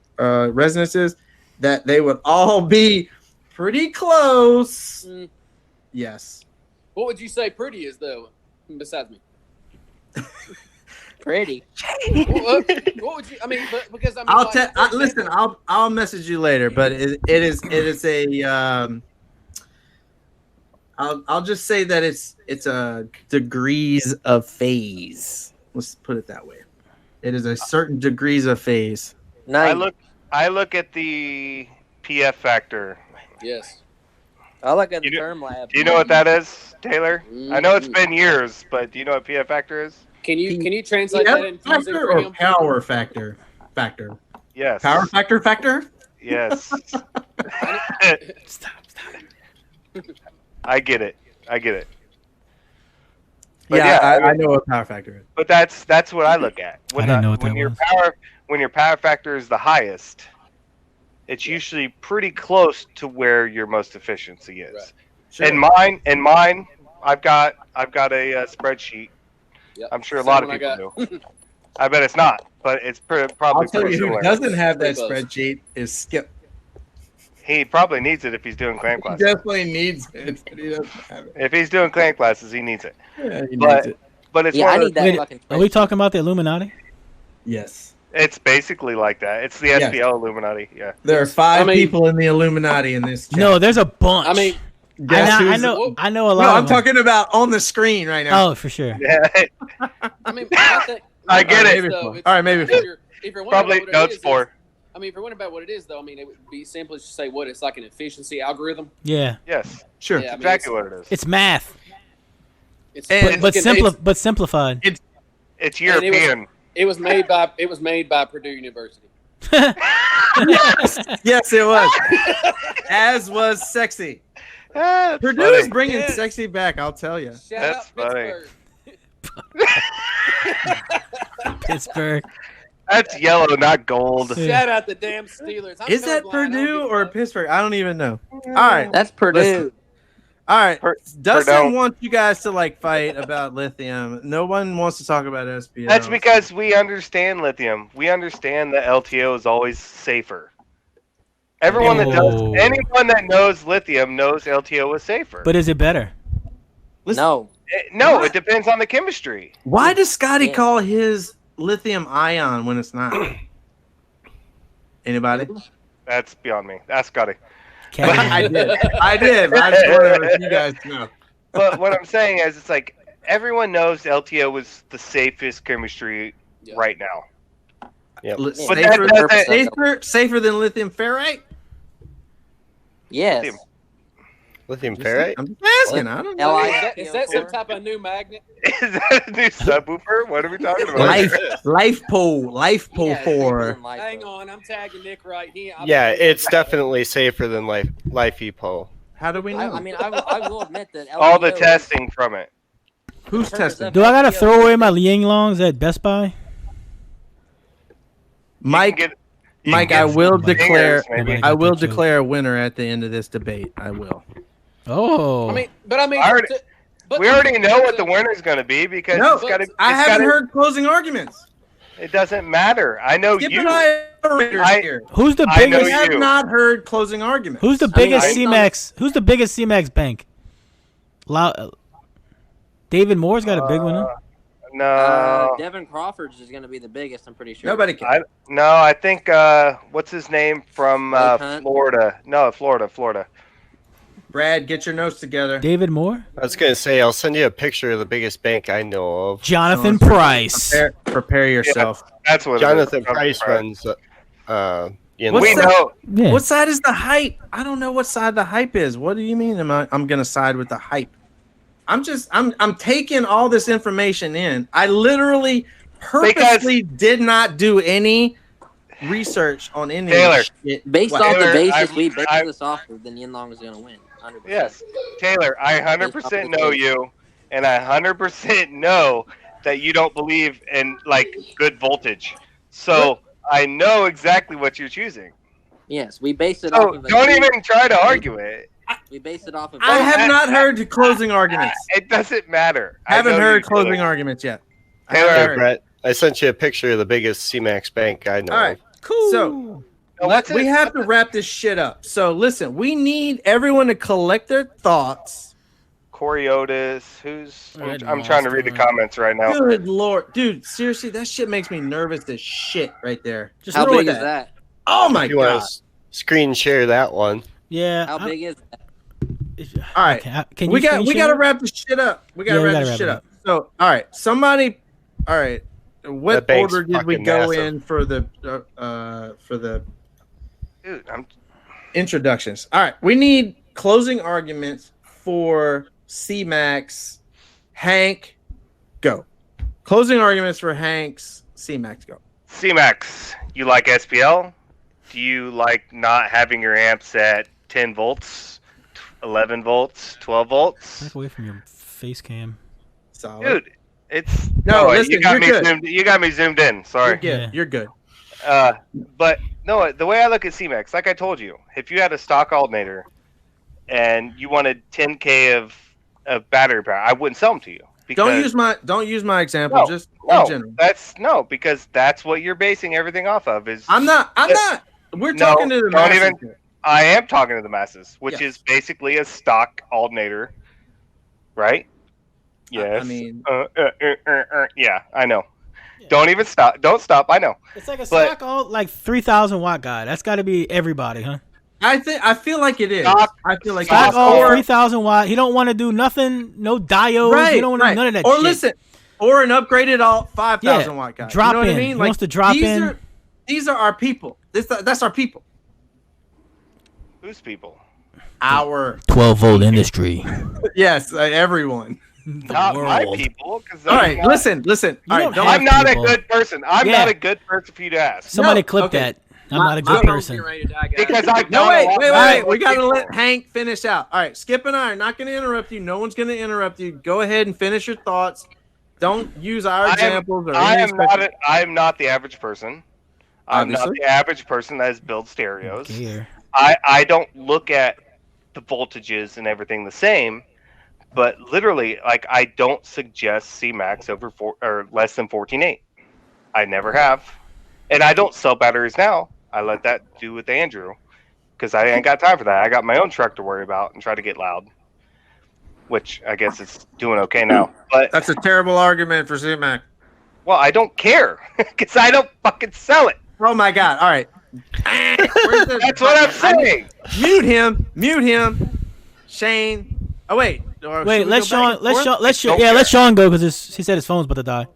resonances, that they would all be pretty close. Mm. Yes. What would you say pretty is though? Besides me, Pretty. what would you? I mean, because I mean, like, for listen. example- I'll message you later, but it is a. I'll just say that it's a degrees of phase. Let's put it that way. It is a certain degrees of phase. Nice. I look at the PF factor. Yes. I like at the You do- term lab. Do you know what that is, Taylor? I know it's been years, but do you know what PF factor is? Can you translate that into using Factor or premium? power factor? Factor. Yes. Power factor factor? Yes. Stop. I get it. But Yeah, yeah, I know what power factor is. But that's what I look at. I didn't know what that was. When your power factor is the highest, it's usually pretty close to where your most efficiency is. Right. Sure. And mine, I've got a spreadsheet. Yep. I'm sure a Same lot of one people I do. I bet it's not, but it's probably I'll tell pretty you who similar. doesn't have that Pretty close. spreadsheet is Skip. He probably needs it if he's doing clan He classes. definitely needs it, but he doesn't have it. If he's doing clan classes, he needs it. Yeah, he But- needs it. But it's Yeah, I one of need that Wait, fucking. Are we talking about the Illuminati? Yes. It's basically like that. It's the Yes. SPL Illuminati. Yeah. There are 5 I mean- people in the Illuminati in this chat. No, there's a bunch. I mean, Guess I who's- know a lot. No, of I'm them. talking about on the screen right now. Oh, for sure. Yeah. I mean, I think. I get Alright, it. maybe Though, 4. it's- All right, maybe if 4. you're wondering Probably what it no, it's is, 4. I mean, if you're wondering about what it is, though, I mean, it would be simplest to say what it's like an efficiency algorithm. Yeah, Yes. Sure. Yeah, I mean, Exactly what it is. it's math, It's And- but it's- simplified. It's and European. It was made by Purdue University. Yes, it was. As was sexy. That's Purdue funny. is bringing Yeah. sexy back, I'll tell you. Shout That's out funny. Pittsburgh. Pittsburgh. That's yellow, not gold. Yeah. Shout out the damn Steelers. I'm Is that colorblind, I don't Purdue give a or fuck. Pittsburgh? I don't even know. All right. That's Purdue. Listen. All right. Dustin Purdue. wants you guys to like fight about lithium. No one wants to talk about SPL. That's because we understand lithium. We understand that LTO is always safer. Everyone that Oh. does, anyone that knows lithium knows LTO is safer. But is it better? No. No, What? it depends on the chemistry. Why does Scotty Yeah. call his lithium ion when it's not? Anybody? That's beyond me. That's Scotty. Kevin. I did. But I just wanted to let you guys know. But what I'm saying is, it's like everyone knows LTO is the safest chemistry Yeah. right now. Yep. L- But that safer than lithium ferrite? Yes. Lithium. Lithium ferrite? I'm just asking. I don't know. L.I. Is that some type of new magnet? Is that a new subwoofer? What are we talking about? Life pole Yeah, 4. Hang on, I'm tagging Nick right here. Yeah, it's definitely safer than Life EPO. How do we know? I mean, I will admit that All the LTO testing from it. Who's the purpose testing? of Do I gotta LTO throw away my YinLongs at Best Buy? Mike, You can Mike, get I will some declare. fingers, maybe. I will Got that joke. declare a winner at the end of this debate. I will. Oh, I mean, but We already know what the winner's going to be because No, it's got to. I haven't heard closing arguments. It doesn't matter. I know Skip you. and I are operators here. who's the I know We biggest? have you. not heard closing arguments. Who's the I mean, biggest based on- CMAX? Who's the biggest CMAX bank? David Moore's got a big one. Huh? No, Devin Crawford's is going to be the biggest. I'm pretty sure. Nobody can. I think what's his name from Blake Hunt? Florida? No, Florida. Brad, get your notes together. David Moore, I was gonna say I'll send you a picture of the biggest bank I know of. Jonathan Sean, Price. Prepare yourself. That's what. Jonathan it is. Price runs. We What's that? know. Yeah. What side is the hype? I don't know what side the hype is. What do you mean? I'm gonna side with the hype. I'm taking all this information in. I literally purposely did not do any research on any Taylor. shit. Based What? off the Taylor, basis I'm- we based I'm- this off of, then YinLong is going to win. 100%. Yes, Taylor. I 100% know you, and I 100% know that you don't believe in like good voltage. So I know exactly what you're choosing. Yes, we based it So off of. don't even try to argue it. We based it off of. I have not heard closing arguments. It doesn't matter. I Haven't know heard you closing do. arguments yet. I Taylor, haven't Hey, heard. Brett, I sent you a picture of the biggest CMAX bank I know. All right. of. Cool. So Oh, what's we it? have to wrap this shit up. So listen, we need everyone to collect their thoughts. Corey Otis. Who's? Red I'm trying to read the Monster. comments right now. Good lord, dude! Seriously, that shit makes me nervous as shit right there. Just How throw big it is at- that? Oh my If you want god! to screen share that one. Yeah. How big is that? All right, Can we you got screen to share? wrap this shit up. We got to Yeah, we wrap gotta this wrap shit it up. So, all right, somebody. All right, what That bank's order did we fucking go massive. in for the Dude, I'm. introductions? All right, we need closing arguments for CMAX. Hank, go. Closing arguments for Hank's CMAX. Go. CMAX. You like SPL? Do you like not having your amps at 10 volts, 11 volts, 12 volts? Back away from your face cam. Solid. Dude, it's No, wait, listen, you got you're me good. zoomed. You got me zoomed in. You're Sorry. good. Yeah. You're good. But no, the way I look at CMAX, like I told you, if you had a stock alternator and you wanted 10K of battery power, I wouldn't sell them to you. Because, Don't use my example. No, just no, in general. because that's what you're basing everything off of. Is I'm not. We're No, talking to the don't masses even- here. I am talking to the masses, which Yes. is basically a stock alternator, right? Yes. I mean, yeah, I know. Don't even stop. Don't stop. I know. It's like a But- stock all like 3,000 watt guy. That's got to be everybody, huh? I feel like it is. Stock- I feel like Stock it is. all Or- 3,000 watt. He don't want to do nothing. No diodes. right, He don't want to right. do none of that Or shit. listen, or an upgraded all 5,000 Yeah, watt guy. drop you know what in. I mean? He Like, wants to drop in. These are our people. That's our people. Whose people? Our 12 volt industry. yes, everyone. Not my world. people. Because All right, listen. All right, don't have I'm not people. a good person. I'm Yeah. not a good person for you to ask. Somebody No, clip okay. that. I'm not a my- good person. Because I No, don't wait. want We got to people. let Hank finish out. All right, Skip and I are not going to interrupt you. No one's going to interrupt you. Go ahead and finish your thoughts. Don't use our examples or I any am not the average person. I'm not Obviously. the average person that has built stereos. Gear. I don't look at the voltages and everything the same, but literally, like, I don't suggest CMAX over or less than 14.8. I never have, and I don't sell batteries now. I let that do with Andrew because I ain't got time for that. I got my own truck to worry about and try to get loud, which I guess it's doing okay now. But That's a terrible argument for CMAX. well, I don't care because I don't fucking sell it. Oh my god! All right, That's what I'm saying. Mute him. Shane. Oh wait. Or should Wait, we let go Shawn. back and forth? Let Shawn go because he said his phone's about to die.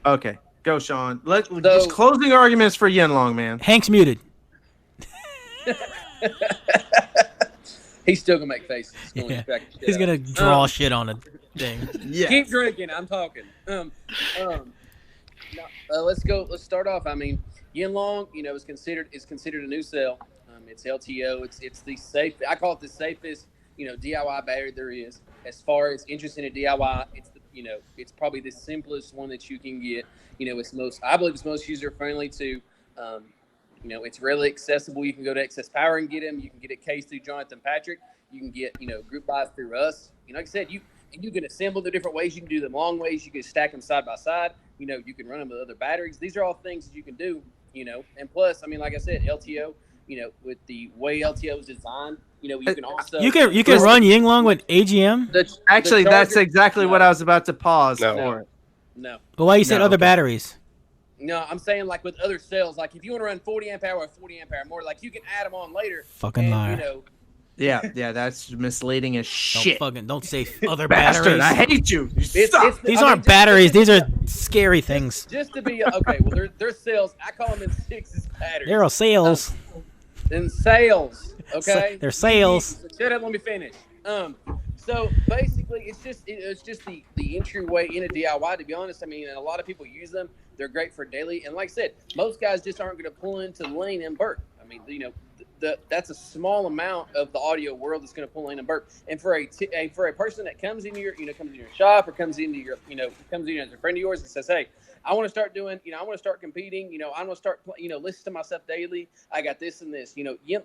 Okay, go Shawn. Just closing arguments for YinLong, man. Hank's muted. He's still gonna make faces. Yeah. He's gonna draw shit on a thing. Yeah. Keep drinking. I'm talking. Let's go. Let's start off. I mean, YinLong, is considered a new cell. It's LTO. It's the safe. I call it the safest DIY battery there is. As far as interest in a DIY, it's probably the simplest one that you can get. I believe it's most user friendly to. It's readily accessible. You can go to Excess Power and get them. You can get a case through Jonathan Patrick. You can get group buys through us. Like I said, you can assemble the different ways. You can do them long ways. You can stack them side by side. You can run them with other batteries. These are all things that you can do. And plus, like I said, LTO. With the way LTO is designed, you can also you can run YinLong with AGM. Actually, that's exactly what I was about to pause for. No. But why you said other batteries? No, I'm saying like with other cells, like if you want to run 40 amp hour or 40 amp hour more, like you can add them on later. Fucking liar. Yeah, that's misleading as shit. Don't say other Bastard, batteries. I hate you. These aren't batteries. These are scary things. Just to be okay. Well, they're cells. I call them in sixes batteries. They're all sales. In sales, okay. They're sales. Shut up. Let me finish. So basically, it's just the entryway into DIY. To be honest, and a lot of people use them. They're great for daily. And like I said, most guys just aren't going to pull into lane and burp. That's a small amount of the audio world that's going to pull in and burp. And for a person that comes into your shop or comes into your comes in as a friend of yours and says, hey, I want to start doing, I want to start competing, I want to start, listen to myself daily. I got this and this,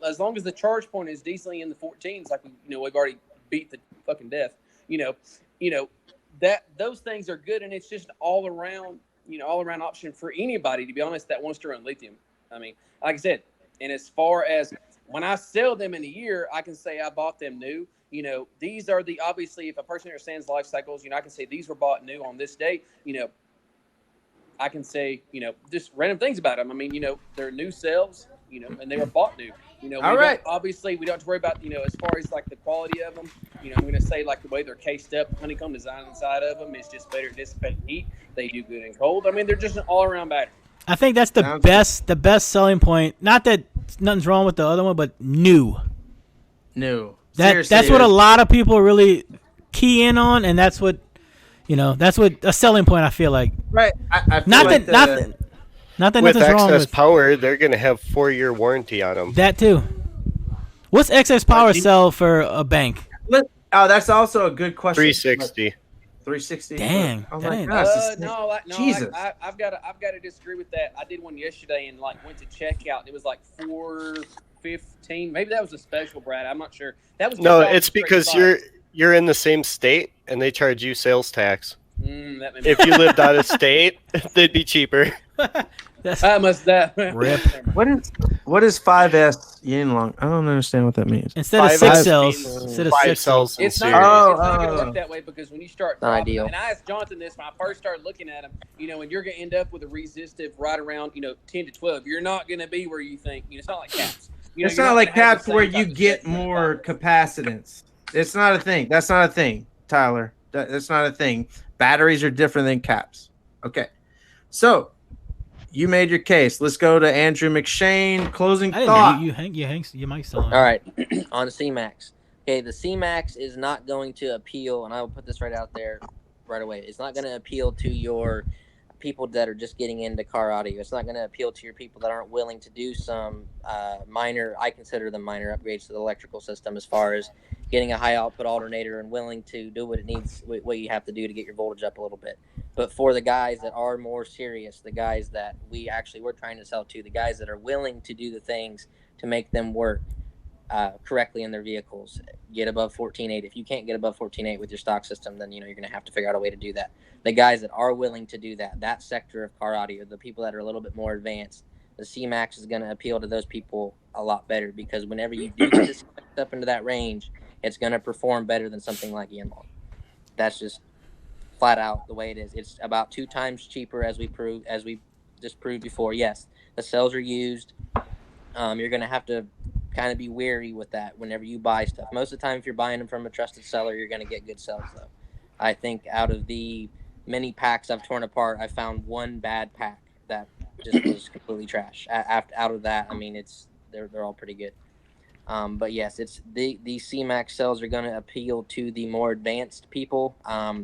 as long as the charge point is decently in the 14s, like we've already beat the fucking death, that those things are good. And it's just all around option for anybody, to be honest, that wants to run lithium. Like I said, and as far as when I sell them in a year, I can say I bought them new. These are obviously, if a person understands life cycles, I can say these were bought new on this date. I can say, just random things about them. They're new cells, and they were bought new. All right. Obviously, we don't have to worry about, as far as like the quality of them. I'm going to say like the way they're cased up, honeycomb design inside of them is just better at dissipating heat. They do good in cold. They're just an all-around battery. I think that's the best selling point. Not that nothing's wrong with the other one, but new. That's what a lot of people really key in on, and that's what a selling point. I feel like. Right. I feel with nothing's wrong Excess with Power. They're going to have 4-year warranty on them. That too. What's Excess Power sell for a bank? That's also a good question. 360. 360. Dang. Oh my gosh. No, Jesus. I've got to disagree with that. I did one yesterday and went to checkout. And it was like $415. Maybe that was a special, Brad. I'm not sure. That was it's because you're in the same state and they charge you sales tax. If you lived out of state, they'd be cheaper. Rip. What is 5S YinLong? I don't understand what that means. Instead of 6 cells. Instead of 5 six cells. It's not going to work that way because when you start Not ideal. and I asked Jonathan this when I first started looking at them, and you're going to end up with a resistive right around 10 to 12. You're not going to be where you think. It's not like caps. It's not like caps where you get more capacitance. It's not a thing. That's not a thing, Tyler. That's not a thing. Batteries are different than caps. Okay. So you made your case. Let's go to Andrew McShane. Closing thought. You might still on. All right, on the CMAX. Okay, the CMAX is not going to appeal, and I will put this right out there right away. It's not going to appeal to your people that are just getting into car audio. It's not going to appeal to your people that aren't willing to do some minor, I consider them minor upgrades to the electrical system as far as getting a high output alternator and willing to do what it needs, what you have to do to get your voltage up a little bit. But for the guys that are more serious, the guys that we're trying to sell to, the guys that are willing to do the things to make them work correctly in their vehicles, get above 14.8. If you can't get above 14.8 with your stock system, then you're going to have to figure out a way to do that. The guys that are willing to do that sector of car audio, the people that are a little bit more advanced, the CMAX is going to appeal to those people a lot better because whenever you do get this up into that range, it's going to perform better than something like YinLong. That's just flat out the way it is. It's about 2 times cheaper as we just proved before. Yes, the cells are used. You're going to have to kind of be wary with that whenever you buy stuff. Most of the time, if you're buying them from a trusted seller, you're going to get good cells, though. I think out of the many packs I've torn apart, I found one bad pack that just was completely trash. Out of that, they're all pretty good. But yes, it's the CMAX cells are going to appeal to the more advanced people.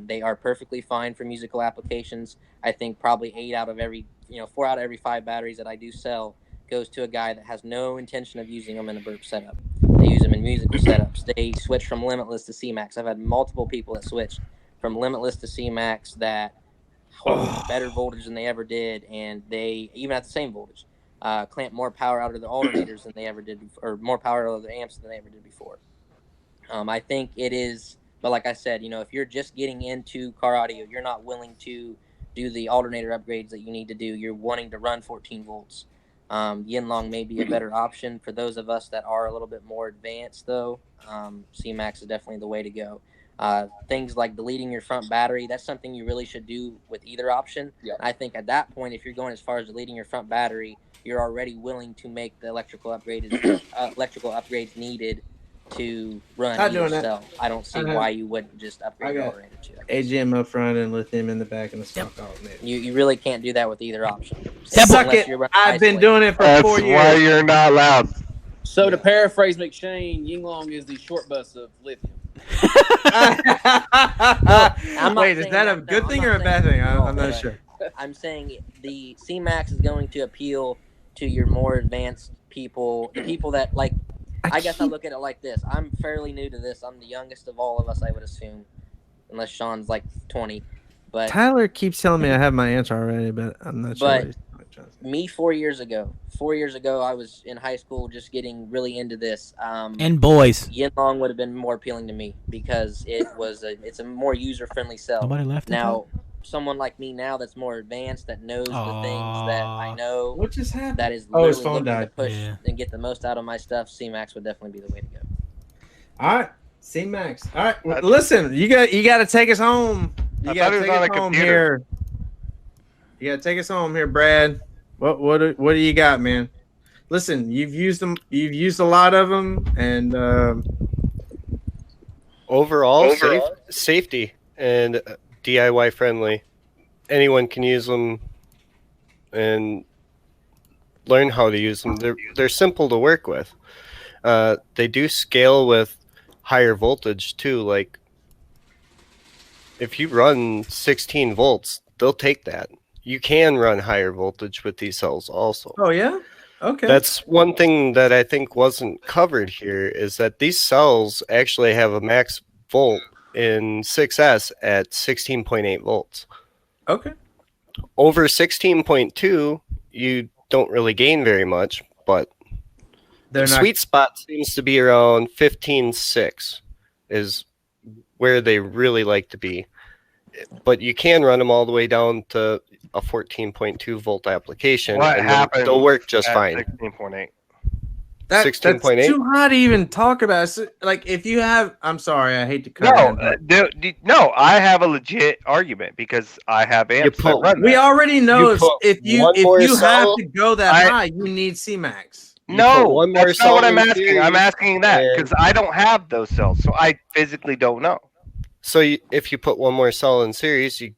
They are perfectly fine for musical applications. I think probably 4 out of every 5 batteries that I do sell goes to a guy that has no intention of using them in a burp setup. They use them in musical setups. They switch from Limitless to CMAX. I've had multiple people that switched from Limitless to CMAX that hold better voltage than they ever did, and they, even at the same voltage, clamp more power out of the alternators than they ever did, or more power out of the amps than they ever did before. I think it is, but like I said, if you're just getting into car audio, you're not willing to do the alternator upgrades that you need to do. You're wanting to run 14 volts. YinLong may be a better option for those of us that are a little bit more advanced, though. CMAX is definitely the way to go. Things like deleting your front battery, that's something you really should do with either option. Yeah. I think at that point, if you're going as far as deleting your front battery, you're already willing to make the electrical upgrades needed to run Not either doing that. cell. I don't see why you wouldn't just upgrade your got alternator to that. AGM up front and lithium in the back and the stock alternator. You really can't do that with either option. Suck Unless it. you're running I've been isolated. doing it for That's 4 why years. you're not loud. So to paraphrase McShane, YinLong is the short bus of lithium. I'm not Wait, is saying that a no, good I'm thing not or a bad saying thing? that at all, I'm not but sure. I'm saying the CMAX is going to appeal to your more advanced people, the people that like. I guess I look at it like this. I'm fairly new to this. I'm the youngest of all of us, I would assume, unless Shawn's like 20. But Tyler keeps telling me I have my answer already, but I'm not sure. But- what he's me 4 years ago, I was in high school just getting really into this. And boys. YinLong would have been more appealing to me because it's a more user-friendly cell. Nobody left. Now, someone like me now that's more advanced, that knows the things that I know, What just happened? that is Oh, his literally phone looking died. to push Yeah. and get the most out of my stuff, CMAX would definitely be the way to go. All right, CMAX. All right, well, listen, you got to take us home. You I got thought it to was take on us a home computer. here. You got to take us home here, Brad. What do you got, man? Listen, you've used them. You've used a lot of them, and Overall, safety and DIY friendly. Anyone can use them and learn how to use them. They're simple to work with. They do scale with higher voltage too. Like if you run 16 volts, they'll take that. You can run higher voltage with these cells also. oh yeah, okay. That's one thing that I think wasn't covered here is that these cells actually have a max volt in 6S at 16.8 volts. okay. Over 16.2, you don't really gain very much, but They're the not. sweet spot seems to be around 15.6 is where they really like to be. But you can run them all the way down to a 14.2 volt application, What and happened? they'll work just at fine. 16.8. That's 16.8? too hot to even talk about. So, like, if you have, I'm sorry, I hate to cut No, in. no, I have a legit argument because I have amps that put- run We that. already know You put if one more you have cell- to go that I- high, you need CMAX. You put No, one more that's not what cell I'm in asking. I'm series, asking that and- because I don't have those cells, so I physically don't know. So if you put one more cell in series, you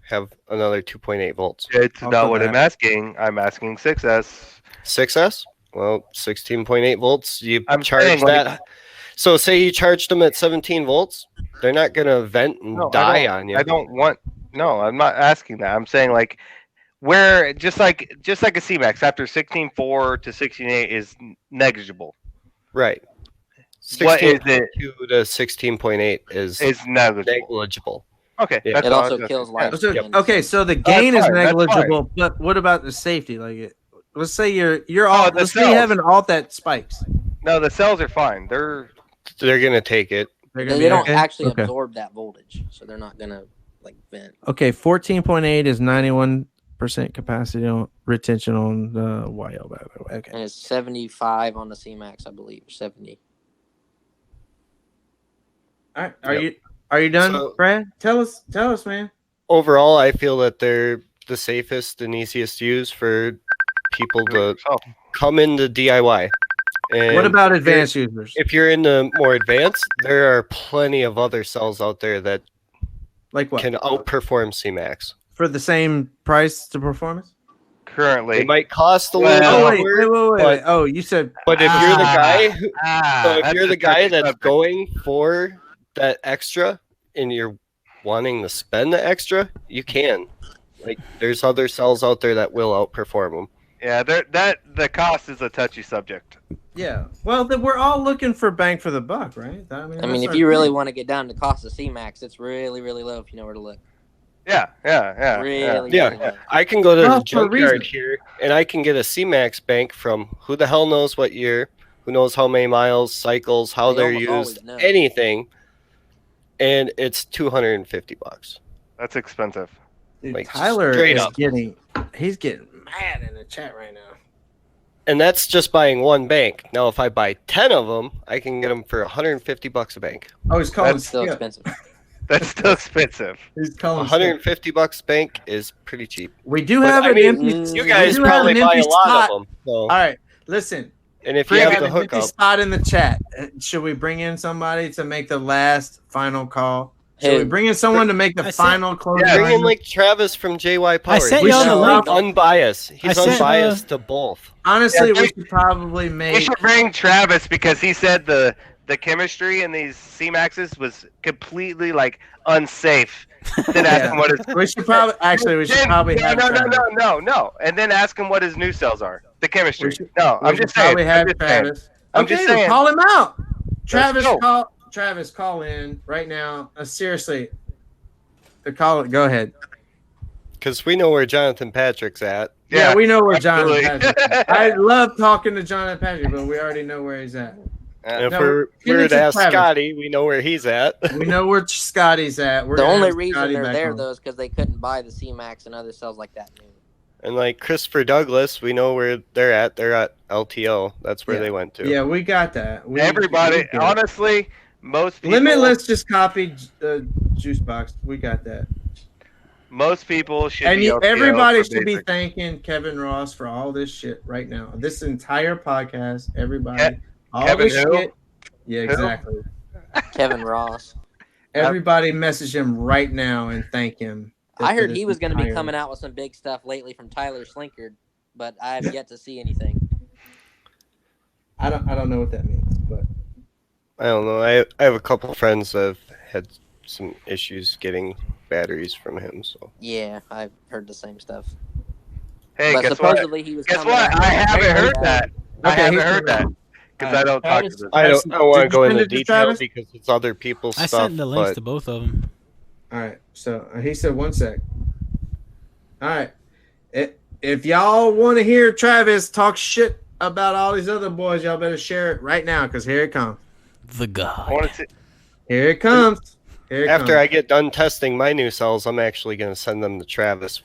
have another 2.8 volts. It's I'll not put what that. I'm asking. I'm asking 6S. 6S? Well, 16.8 volts. You I'm charge saying, like- that. So say you charged them at 17 volts, they're not going to vent and No, die on you. I don't want. No, I'm not asking that. I'm saying like where just like a CMAX after 16.4 to 16.8 is negligible. Right. What is it? 16.2 to 16.8 is Is negligible. negligible. Okay, Yeah. that's It all also I was kills asking. life. So, Yep. okay, so the gain is fine, that's negligible, but what about the safety? Like, let's say you're all. the Let's say you cells. have an alt that spikes. No, the cells are fine. They're They're going to take it. They're gonna They be don't okay? actually Okay. absorb that voltage, so they're not gonna like vent. Okay, 14.8 is 91% capacity on retention on the YL. By the way, okay. And it's 75 on the CMAX, I believe. 70. All right, Yep. are you done, So- Brad? Tell us, man. Overall, I feel that they're the safest and easiest to use for people to oh, come into DIY. And What about advanced users? if you're into more advanced, there are plenty of other cells out there that Like what? can outperform CMAX. For the same price to performance? They currently. might cost a Well- little Oh bit more, wait. but, Oh, you said. but if you're the guy, so if that's you're a the guy touchy that's subject. going for that extra and you're wanting to spend the extra, you can. Like there's other cells out there that will outperform them. Yeah, that the cost is a touchy subject. Yeah. Well, then we're all looking for bang for the buck, right? I that's mean, if our you really thing. want to get down to cost of CMAX, it's really, really low if you know where to look. Yeah. Really, Yeah, really low. I can go to Well, the for a reason. junkyard here, and I can get a CMAX bank from who the hell knows what year, who knows how many miles, cycles, how They they're almost always used, know. anything, and it's $250. That's expensive. Dude, like, Tyler straight is up. he's getting mad in the chat right now. And that's just buying one bank. Now, if I buy 10 of them, I can get them for $150 a bank. Oh, he's calling It's still Skip. expensive. That's still expensive. He's calling Skip. $150 a bank is pretty cheap. We do But, have I an mean, empty. you we guys do have probably an buy empty a lot spot. of them. So, All right, listen. and if We you have have the an empty hookup, spot in the chat. Should we bring in somebody to make the last final call? Should we Who? bring in someone to make the I said- final closing? Yeah, bring in argument? like Travis from JY Power. sent He's y'all the link. unbiased. He's I sent, unbiased to both. Honestly, Yeah, we should probably We make. should bring Travis because he said the chemistry in these CMAXs was completely like unsafe. Then ask him what his We should probably we should Then- probably no, have. no, no, Travis. no, no, no, and then ask him what his new cells are. The chemistry. We should- No, We I'm should just saying. probably I'm have just saying. Travis. I'm Okay, just saying. call him out. Travis, go. Travis, call in right now. Seriously, the call. Go ahead. Because we know where Jonathan Patrick's at. Yeah, we know where Jonathan absolutely. Patrick is. I love talking to Jonathan Patrick, but we already know where he's at. And if No, we're give it to to ask Travis. Scotty, we know where he's at. We know where Scotty's at. We're The gonna only have reason Scotty they're back there, on. though, is because they couldn't buy the CMAX and other cells like that new. And like Christopher Douglas, we know where they're at. They're at LTO. That's where Yeah. they went to. Yeah, we got that. Everybody, we get it. honestly, most people. Limitless just copied Juice Box. We got that. Most people should And be. LTO everybody for should be basic. thanking Kevin Ross for all this shit right now. This entire podcast, everybody, all Kevin this who? shit. Yeah, exactly. Kevin Ross. Everybody message him right now and thank him. I heard for he this was going to be entire- coming out with some big stuff lately from Tyler Slinkard, but I have yet to see anything. I don't know what that means, but I don't know. I have a couple of friends that have had some issues getting batteries from him. So Yeah, I've heard the same stuff. Hey, but guess what? supposedly he was Guess coming what? out I with- haven't heard that. I Okay, haven't he's heard that coming because I don't talk to Travis- this. I don't want Did to go you send into it to detail Travis? because it's other people's I stuff. sent the links but to both of them. all right. So he said 1 sec. All right. If y'all want to hear Travis talk shit about all these other boys, y'all better share it right now because here it comes. The God. I want to see. Here it comes. Here it after comes. I get done testing my new cells, I'm actually going to send them to Travis